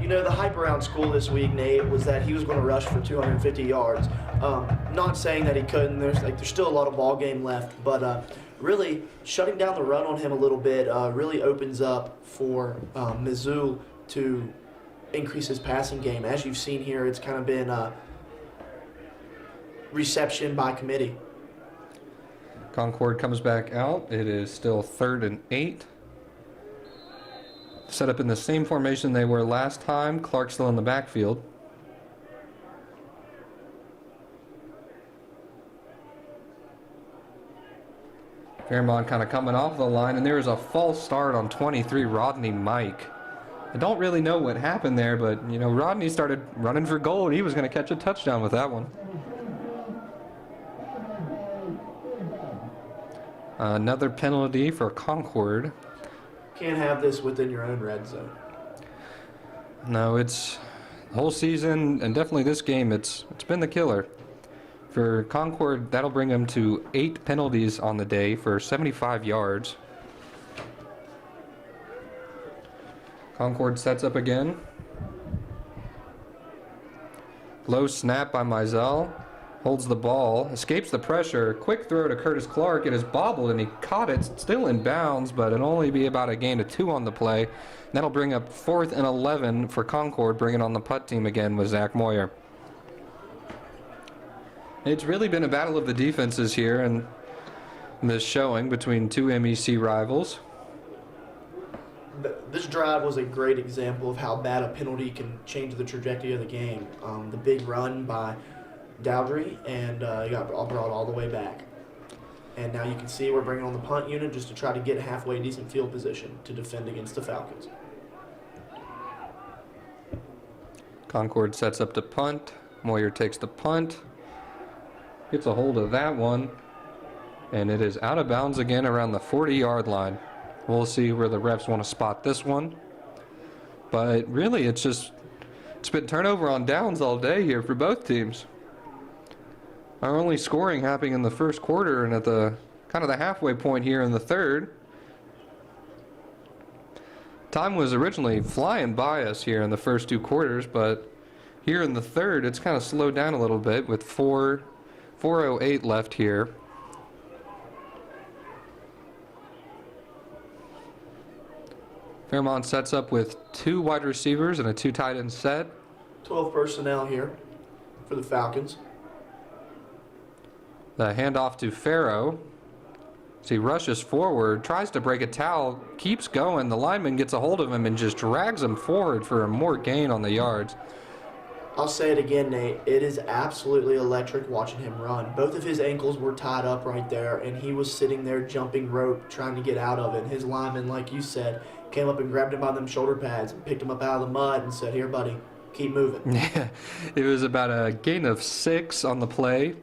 You know, the hype around school this week, Nate, was that he was going to rush for 250 yards. Not saying that he couldn't. There's still a lot of ball game left, but really shutting down the run on him a little bit really opens up for Mizzou to increase his passing game. As you've seen here, it's kind of been reception by committee. Concord comes back out. It is still 3rd and 8. Set up in the same formation they were last time. Clark still in the backfield. Fairmont kind of coming off the line, and there is a false start on 23, Rodney Mike. I don't really know what happened there, but, you know, Rodney started running for goal, and he was going to catch a touchdown with that one. Another penalty for Concord. Can't have this within your own red zone. No, it's the whole season, and definitely this game, it's been the killer. For Concord, that'll bring him to 8 penalties on the day for 75 yards. Concord sets up again. Low snap by Mizell. Holds the ball, escapes the pressure. Quick throw to Curtis Clark. It is bobbled, and he caught it, still in bounds, but it'll only be about a gain of 2 on the play. That'll bring up 4th and 11 for Concord, bringing on the putt team again with Zach Moyer. It's really been a battle of the defenses here, and this showing between two MEC rivals. This drive was a great example of how bad a penalty can change the trajectory of the game. The big run by Dowdry, and he got brought all the way back. And now you can see we're bringing on the punt unit just to try to get a halfway decent field position to defend against the Falcons. Concord sets up to punt. Moyer takes the punt. Gets a hold of that one. And it is out of bounds again around the 40-yard line. We'll see where the refs want to spot this one. But really, it's been turnover on downs all day here for both teams. Our only scoring happening in the first quarter and at the kind of the halfway point here in the third. Time was originally flying by us here in the first 2 quarters, but here in the third, it's kind of slowed down a little bit with 4:08 left here. Fairmont sets up with 2 wide receivers and a 2 tight end set. 12 personnel here for the Falcons. The handoff to Faro. So he rushes forward, tries to break a towel, keeps going. The lineman gets a hold of him and just drags him forward for a more gain on the yards. I'll say it again, Nate. It is absolutely electric watching him run. Both of his ankles were tied up right there, and he was sitting there jumping rope trying to get out of it. His lineman, like you said, came up and grabbed him by them shoulder pads and picked him up out of the mud and said, "Here, buddy, keep moving." Yeah, it was about a gain of 6 on the play.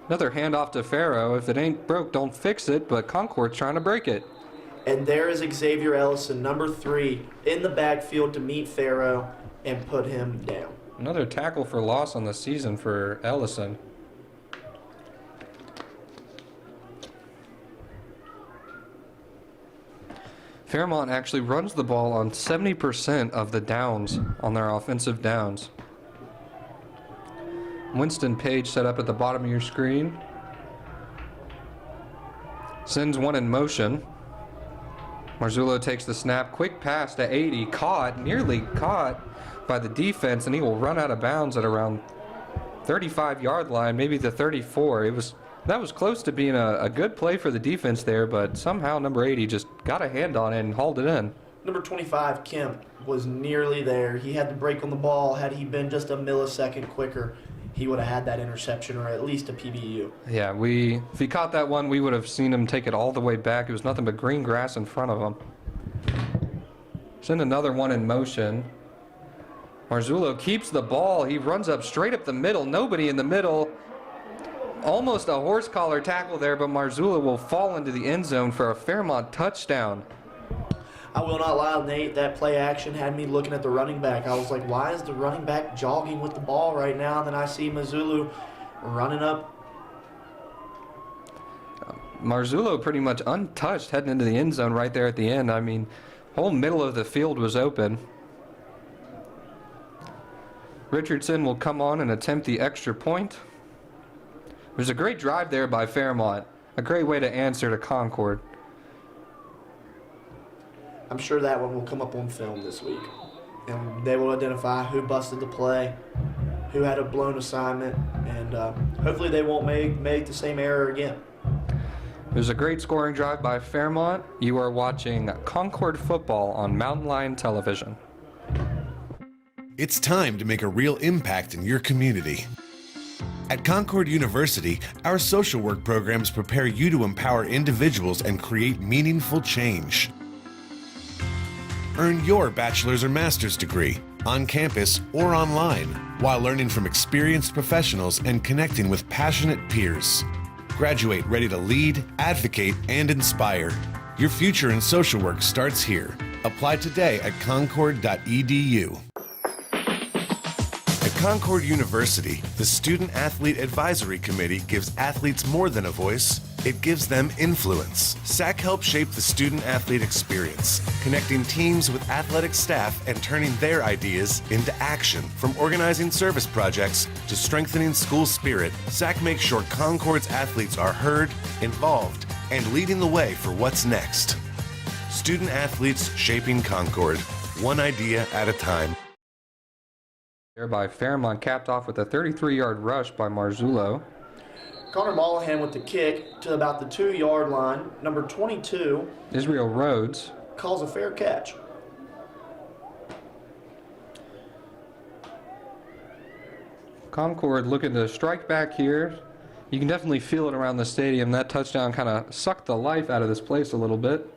Another handoff to Faro. If it ain't broke, don't fix it, but Concord's trying to break it. And there is Xavier Ellison, number 3, in the backfield to meet Faro and put him down. Another tackle for loss on the season for Ellison. Fairmont actually runs the ball on 70% of the downs on their offensive downs. Winston Page set up at the bottom of your screen. Sends one in motion. Marzullo takes the snap. Quick pass to 80. Caught, nearly caught by the defense, and he will run out of bounds at around 35-yard line, maybe the 34. It was That was close to being a good play for the defense there, but somehow number 80 just got a hand on it and hauled it in. Number 25, Kemp, was nearly there. He had the break on the ball. Had he been just a millisecond quicker, he would have had that interception or at least a PBU. Yeah, if he caught that one, we would have seen him take it all the way back. It was nothing but green grass in front of him. Send another one in motion. Marzullo keeps the ball. He runs up straight up the middle. Nobody in the middle. Almost a horse collar tackle there, but Marzullo will fall into the end zone for a Fairmont touchdown. I will not lie, Nate, that play action had me looking at the running back. I was like, why is the running back jogging with the ball right now? And then I see Marzullo running up. Marzullo pretty much untouched heading into the end zone right there at the end. I mean, whole middle of the field was open. Richardson will come on and attempt the extra point. There's a great drive there by Fairmont. A great way to answer to Concord. I'm sure that one will come up on film this week. And they will identify who busted the play, who had a blown assignment, and hopefully they won't make the same error again. There's a great scoring drive by Fairmont. You are watching Concord football on Mountain Lion Television. It's time to make a real impact in your community. At Concord University, our social work programs prepare you to empower individuals and create meaningful change. Earn your bachelor's or master's degree on campus or online while learning from experienced professionals and connecting with passionate peers. Graduate ready to lead, advocate, and inspire. Your future in social work starts here. Apply today at concord.edu. At Concord University, the Student Athlete Advisory Committee gives athletes more than a voice, it gives them influence. SAC helps shape the student-athlete experience, connecting teams with athletic staff and turning their ideas into action. From organizing service projects to strengthening school spirit, SAC makes sure Concord's athletes are heard, involved, and leading the way for what's next. Student-athletes shaping Concord, one idea at a time. Thereby Fairmont capped off with a 33-yard rush by Marzullo. Connor Mollahan with the kick to about the 2-yard line. Number 22, Israel Rhodes, calls a fair catch. Concord looking to strike back here. You can definitely feel it around the stadium. That touchdown kind of sucked the life out of this place a little bit.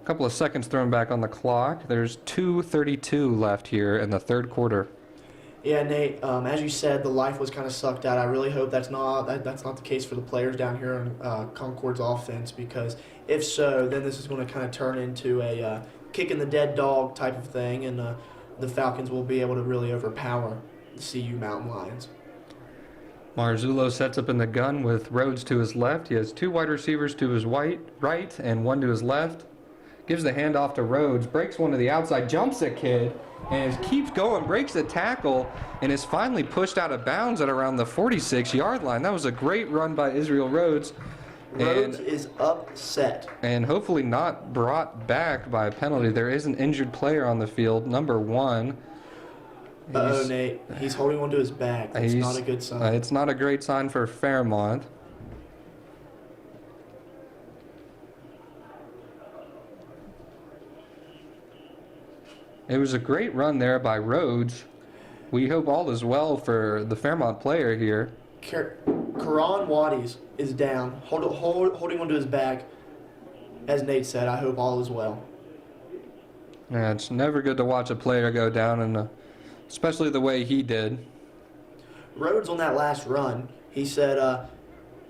A couple of seconds thrown back on the clock. There's 2:32 left here in the third quarter. Yeah, Nate, as you said, the life was kind of sucked out. I really hope that's not the case for the players down here in Concord's offense, because if so, then this is going to kind of turn into a kick in the dead dog type of thing, and the Falcons will be able to really overpower the CU Mountain Lions. Marzullo sets up in the gun with Rhodes to his left. He has two wide receivers to his right and one to his left. Gives the handoff to Rhodes, breaks one to the outside, jumps a kid, and keeps going, breaks the tackle, and is finally pushed out of bounds at around the 46-yard line. That was a great run by Israel Rhodes. Rhodes is upset. And hopefully not brought back by a penalty. There is an injured player on the field, number 1. Uh-oh, Nate. He's holding onto his back. That's not a good sign. It's not a great sign for Fairmont. It was a great run there by Rhodes. We hope all is well for the Fairmont player here. Karan Waddies is down, holding onto his back. As Nate said, I hope all is well. Yeah, it's never good to watch a player go down, and especially the way he did. Rhodes on that last run, he said,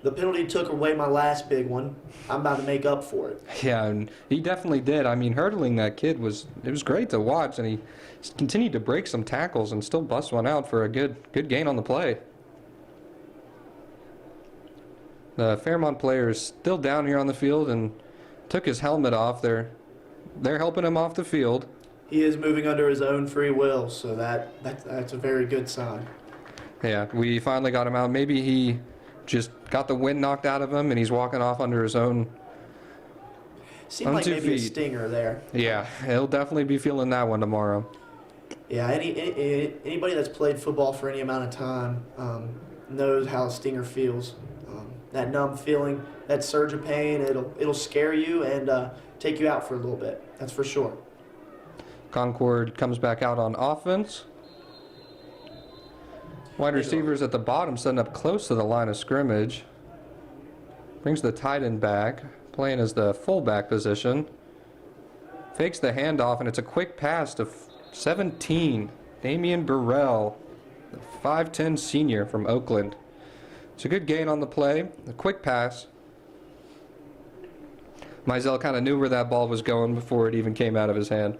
the penalty took away my last big one. I'm about to make up for it. Yeah, and he definitely did. I mean, hurdling that kid was great to watch, and he continued to break some tackles and still bust one out for a good gain on the play. The Fairmont player is still down here on the field and took his helmet off. They're helping him off the field. He is moving under his own free will, so that's a very good sign. Yeah, we finally got him out. Maybe he just got the wind knocked out of him and he's walking off under his own Seemed like maybe a stinger there. Yeah, he'll definitely be feeling that one tomorrow. Yeah, anybody that's played football for any amount of time knows how a stinger feels. That numb feeling, that surge of pain, it'll scare you and take you out for a little bit. That's for sure. Concord comes back out on offense. Wide receivers at the bottom setting up close to the line of scrimmage. Brings the tight end back, playing as the fullback position. Fakes the handoff, and it's a quick pass to 17, Damian Burrell, the 5'10 senior from Oakland. It's a good gain on the play, a quick pass. Mizell kind of knew where that ball was going before it even came out of his hand.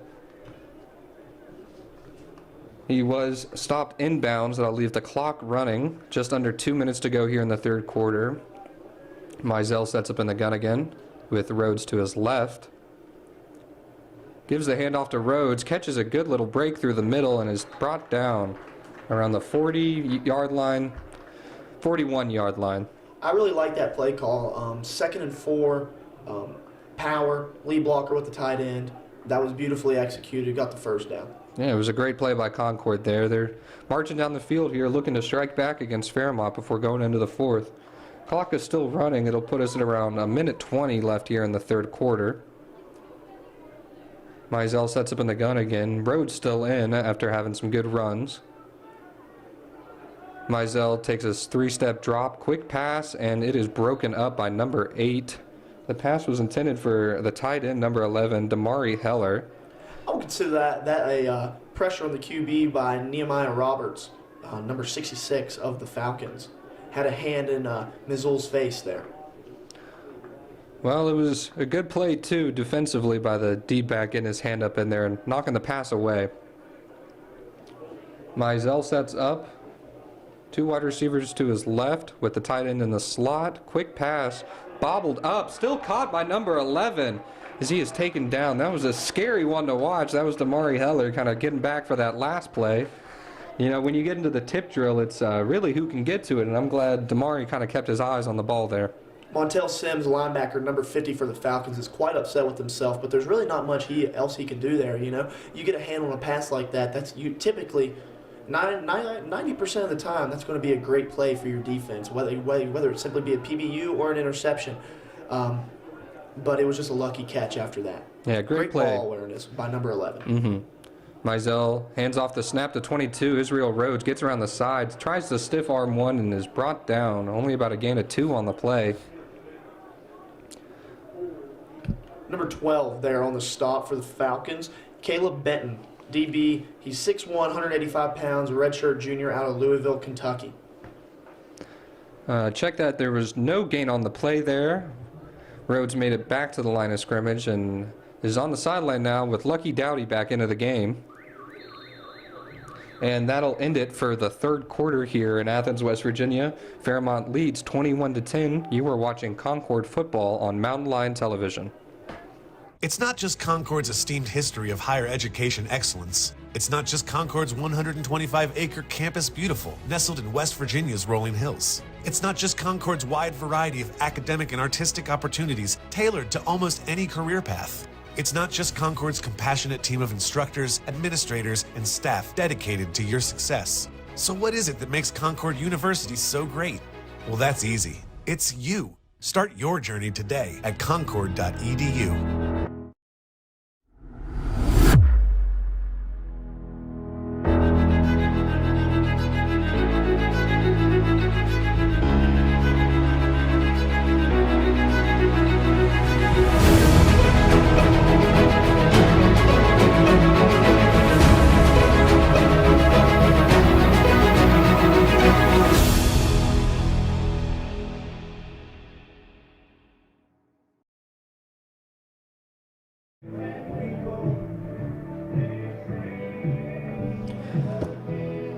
He was stopped inbounds. That'll leave the clock running. Just under 2 minutes to go here in the third quarter. Mizell sets up in the gun again with Rhodes to his left. Gives the handoff to Rhodes, catches a good little break through the middle, and is brought down around the 40-yard line, 41-yard line. I really like that play call. 2nd and 4, power, lead blocker with the tight end. That was beautifully executed, got the first down. Yeah, it was a great play by Concord there. They're marching down the field here looking to strike back against Fairmont before going into the fourth. Clock is still running. It'll put us at around a minute 20 left here in the third quarter. Mizell sets up in the gun again. Rhodes still in after having some good runs. Mizell takes a 3-step drop, quick pass, and it is broken up by number 8. The pass was intended for the tight end, number 11, Damari Heller. I would consider that a pressure on the QB by Nehemiah Roberts, number 66 of the Falcons. Had a hand in Mizell's face there. Well, it was a good play, too, defensively by the D-back getting his hand up in there and knocking the pass away. Mizell sets up. 2 wide receivers to his left with the tight end in the slot. Quick pass, bobbled up, still caught by number 11 as he is taken down. That was a scary one to watch. That was Damari Heller kind of getting back for that last play. You know, when you get into the tip drill, it's really who can get to it, and I'm glad Damari kind of kept his eyes on the ball there. Montel Sims, linebacker, number 50 for the Falcons, is quite upset with himself, but there's really not much else he can do there, you know. You get a hand on a pass like that, that's you typically, 90% of the time, that's going to be a great play for your defense, whether it simply be a PBU or an interception. But it was just a lucky catch after that. Yeah, great play. Ball awareness by number 11. Mm-hmm. Mizell hands off the snap to 22. Israel Rhodes gets around the sides, tries to stiff arm one, and is brought down. Only about a gain of 2 on the play. Number 12 there on the stop for the Falcons, Caleb Benton, DB. He's 6'1", 185 pounds, a redshirt junior out of Louisville, Kentucky. Check that there was no gain on the play there. Rhodes made it back to the line of scrimmage and is on the sideline now with Lucky Dowdy back into the game. And that'll end it for the third quarter here in Athens, West Virginia. Fairmont leads 21-10. You are watching Concord football on Mountain Lion Television. It's not just Concord's esteemed history of higher education excellence. It's not just Concord's 125-acre campus beautiful, nestled in West Virginia's rolling hills. It's not just Concord's wide variety of academic and artistic opportunities tailored to almost any career path. It's not just Concord's compassionate team of instructors, administrators, and staff dedicated to your success. So what is it that makes Concord University so great? Well, that's easy. It's you. Start your journey today at concord.edu.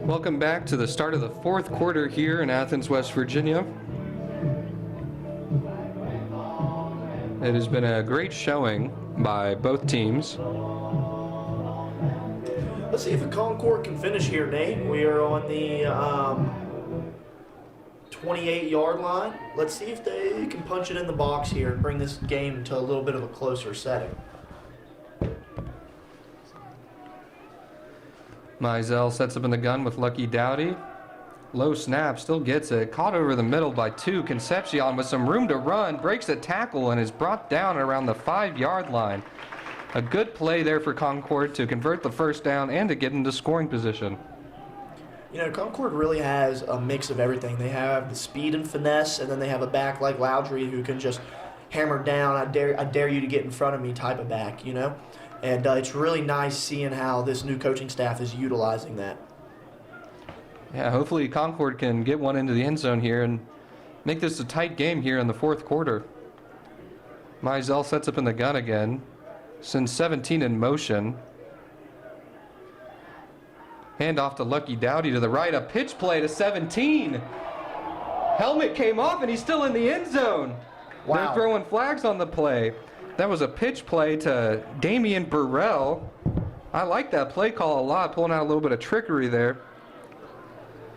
Welcome back to the start of the fourth quarter here in Athens, West Virginia. It has been a great showing by both teams. Let's see if Concord can finish here, Nate. We are on the 28-yard line. Let's see if they can punch it in the box here and bring this game to a little bit of a closer setting. Mizell sets up in the gun with Lucky Dowdy. Low snap, still gets it. Caught over the middle by 2. Concepcion with some room to run, breaks a tackle and is brought down around the 5-yard line. A good play there for Concord to convert the first down and to get into scoring position. You know, Concord really has a mix of everything. They have the speed and finesse, and then they have a back like Loudry who can just hammer down, I dare you to get in front of me type of back, you know? And it's really nice seeing how this new coaching staff is utilizing that. Yeah, hopefully Concord can get one into the end zone here and make this a tight game here in the fourth quarter. Mizell sets up in the gun again. Sends 17 in motion. Hand off to Lucky Dowdy to the right. A pitch play to 17. Helmet came off and he's still in the end zone. Wow. They're throwing flags on the play. That was a pitch play to Damian Burrell. I like that play call a lot, pulling out a little bit of trickery there.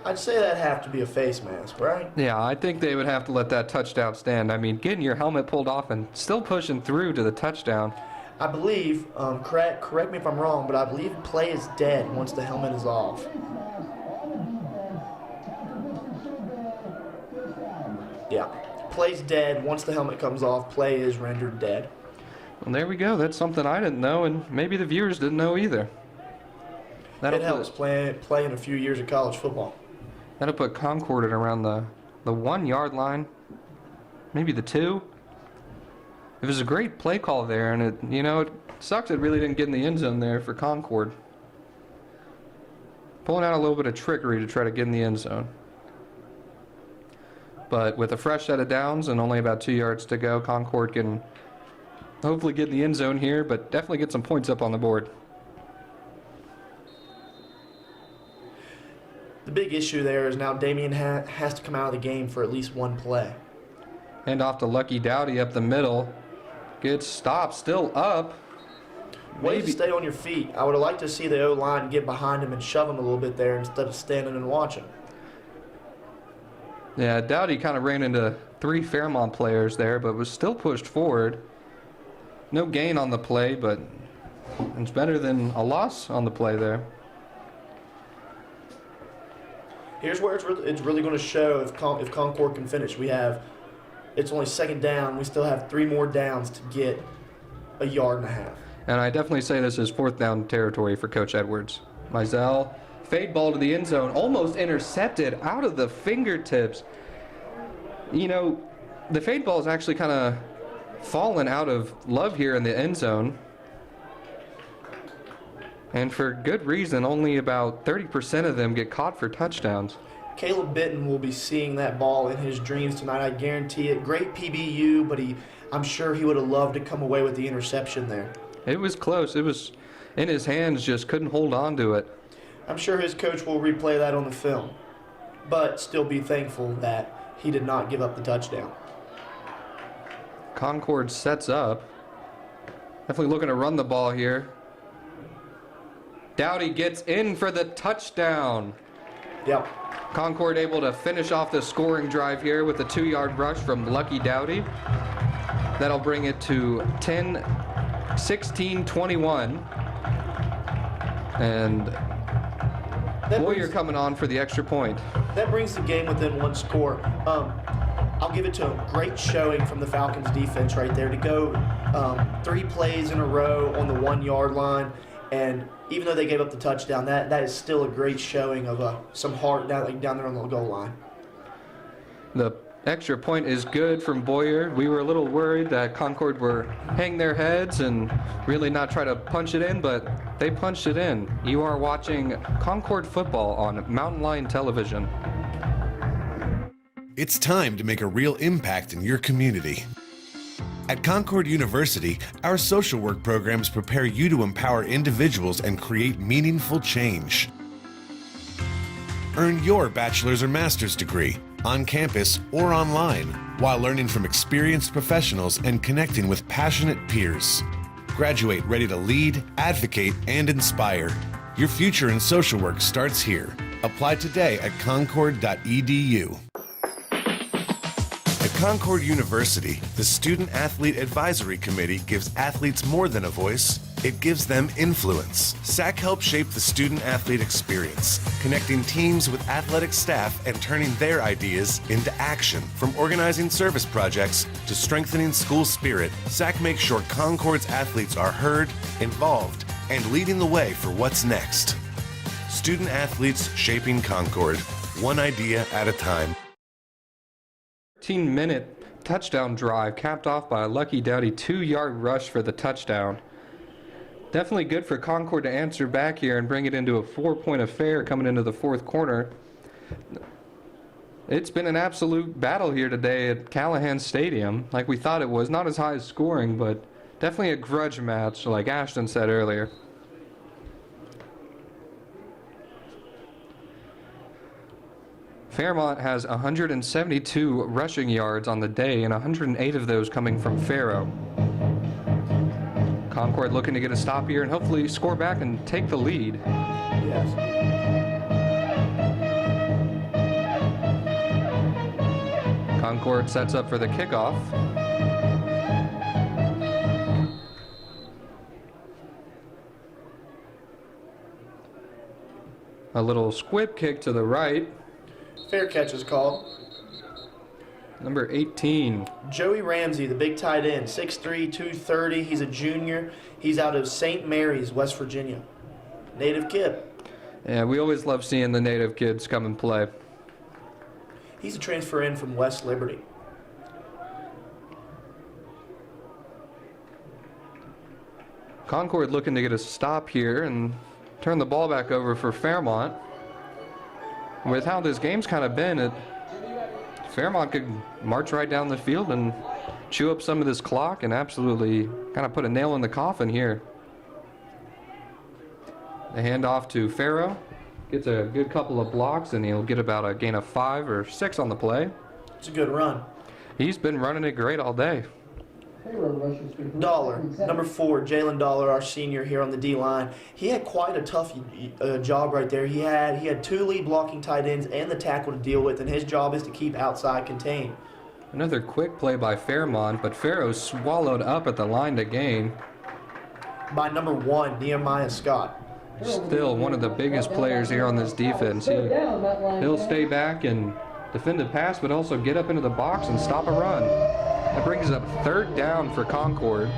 I'd say that'd have to be a face mask, right? Yeah, I think they would have to let that touchdown stand. I mean, getting your helmet pulled off and still pushing through to the touchdown. I believe, correct me if I'm wrong, but I believe play is dead once the helmet is off. Yeah, play's dead once the helmet comes off. Play is rendered dead. Well, there we go. That's something I didn't know, and maybe the viewers didn't know either. It helps playing a few years of college football. That'll put Concord at around the 1-yard line, maybe the 2. It was a great play call there, and it sucks it really didn't get in the end zone there for Concord. Pulling out a little bit of trickery to try to get in the end zone. But with a fresh set of downs and only about 2 yards to go, Concord can hopefully get in the end zone here, but definitely get some points up on the board. The big issue there is now Damian has to come out of the game for at least one play. Hand off to Lucky Dowdy up the middle. Good stop, still up. Way to stay on your feet. I would have liked to see the O-line get behind him and shove him a little bit there instead of standing and watching. Yeah, Dowdy kind of ran into 3 Fairmont players there, but was still pushed forward. No gain on the play, but it's better than a loss on the play there. Here's where it's really going to show if Concord can finish. It's only second down. We still have 3 more downs to get a yard and a half. And I definitely say this is 4th down territory for Coach Edwards. Mizell, fade ball to the end zone, almost intercepted out of the fingertips. You know, the fade ball is actually kind of fallen out of love here in the end zone. And for good reason, only about 30% of them get caught for touchdowns. Caleb Bitton will be seeing that ball in his dreams tonight, I guarantee it. Great PBU, but I'm sure he would have loved to come away with the interception there. It was close. It was in his hands, just couldn't hold on to it. I'm sure his coach will replay that on the film, but still be thankful that he did not give up the touchdown. Concord sets up. Definitely looking to run the ball here. Dowdy gets in for the touchdown. Yep. Concord able to finish off the scoring drive here with a 2-yard rush from Lucky Dowdy. That'll bring it to 16-21. And Boyer coming on for the extra point. That brings the game within 1 score. I'll give it to a great showing from the Falcons defense right there to go 3 plays in a row on the 1-yard line. And even though they gave up the touchdown, that is still a great showing of some heart down there on the goal line. The extra point is good from Boyer. We were a little worried that Concord were hang their heads and really not try to punch it in, but they punched it in. You are watching Concord football on Mountain Lion Television. It's time to make a real impact in your community. At Concord University, our social work programs prepare you to empower individuals and create meaningful change. Earn your bachelor's or master's degree on campus or online while learning from experienced professionals and connecting with passionate peers. Graduate ready to lead, advocate, and inspire. Your future in social work starts here. Apply today at concord.edu. At Concord University, the Student Athlete Advisory Committee gives athletes more than a voice, it gives them influence. SAC helps shape the student-athlete experience, connecting teams with athletic staff and turning their ideas into action. From organizing service projects to strengthening school spirit, SAC makes sure Concord's athletes are heard, involved, and leading the way for what's next. Student-athletes shaping Concord, one idea at a time. 13-minute touchdown drive capped off by a Lucky Dowdy 2-yard rush for the touchdown. Definitely good for Concord to answer back here and bring it into a 4-point affair coming into the fourth quarter. It's been an absolute battle here today at Callahan Stadium, like we thought it was. Not as high as scoring, but definitely a grudge match, like Ashton said earlier. Fairmont has 172 rushing yards on the day, and 108 of those coming from Faro. Concord looking to get a stop here and hopefully score back and take the lead. Yes. Concord sets up for the kickoff. A little squib kick to the right. Fair catch is called. Number 18. Joey Ramsey, the big tight end, 6'3", 230. He's a junior. He's out of St. Mary's, West Virginia. Native kid. Yeah, we always love seeing the native kids come and play. He's a transfer in from West Liberty. Concord looking to get a stop here and turn the ball back over for Fairmont. With how this game's kind of been, Fairmont could march right down the field and chew up some of this clock and absolutely kind of put a nail in the coffin here. The handoff to Faro. Gets a good couple of blocks and he'll get about a gain of 5 or 6 on the play. It's a good run. He's been running it great all day. Dollar, number 4, Jalen Dollar, our senior here on the D-line. He had quite a tough job right there. He had 2 lead blocking tight ends and the tackle to deal with, and his job is to keep outside contained. Another quick play by Fairmont, but Faro swallowed up at the line to gain. By number 1, Nehemiah Scott. Still one of the biggest players here on this defense. He'll stay back and defend the pass, but also get up into the box and stop a run. That brings up 3rd down for Concord.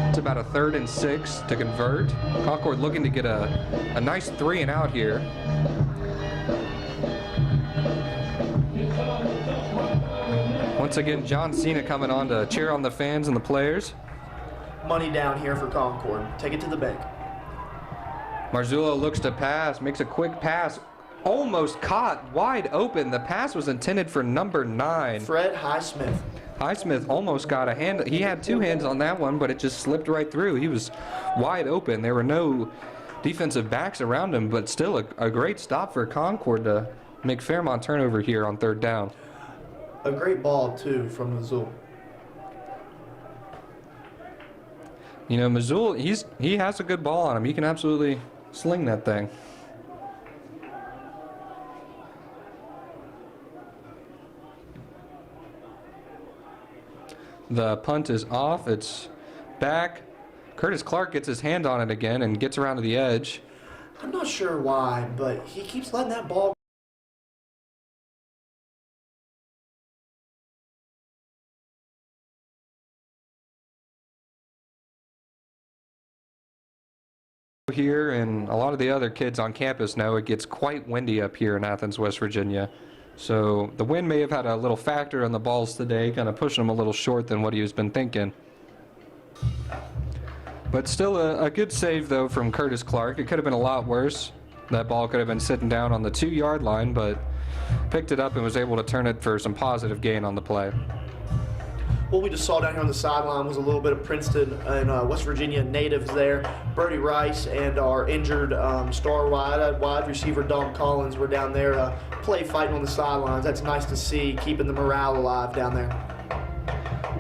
It's about a 3rd and 6 to convert. Concord looking to get a nice 3 and out here. Once again, John Cena coming on to cheer on the fans and the players. Money down here for Concord. Take it to the bank. Marzullo looks to pass, makes a quick pass. Almost caught wide open. The pass was intended for number 9. Fred Highsmith. Highsmith almost got a hand. He had 2 hands on that one, but it just slipped right through. He was wide open. There were no defensive backs around him, but still a great stop for Concord to make Fairmont turnover here on 3rd down. A great ball, too, from Missoula. You know, Missoula, he has a good ball on him. He can absolutely sling that thing. The punt is off. It's back. Curtis Clark gets his hand on it again and gets around to the edge. I'm not sure why, but he keeps letting that ball here, and a lot of the other kids on campus know it gets quite windy up here in Athens, West Virginia. So the wind may have had a little factor on the balls today, kind of pushing him a little short than what he has been thinking. But still a good save, though, from Curtis Clark. It could have been a lot worse. That ball could have been sitting down on the 2-yard line, but picked it up and was able to turn it for some positive gain on the play. What we just saw down here on the sideline was a little bit of Princeton and West Virginia natives there. Birdie Rice and our injured star wide receiver Dalton Collins were down there play fighting on the sidelines. That's nice to see, keeping the morale alive down there.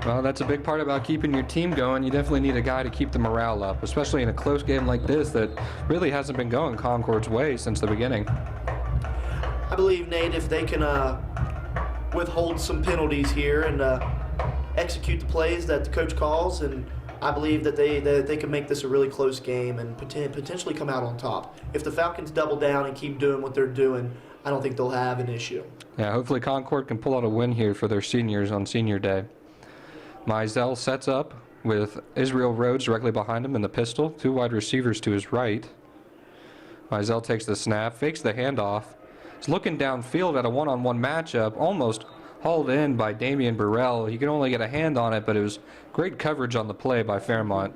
Well, that's a big part about keeping your team going. You definitely need a guy to keep the morale up, especially in a close game like this that really hasn't been going Concord's way since the beginning. I believe, Nate, if they can withhold some penalties here and execute the plays that the coach calls, and I believe that they can make this a really close game and potentially come out on top. If the Falcons double down and keep doing what they're doing, I don't think they'll have an issue. Yeah, hopefully Concord can pull out a win here for their seniors on senior day. Mizell sets up with Israel Rhodes directly behind him in the pistol, 2 wide receivers to his right. Mizell takes the snap, fakes the handoff. He's looking downfield at a one-on-one matchup, almost hauled in by Damian Burrell. He could only get a hand on it, but it was great coverage on the play by Fairmont.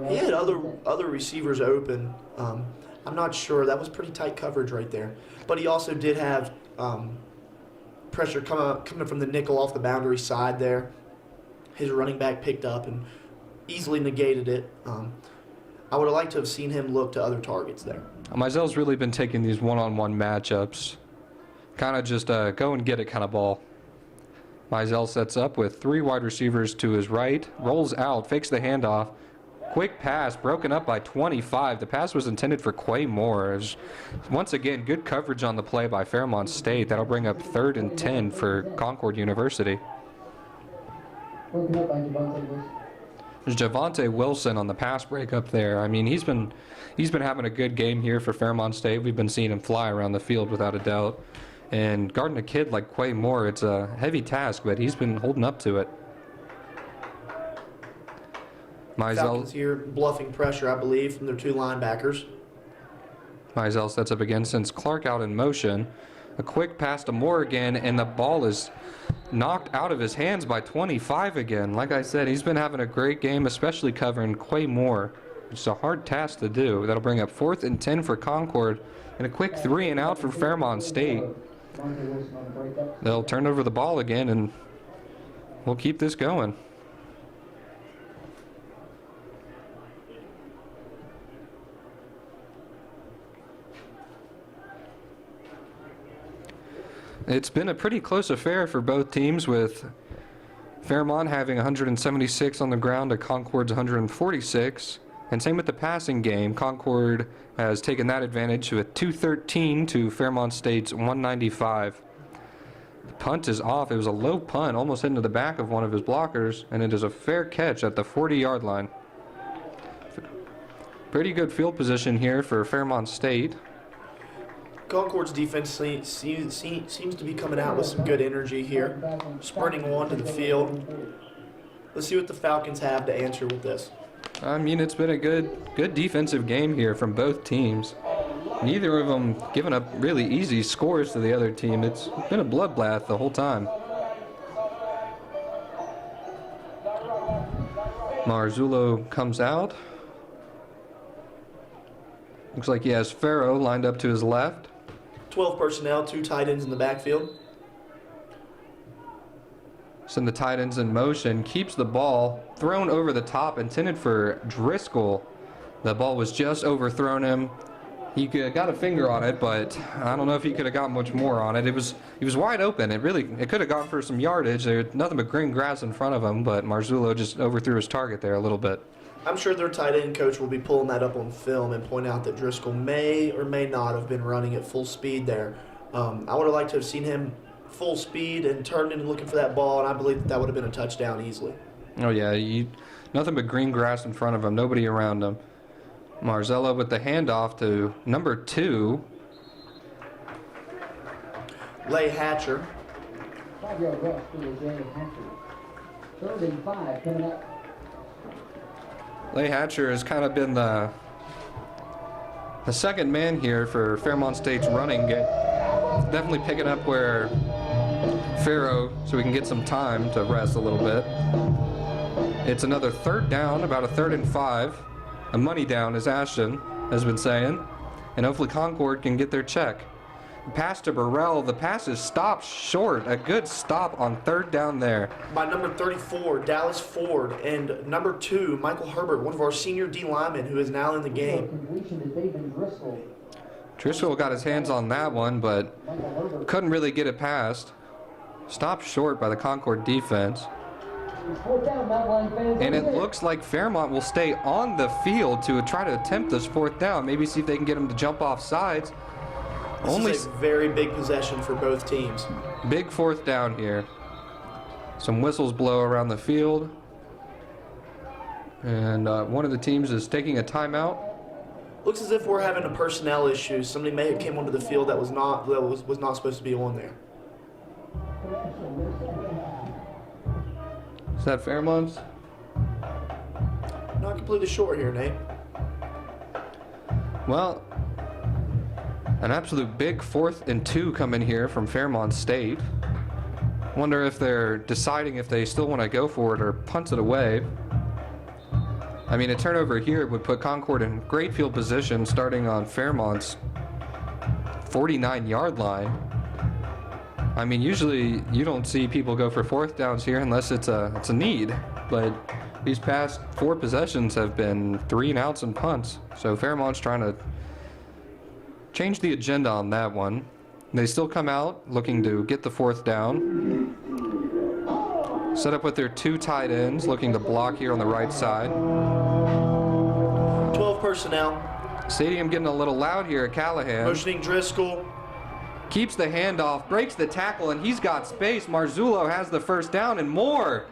He had other receivers open. I'm not sure. That was pretty tight coverage right there. But he also did have pressure coming from the nickel off the boundary side there. His running back picked up and easily negated it. I would have liked to have seen him look to other targets there. Mizell's really been taking these one-on-one matchups. Kind of just go and get it kind of ball. Mizell sets up with 3 wide receivers to his right, rolls out, fakes the handoff. Quick pass, broken up by 25. The pass was intended for Quay Moore. It was, once again, good coverage on the play by Fairmont State. That'll bring up 3rd and 10 for Concord University. There's Javante Wilson on the pass break up there. I mean, he's been having a good game here for Fairmont State. We've been seeing him fly around the field without a doubt. And guarding a kid like Quay Moore, it's a heavy task, but he's been holding up to it. Falcons here bluffing pressure, I believe, from their 2 linebackers. Mizell sets up again, sends Clark out in motion. A quick pass to Moore again, and the ball is knocked out of his hands by 25 again. Like I said, he's been having a great game, especially covering Quay Moore. It's a hard task to do. That'll bring up 4th and 10 for Concord, and a quick 3 and out for Fairmont State. They'll turn over the ball again, and we'll keep this going. It's been a pretty close affair for both teams, with Fairmont having 176 on the ground to Concord's 146. And same with the passing game. Concord has taken that advantage with 213 to Fairmont State's 195. The punt is off. It was a low punt, almost into the back of one of his blockers, and it is a fair catch at the 40-yard line. Pretty good field position here for Fairmont State. Concord's defense seems to be coming out with some good energy here, sprinting onto the field. Let's see what the Falcons have to answer with this. I mean, it's been a good defensive game here from both teams. Neither of them giving up really easy scores to the other team. It's been a bloodbath the whole time. Marzullo comes out. Looks like he has Farrow lined up to his left. 12 personnel, 2 tight ends in the backfield. Send the tight ends in motion, keeps the ball thrown over the top, intended for Driscoll. The ball was just overthrown him. He got a finger on it, but I don't know if he could have got much more on it. He was wide open. It could have gone for some yardage. There's nothing but green grass in front of him, but Marzullo just overthrew his target there a little bit. I'm sure their tight end coach will be pulling that up on film and point out that Driscoll may or may not have been running at full speed there. I would have liked to have seen him full speed and turned in looking for that ball, and I believe that would have been a touchdown easily. Oh, yeah. Nothing but green grass in front of him. Nobody around him. Marzullo with the handoff to number 2. Lay Hatcher. 5-yard rush for Lay Hatcher. 3rd and 5 coming up. Lay Hatcher has kind of been the second man here for Fairmont State's running game. Definitely picking up where Farrow, so we can get some time to rest a little bit. It's another 3rd down, about a 3rd and 5. A money down, as Ashton has been saying. And hopefully Concord can get their check. Pass to Burrell. The pass is stopped short. A good stop on 3rd down there. By number 34, Dallas Ford, and number 2, Michael Herbert, one of our senior D linemen who is now in the game. Driscoll got his hands on that one, but couldn't really get it past. Stopped short by the Concord defense. And it looks like Fairmont will stay on the field to try to attempt this 4th down. Maybe see if they can get him to jump off sides. This is a very big possession for both teams. Big fourth down here. Some whistles blow around the field. And one of the teams is taking a timeout. Looks as if we're having a personnel issue. Somebody may have came onto the field that was not supposed to be on there. Is that Fairmont's? Not completely sure here, Nate. Well, an absolute big 4th and 2 coming here from Fairmont State. Wonder if they're deciding if they still want to go for it or punt it away. I mean, a turnover here would put Concord in great field position starting on Fairmont's 49-yard line. I mean, usually you don't see people go for 4th downs here unless it's a need, but these past 4 possessions have been 3 and outs and punts. So Fairmont's trying to change the agenda on that one. They still come out looking to get the 4th down. Set up with their 2 tight ends, looking to block here on the right side. 12 personnel. Stadium getting a little loud here at Callahan. Motioning Driscoll. Keeps the handoff, breaks the tackle, and he's got space. Marzullo has the 1st down and more.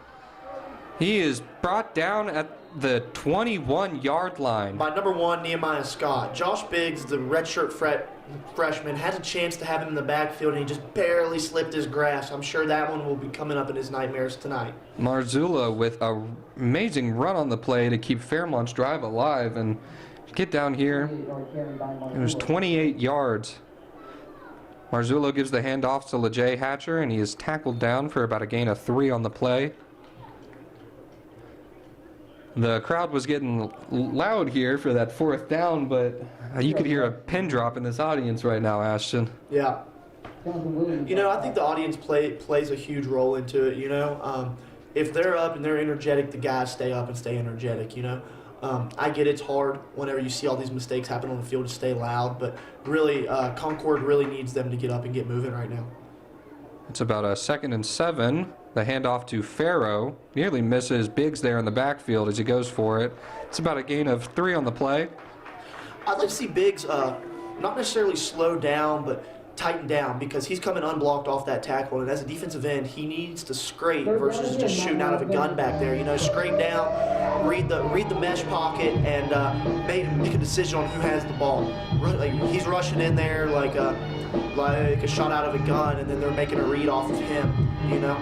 He is brought down at the 21-yard line. By number 1, Nehemiah Scott. Josh Biggs, the redshirt freshman, had a chance to have him in the backfield, and he just barely slipped his grasp. I'm sure that one will be coming up in his nightmares tonight. Marzullo with an amazing run on the play to keep Fairmont's drive alive and get down here. It was 28 yards. Marzullo gives the handoff to LeJay Hatcher, and he is tackled down for about a gain of 3 on the play. The crowd was getting loud here for that 4th down, but you could hear a pin drop in this audience right now, Ashton. Yeah. You know, I think the audience plays a huge role into it, you know. If they're up and they're energetic, the guys stay up and stay energetic, you know. I get it's hard whenever you see all these mistakes happen on the field to stay loud, but really, Concord really needs them to get up and get moving right now. It's about a 2nd and 7. The handoff to Farrow. Nearly misses Biggs there in the backfield as he goes for it. It's about a gain of 3 on the play. I'd like to see Biggs not necessarily slow down, but tighten down, because he's coming unblocked off that tackle, and as a defensive end, he needs to scrape versus just shooting out of a gun back there. You know, scrape down, read the mesh pocket, and make a decision on who has the ball. Like, he's rushing in there like a shot out of a gun, and then they're making a read off of him, you know.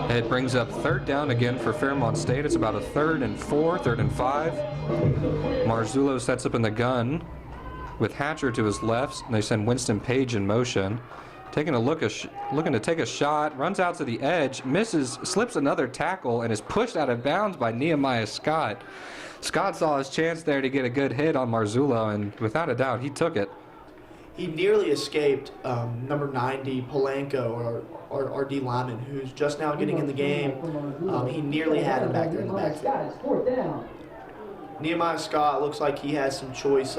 It brings up 3rd down again for Fairmont State. It's about a 3rd and 4, 3rd and 5. Marzullo sets up in the gun with Hatcher to his left, and they send Winston Page in motion. Taking a look, looking to take a shot, runs out to the edge, misses, slips another tackle, and is pushed out of bounds by Nehemiah Scott. Scott saw his chance there to get a good hit on Marzullo, and without a doubt, he took it. He nearly escaped number 90, Polanco, our D lineman, who's just now getting in the game. He nearly had him back there in the backfield. Nehemiah Scott looks like he has some choice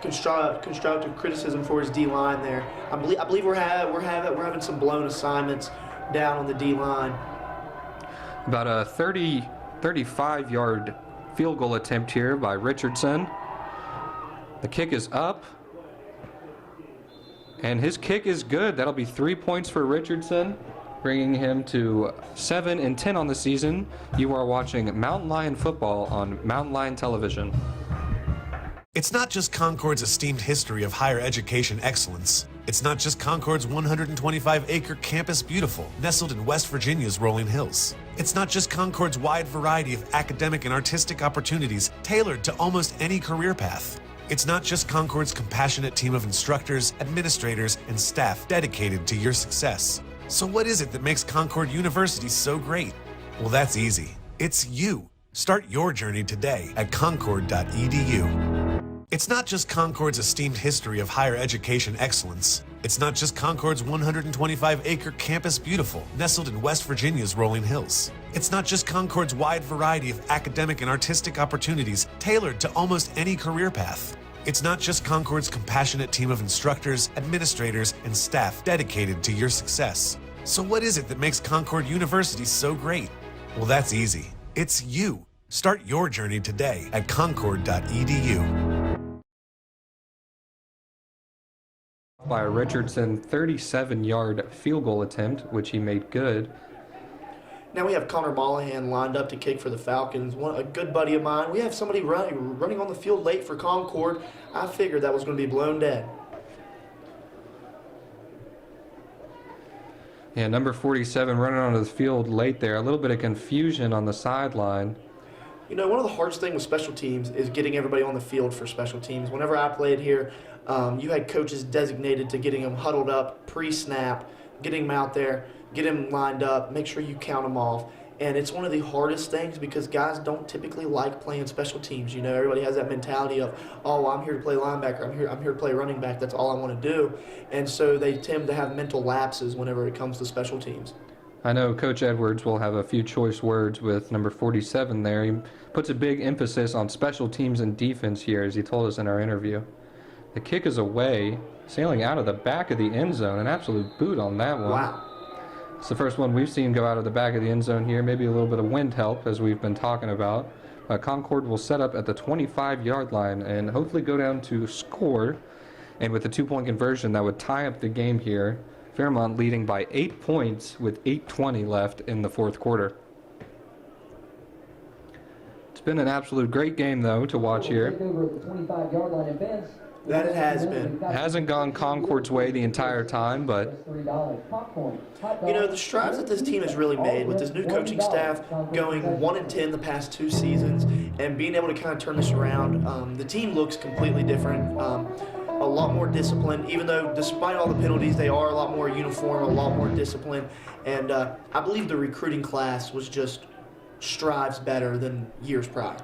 constructive criticism for his D line there. I believe we're having some blown assignments down on the D line. About a 35-yard field goal attempt here by Richardson. The kick is up, and his kick is good. That'll be 3 points for Richardson, bringing him to 7 and 10 on the season. You are watching Mountain Lion football on Mountain Lion Television. It's not just Concord's esteemed history of higher education excellence. It's not just Concord's 125-acre campus beautiful, nestled in West Virginia's rolling hills. It's not just Concord's wide variety of academic and artistic opportunities tailored to almost any career path. It's not just Concord's compassionate team of instructors, administrators, and staff dedicated to your success. So what is it that makes Concord University so great? Well, that's easy. It's you. Start your journey today at concord.edu. It's not just Concord's esteemed history of higher education excellence. It's not just Concord's 125-acre campus beautiful, nestled in West Virginia's rolling hills. It's not just Concord's wide variety of academic and artistic opportunities tailored to almost any career path. It's not just Concord's compassionate team of instructors, administrators, and staff dedicated to your success. So what is it that makes Concord University so great? Well, that's easy. It's you. Start your journey today at concord.edu. by a Richardson 37-yard field goal attempt, which he made good. Now we have Connor Mollahan lined up to kick for the Falcons, a good buddy of mine. We have somebody running on the field late for Concord. I figured that was going to be blown dead. Yeah, number 47 running onto the field late there. A little bit of confusion on the sideline. You know, one of the hardest things with special teams is getting everybody on the field for special teams. Whenever I played here, you had coaches designated to getting them huddled up pre-snap, getting them out there, get them lined up, make sure you count them off. And it's one of the hardest things because guys don't typically like playing special teams. You know, everybody has that mentality of, oh, I'm here to play linebacker, I'm here to play running back, that's all I want to do. And so they tend to have mental lapses whenever it comes to special teams. I know Coach Edwards will have a few choice words with number 47 there. He puts a big emphasis on special teams and defense here, as he told us in our interview. The kick is away, sailing out of the back of the end zone. An absolute boot on that one. Wow. It's the first one we've seen go out of the back of the end zone here. Maybe a little bit of wind help, as we've been talking about. Concord will set up at the 25-yard line and hopefully go down to score. And with the two-point conversion, that would tie up the game here. Fairmont leading by 8 points with 8:20 left in the fourth quarter. It's been an absolute great game, though, to watch here. That it has been. It hasn't gone Concord's way the entire time, but you know, the strides that this team has really made with this new coaching staff going 1-10 the past 2 seasons and being able to kind of turn this around, the team looks completely different. A lot more disciplined, even though despite all the penalties, they are a lot more uniform, a lot more disciplined. And I believe the recruiting class was just strives better than years prior.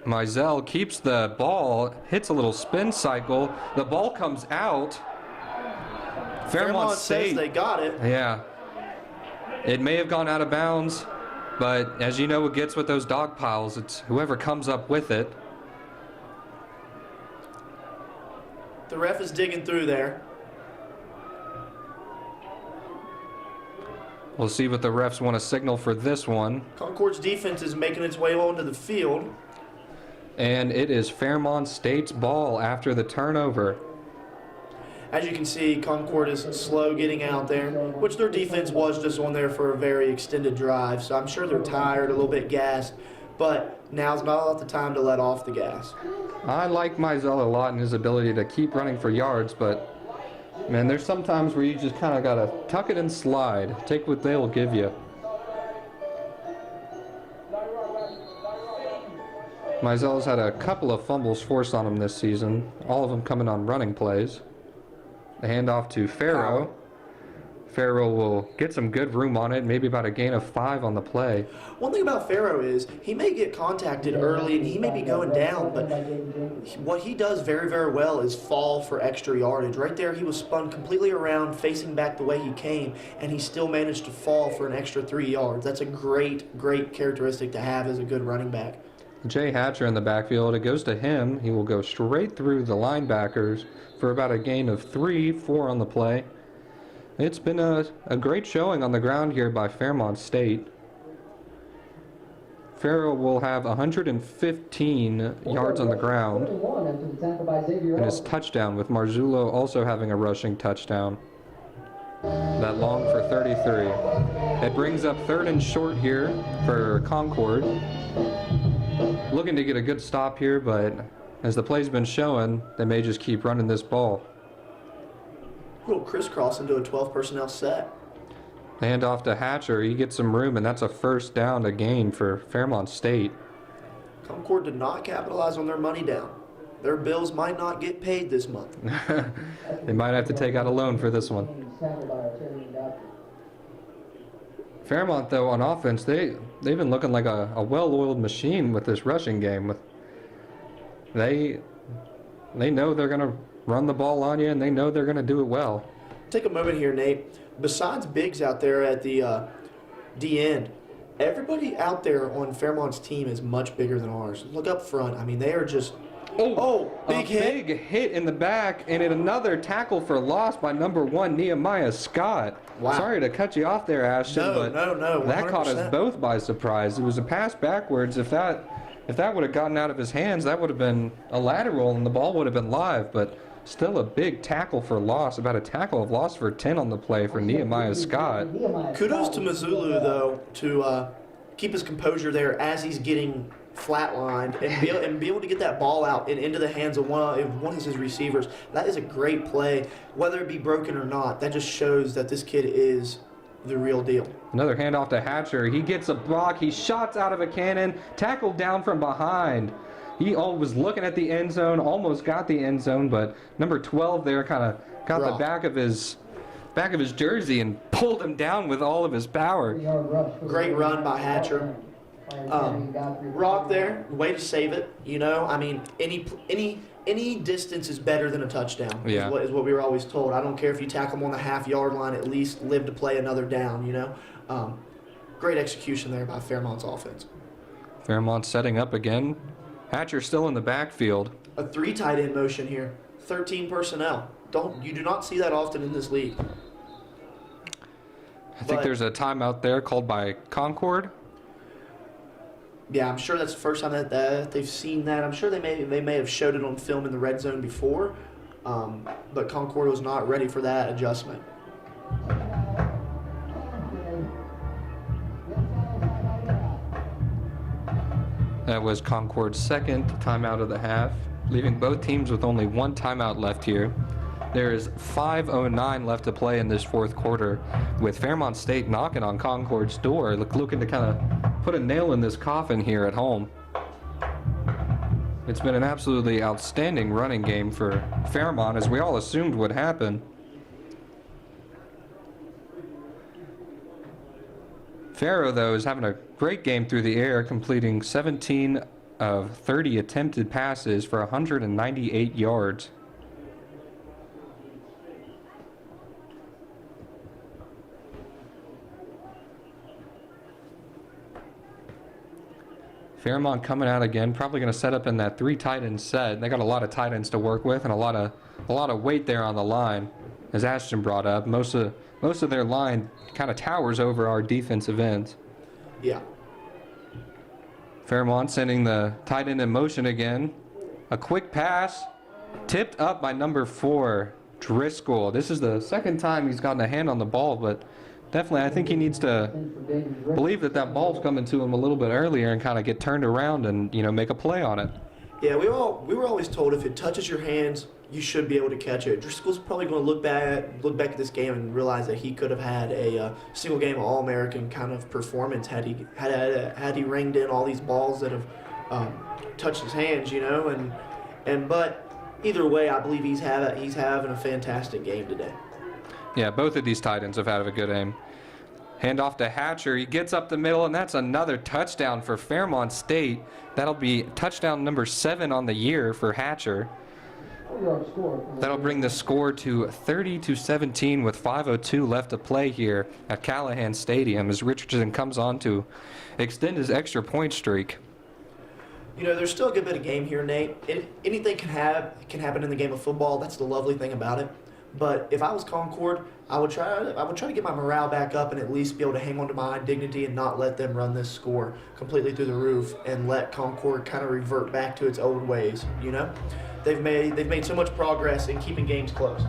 Mizell keeps the ball, hits a little spin cycle. The ball comes out. Fairmont says they got it. Yeah. It may have gone out of bounds, but as you know what gets with those dog piles, it's whoever comes up with it. The ref is digging through there. We'll see what the refs want to signal for this one. Concord's defense is making its way onto the field. And it is Fairmont State's ball after the turnover. As you can see, Concord is slow getting out there, which their defense was just on there for a very extended drive. So I'm sure they're tired, a little bit gassed, but now's not the time to let off the gas. I like Mizell a lot and his ability to keep running for yards, but man, there's some times where you just kind of got to tuck it and slide. Take what they'll give you. Mizell's had a couple of fumbles forced on him this season, all of them coming on running plays. The handoff to Farrow. Farrow will get some good room on it, maybe about a gain of 5 on the play. One thing about Farrow is he may get contacted early and he may be going down, but what he does very, very well is fall for extra yardage. Right there, he was spun completely around, facing back the way he came, and he still managed to fall for an extra 3 yards. That's a great, great characteristic to have as a good running back. Jay Hatcher in the backfield. It goes to him. He will go straight through the linebackers for about a gain of 3-4 on the play. It's been a great showing on the ground here by Fairmont State. Farrow will have 115 yards on the ground and his touchdown, with Marzullo also having a rushing touchdown. That long for 33. It brings up 3rd and short here for Concord. Looking to get a good stop here, but as the play's been showing, they may just keep running this ball. A little crisscross into a 12 personnel set. Hand off to Hatcher. He gets some room, and that's a first down to gain for Fairmont State. Concord did not capitalize on their money down. Their bills might not get paid this month. They might have to take out a loan for this one. Fairmont, though, on offense, they've been looking like a well-oiled machine with this rushing game. They know they're going to run the ball on you, and they know they're going to do it well. Take a moment here, Nate. Besides Biggs out there at the D end, everybody out there on Fairmont's team is much bigger than ours. Look up front. I mean, they are just... big hit. Big hit in the back, and another tackle for loss by number 1, Nehemiah Scott. Wow. Sorry to cut you off there, Ashton, No, that 100%. caught us both by surprise. It was a pass backwards. If that would have gotten out of his hands, that would have been a lateral, and the ball would have been live. But Still a big tackle for loss, about a tackle of loss for 10 on the play for Nehemiah Scott. Kudos to Mazzulu, though, to keep his composure there as he's getting flatlined and be able to get that ball out and into the hands of one of his receivers. That is a great play, whether it be broken or not. That just shows that this kid is the real deal. Another handoff to Hatcher. He gets a block. He shots out of a cannon, tackled down from behind. He was looking at the end zone, almost got the end zone, but number 12 there kind of got the back of his jersey and pulled him down with all of his power. Great run by Hatcher. Rock there, way to save it. You know, I mean, any distance is better than a touchdown. Yeah. Is what we were always told. I don't care if you tackle him on the half-yard line, at least live to play another down. You know, great execution there by Fairmont's offense. Fairmont setting up again. Hatcher still in the backfield. A 3 tight end motion here. 13 personnel. You do not see that often in this league. I think there's a timeout there called by Concord. Yeah, I'm sure that's the first time that they've seen that. I'm sure they may have showed it on film in the red zone before, but Concord was not ready for that adjustment. That was Concord's second timeout of the half, leaving both teams with only 1 timeout left here. There is 5:09 left to play in this fourth quarter, with Fairmont State knocking on Concord's door, looking to kind of put a nail in this coffin here at home. It's been an absolutely outstanding running game for Fairmont, as we all assumed would happen. Farrow, though, is having a great game through the air, completing 17 of 30 attempted passes for 198 yards. Fairmont coming out again, probably going to set up in that 3 tight end set. They got a lot of tight ends to work with and a lot of weight there on the line. As Ashton brought up, most of their line kind of towers over our defensive ends. Yeah. Fairmont sending the tight end in motion again. A quick pass, tipped up by number 4, Driscoll. This is the second time he's gotten a hand on the ball, but definitely I think he needs to believe that ball's coming to him a little bit earlier and kind of get turned around and, you know, make a play on it. Yeah, we were always told if it touches your hands, you should be able to catch it. Driscoll's probably going to look back at this game and realize that he could have had a single game All-American kind of performance had he ringed in all these balls that have touched his hands, you know. But either way, I believe he's having a fantastic game today. Yeah, both of these tight ends have had a good aim. Handoff to Hatcher. He gets up the middle, and that's another touchdown for Fairmont State. That'll be touchdown number 7 on the year for Hatcher. That'll bring the score to 30-17 with 5:02 left to play here at Callahan Stadium as Richardson comes on to extend his extra point streak. You know, there's still a good bit of game here, Nate. Anything can happen in the game of football. That's the lovely thing about it. But if I was Concord, I would try to get my morale back up and at least be able to hang on to my dignity and not let them run this score completely through the roof and let Concord kind of revert back to its old ways. You know, they've made so much progress in keeping games close.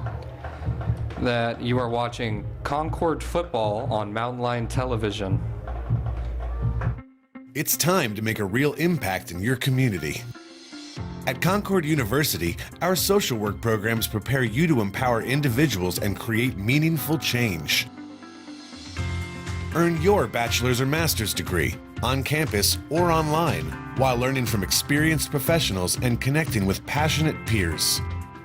That you are watching Concord football on Mountain Lion Television. It's time to make a real impact in your community. At Concord University, our social work programs prepare you to empower individuals and create meaningful change. Earn your bachelor's or master's degree on campus or online while learning from experienced professionals and connecting with passionate peers.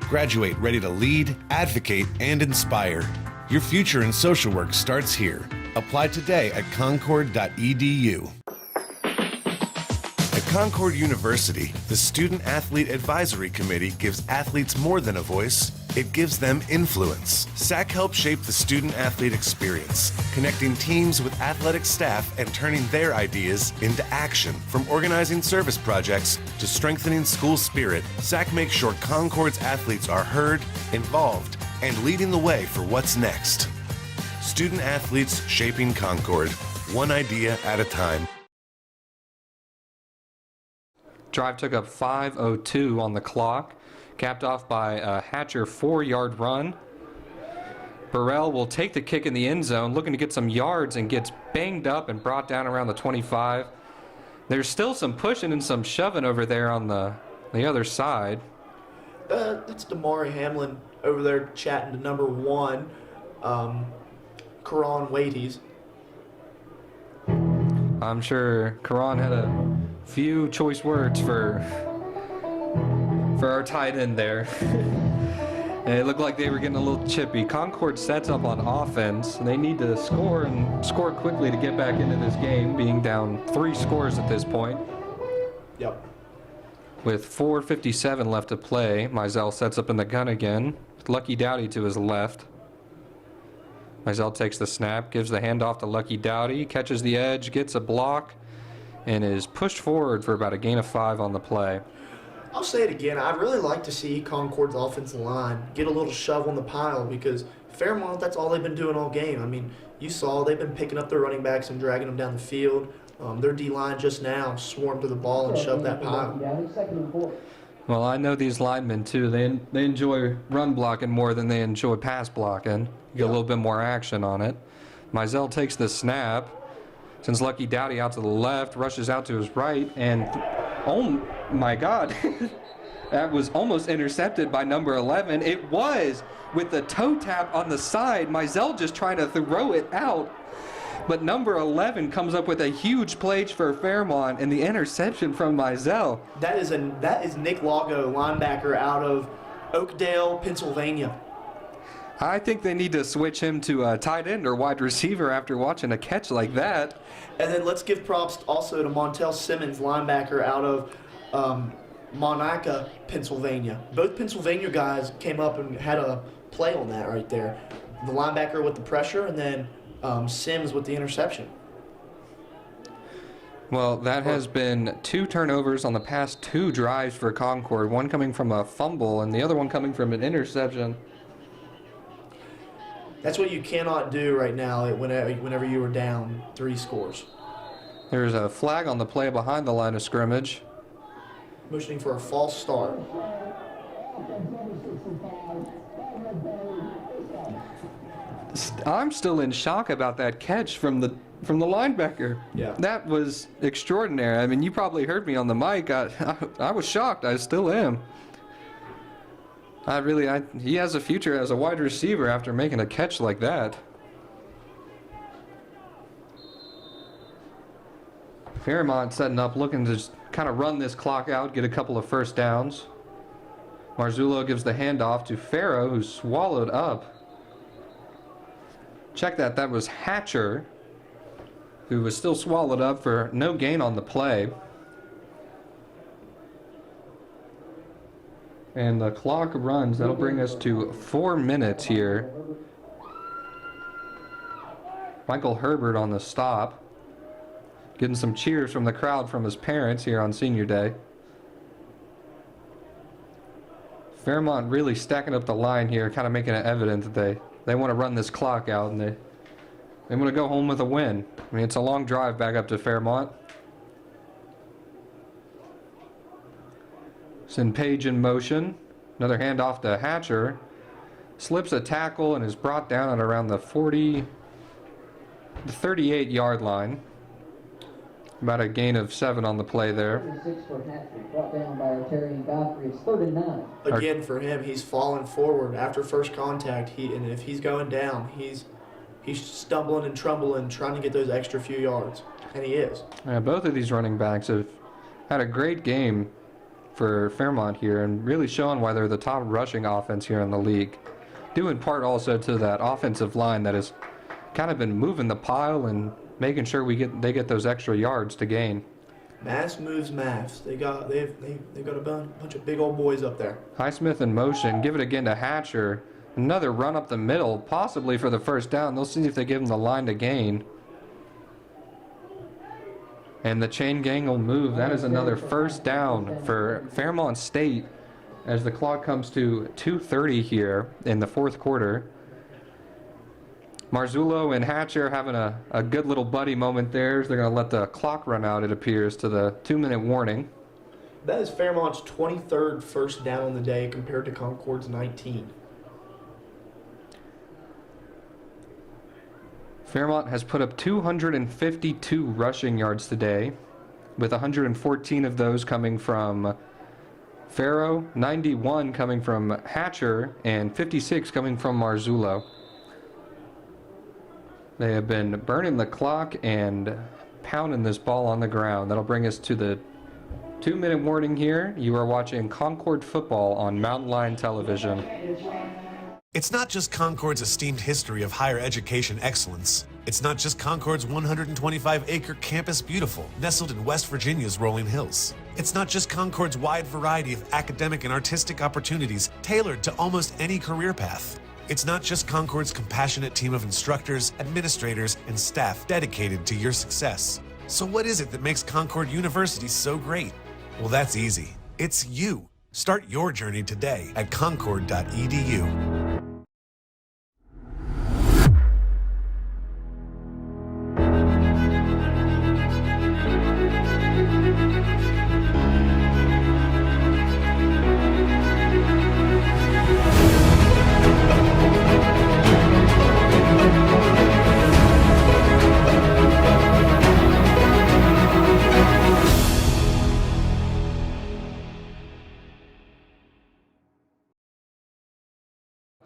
Graduate ready to lead, advocate, and inspire. Your future in social work starts here. Apply today at concord.edu. At Concord University, the Student Athlete Advisory Committee gives athletes more than a voice, it gives them influence. SAC helps shape the student-athlete experience, connecting teams with athletic staff and turning their ideas into action. From organizing service projects to strengthening school spirit, SAC makes sure Concord's athletes are heard, involved, and leading the way for what's next. Student-athletes shaping Concord, one idea at a time. drive took up 5:02 on the clock, capped off by a Hatcher 4-yard run. Burrell will take the kick in the end zone, looking to get some yards, and gets banged up and brought down around the 25. There's still some pushing and some shoving over there on the other side. That's Damari Hamlin over there chatting to number 1, Karan Waties. I'm sure Karan had a few choice words for our tight end there. And it looked like they were getting a little chippy. Concord sets up on offense. They need to score and score quickly to get back into this game, being down 3 scores at this point. Yep. With 4:57 left to play, Mizell sets up in the gun again. Lucky Dowdy to his left. Mizell takes the snap, gives the handoff to Lucky Dowdy, catches the edge, gets a block, and is pushed forward for about a gain of 5 on the play. I'll say it again. I'd really like to see Concord's offensive line get a little shove on the pile, because Fairmont, that's all they've been doing all game. I mean, you saw they've been picking up their running backs and dragging them down the field. Their D-line just now swarmed to the ball and shoved that pile. Well, I know these linemen, too. They enjoy run blocking more than they enjoy pass blocking. You get a little bit more action on it. Mizell takes the snap, sends Lucky Dowdy out to the left, rushes out to his right, and oh my God, that was almost intercepted by number 11. It was, with the toe tap on the side. Mizell just trying to throw it out. But number 11 comes up with a huge play for Fairmont, and the interception from Mizell. That is Nick Lago, linebacker out of Oakdale, Pennsylvania. I think they need to switch him to a tight end or wide receiver after watching a catch like that. And then let's give props also to Montel Simmons, linebacker out of Monaca, Pennsylvania. Both Pennsylvania guys came up and had a play on that right there. The linebacker with the pressure, and then Sims with the interception. Well, that has been 2 turnovers on the past 2 drives for Concord, one coming from a fumble and the other one coming from an interception. That's what you cannot do right now whenever you are down 3 scores. There's a flag on the play behind the line of scrimmage. Motioning for a false start. I'm still in shock about that catch from the linebacker. Yeah. That was extraordinary. I mean, you probably heard me on the mic. I was shocked. I still am. He has a future as a wide receiver after making a catch like that. Fairmont setting up, looking to just kind of run this clock out, get a couple of first downs. Marzullo gives the handoff to Farrow, who's swallowed up. Check that. That was Hatcher, who was still swallowed up for no gain on the play. And the clock runs. That'll bring us to 4 minutes here. Michael Herbert on the stop. Getting some cheers from the crowd from his parents here on senior day. Fairmont really stacking up the line here, kind of making it evident that they want to run this clock out, and they want to go home with a win. I mean, it's a long drive back up to Fairmont. Send Page in motion. Another handoff to Hatcher. Slips a tackle and is brought down at around the 38-yard line. About a gain of 7 on the play there. Brought down by Arterian Godfrey. It's 3rd and 9. Again, for him, he's falling forward after first contact. And if he's going down, he's stumbling and trembling, trying to get those extra few yards, and he is. Yeah, both of these running backs have had a great game for Fairmont here, and really showing why they're the top rushing offense here in the league. Due in part also to that offensive line that has kind of been moving the pile and making sure they get those extra yards to gain. Mass moves mass. They've got a bunch of big old boys up there. Highsmith in motion. Give it again to Hatcher. Another run up the middle, possibly for the first down. They'll see if they give him the line to gain. And the chain gang will move. That is another first down for Fairmont State as the clock comes to 2:30 here in the 4th quarter. Marzullo and Hatcher having a good little buddy moment there. They're going to let the clock run out, it appears, to the 2-minute warning. That is Fairmont's 23rd first down on the day compared to Concord's 19. Fairmont has put up 252 rushing yards today, with 114 of those coming from Farrow, 91 coming from Hatcher, and 56 coming from Marzullo. They have been burning the clock and pounding this ball on the ground. That'll bring us to the 2-minute warning here. You are watching Concord football on Mountain Lion Television. It's not just Concord's esteemed history of higher education excellence. It's not just Concord's 125-acre campus beautiful, nestled in West Virginia's rolling hills. It's not just Concord's wide variety of academic and artistic opportunities tailored to almost any career path. It's not just Concord's compassionate team of instructors, administrators, and staff dedicated to your success. So what is it that makes Concord University so great? Well, that's easy. It's you. Start your journey today at concord.edu.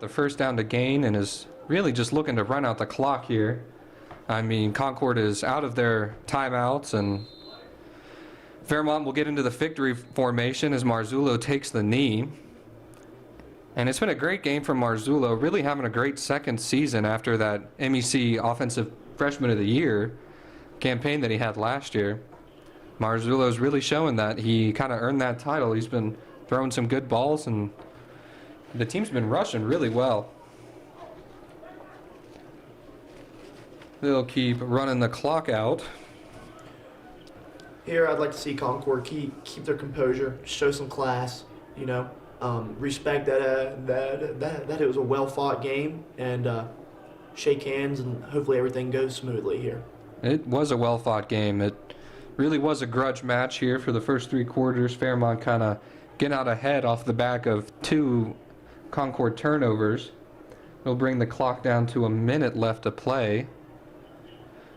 The first down to gain and is really just looking to run out the clock here. I mean, Concord is out of their timeouts, and Fairmont will get into the victory formation as Marzullo takes the knee. And it's been a great game from Marzullo, really having a great second season after that MEC Offensive Freshman of the Year campaign that he had last year. Marzullo's really showing that he kind of earned that title. He's been throwing some good balls, and the team's been rushing really well. They'll keep running the clock out. Here, I'd like to see Concord keep their composure, show some class, you know, respect that it was a well-fought game, and shake hands, and hopefully everything goes smoothly here. It was a well-fought game. It really was a grudge match here for the first 3 quarters. Fairmont kind of getting out ahead off the back of 2 Concord turnovers. It'll bring the clock down to a minute left to play.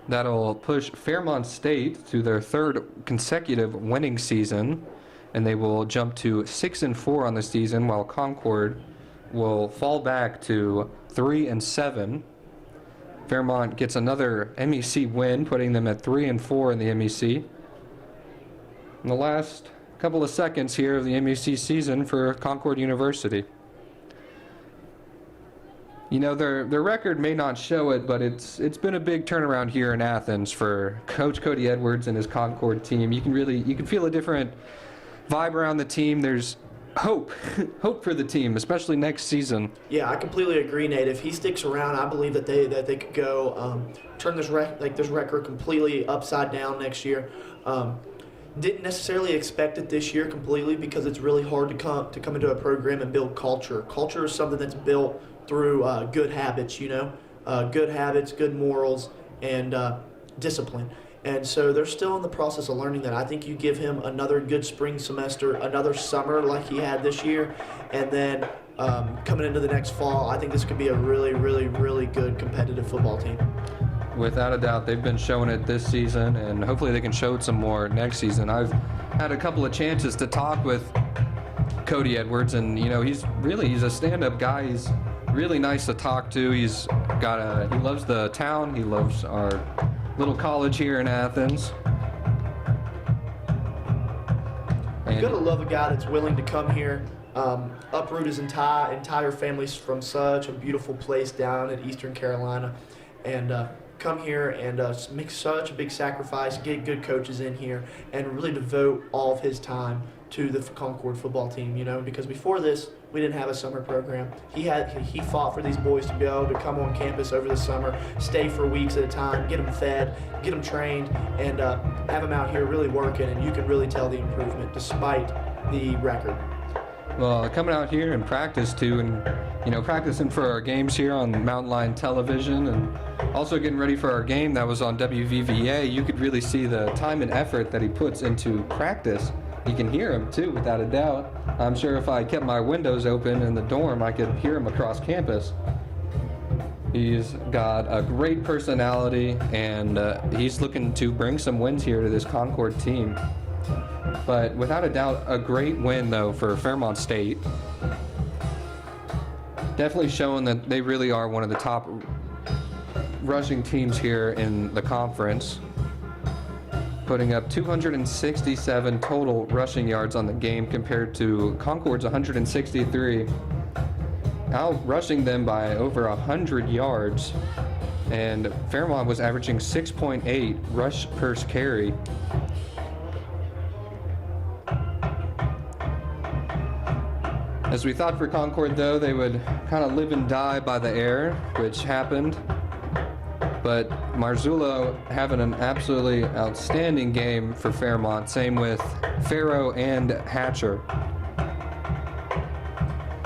That'll push Fairmont State to their 3rd consecutive winning season, and they will jump to 6-4 on the season, while Concord will fall back to 3-7. Fairmont gets another MEC win, putting them at 3-4 in the MEC. In the last couple of seconds here of the MEC season for Concord University. You know, their record may not show it, but it's been a big turnaround here in Athens for Coach Cody Edwards and his Concord team. You can feel a different vibe around the team. There's hope for the team, especially next season. Yeah, I completely agree, Nate. If he sticks around, I believe that they could go turn this record completely upside down next year. Didn't necessarily expect it this year completely, because it's really hard to come into a program and build culture. Culture is something that's built through good habits, you know, good habits, good morals, and discipline. And so they're still in the process of learning that. I think you give him another good spring semester, another summer like he had this year, and then coming into the next fall, I think this could be a really, really, really good competitive football team. Without a doubt, they've been showing it this season, and hopefully they can show it some more next season. I've had a couple of chances to talk with Cody Edwards, and you know, he's a stand-up guy. He's really nice to talk to. He loves the town. He loves our little college here in Athens. You gotta love a guy that's willing to come here, uproot his entire family from such a beautiful place down in Eastern Carolina, and come here and make such a big sacrifice, get good coaches in here, and really devote all of his time to the Concord football team, you know, because before this, we didn't have a summer program. He fought for these boys to be able to come on campus over the summer, stay for weeks at a time, get them fed, get them trained, and have them out here really working, and you can really tell the improvement despite the record. Well, coming out here and practice too, and you know, practicing for our games here on Mountain Lion Television, and also getting ready for our game that was on WVVA, you could really see the time and effort that he puts into practice You can hear him too, without a doubt. I'm sure if I kept my windows open in the dorm, I could hear him across campus. He's got a great personality, and he's looking to bring some wins here to this Concord team. But without a doubt, a great win, though, for Fairmont State. Definitely showing that they really are one of the top rushing teams here in the conference, putting up 267 total rushing yards on the game compared to Concord's 163, out rushing them by over 100 yards, and Fairmont was averaging 6.8 rush per carry. As we thought for Concord, though, they would kind of live and die by the air, which happened. But Marzullo having an absolutely outstanding game for Fairmont. Same with Farrow and Hatcher.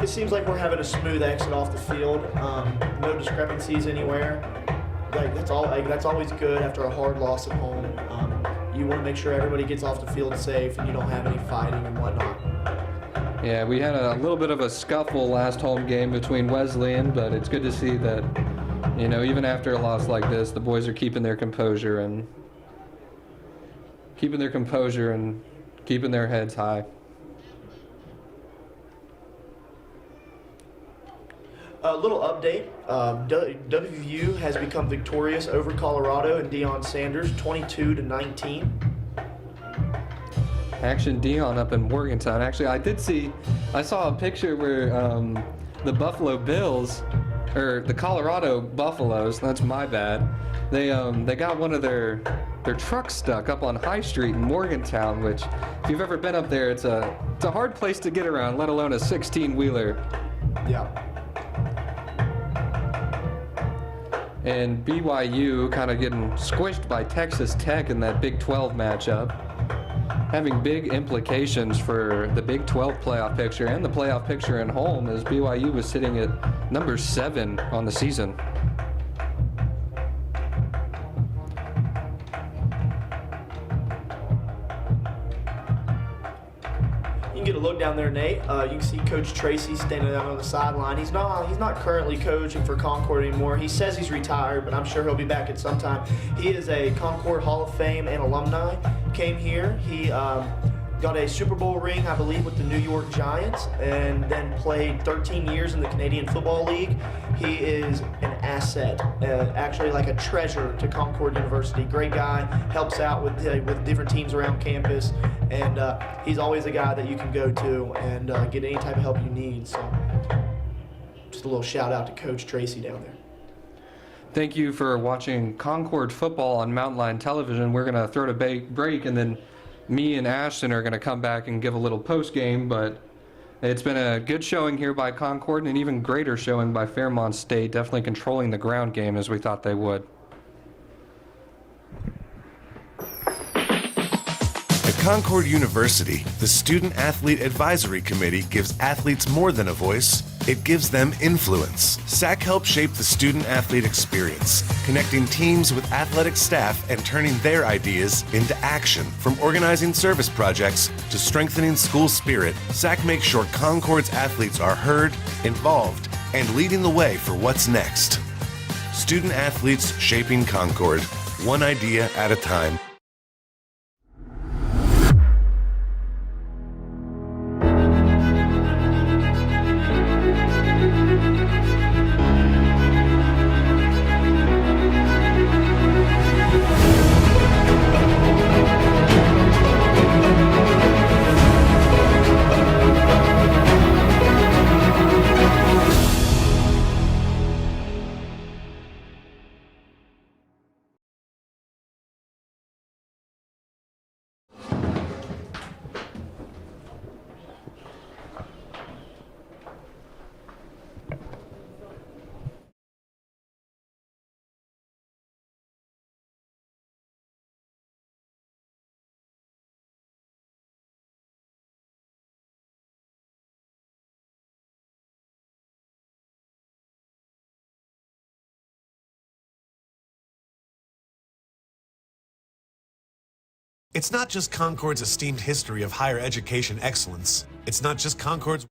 It seems like we're having a smooth exit off the field. No discrepancies anywhere. That's always good after a hard loss at home. You want to make sure everybody gets off the field safe and you don't have any fighting and whatnot. Yeah, we had a little bit of a scuffle last home game between Wesleyan, but it's good to see that, you know, even after a loss like this, the boys are keeping their composure and keeping their heads high. A little update. WVU has become victorious over Colorado and Deion Sanders, 22-19. Action Dion up in Morgantown. Actually, I saw a picture where the Buffalo Bills, or the Colorado Buffaloes, that's my bad, they got one of their trucks stuck up on High Street in Morgantown, which, if you've ever been up there, it's a hard place to get around, let alone a 16-wheeler. Yeah. And BYU kind of getting squished by Texas Tech in that Big 12 matchup, having big implications for the Big 12 playoff picture and the playoff picture at home, as BYU was sitting at number 7 on the season. You can get a look down there, Nate. You can see Coach Tracy standing out on the sideline. He's not currently coaching for Concord anymore. He says he's retired, but I'm sure he'll be back at some time. He is a Concord Hall of Fame and alumni. Came here. He got a Super Bowl ring, I believe, with the New York Giants, and then played 13 years in the Canadian Football League. He is an asset, actually like a treasure to Concord University. Great guy, helps out with different teams around campus, and he's always a guy that you can go to and get any type of help you need. So just a little shout out to Coach Tracy down there. Thank you for watching Concord football on Mountain Lion Television. We're going to throw a break, and then me and Ashton are going to come back and give a little post-game, but it's been a good showing here by Concord and an even greater showing by Fairmont State, definitely controlling the ground game as we thought they would. At Concord University, the Student Athlete Advisory Committee gives athletes more than a voice, it gives them influence. SAC helps shape the student-athlete experience, connecting teams with athletic staff and turning their ideas into action. From organizing service projects to strengthening school spirit, SAC makes sure Concord's athletes are heard, involved, and leading the way for what's next. Student-athletes shaping Concord, one idea at a time. It's not just Concord's esteemed history of higher education excellence. It's not just Concord's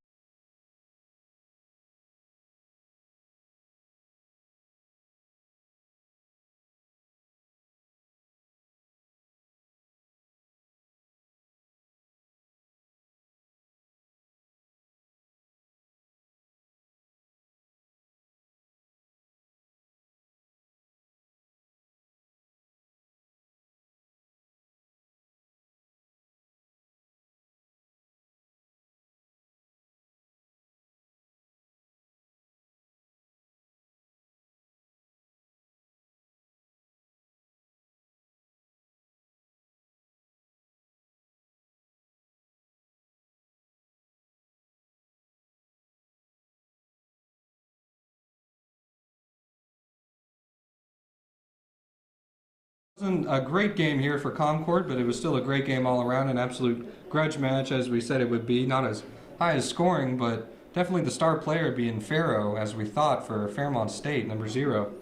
It wasn't a great game here for Concord, but it was still a great game all around, an absolute grudge match as we said it would be. Not as high as scoring, but definitely the star player being Farrow, as we thought, for Fairmont State, number 0.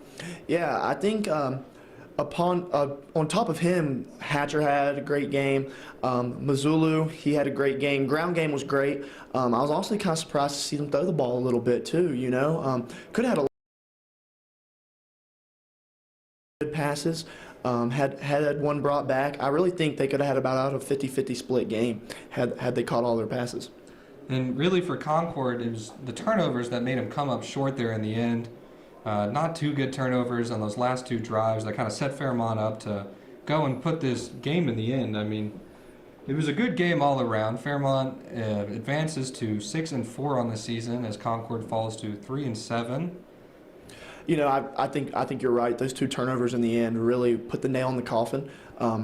Yeah, I think on top of him, Hatcher had a great game. Mazzulu, he had a great game. Ground game was great. I was also kind of surprised to see them throw the ball a little bit too. Could have had a lot of good passes. Had one brought back. I really think they could have had about a 50-50 split game had they caught all their passes. And really for Concord, it was the turnovers that made them come up short there in the end. Not too good turnovers on those last 2 drives that kind of set Fairmont up to go and put this game in the end. I mean, it was a good game all around. Fairmont advances to 6-4 on the season as Concord falls to 3-7. I think you're right. Those 2 turnovers in the end really put the nail in the coffin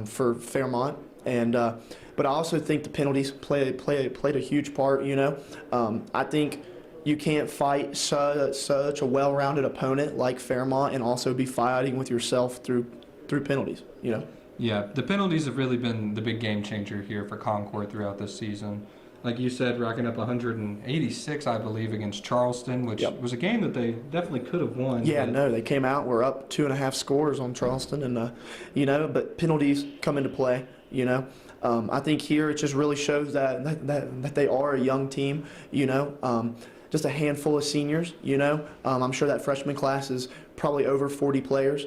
for Fairmont, but I also think the penalties played a huge part. I think you can't fight such a well-rounded opponent like Fairmont and also be fighting with yourself through penalties. Yeah, the penalties have really been the big game changer here for Concord throughout this season. Like you said, racking up 186, I believe, against Charleston, which was a game that they definitely could have won. Yeah, no, they came out, were up 2.5 scores on Charleston, and but penalties come into play. I think here it just really shows that they are a young team. Just a handful of seniors. I'm sure that freshman class is probably over 40 players.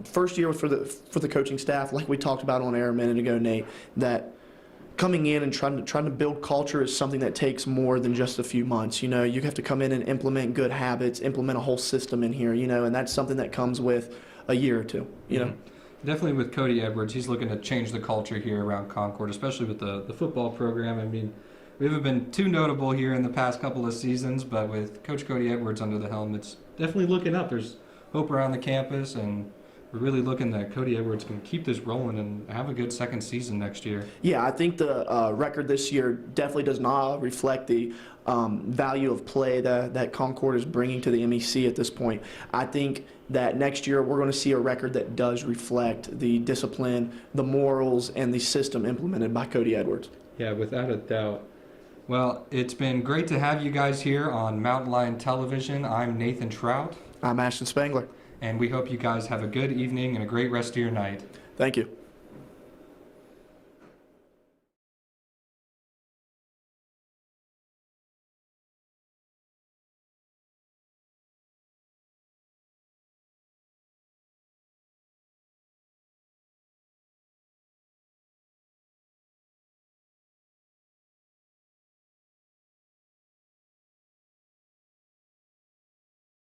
First year for the coaching staff, like we talked about on air a minute ago, Nate, that coming in and trying to build culture is something that takes more than just a few months. You have to come in and implement good habits, implement a whole system in here, and that's something that comes with a year or two, Definitely with Cody Edwards, he's looking to change the culture here around Concord, especially with the football program. I mean, we haven't been too notable here in the past couple of seasons, but with Coach Cody Edwards under the helm, it's definitely looking up. There's hope around the campus, and we're really looking that Cody Edwards can keep this rolling and have a good second season next year. Yeah, I think the record this year definitely does not reflect the value of play that Concord is bringing to the MEC at this point. I think that next year we're going to see a record that does reflect the discipline, the morals, and the system implemented by Cody Edwards. Yeah, without a doubt. Well, it's been great to have you guys here on Mountain Lion Television. I'm Nathan Trout. I'm Ashton Spangler. And we hope you guys have a good evening and a great rest of your night. Thank you.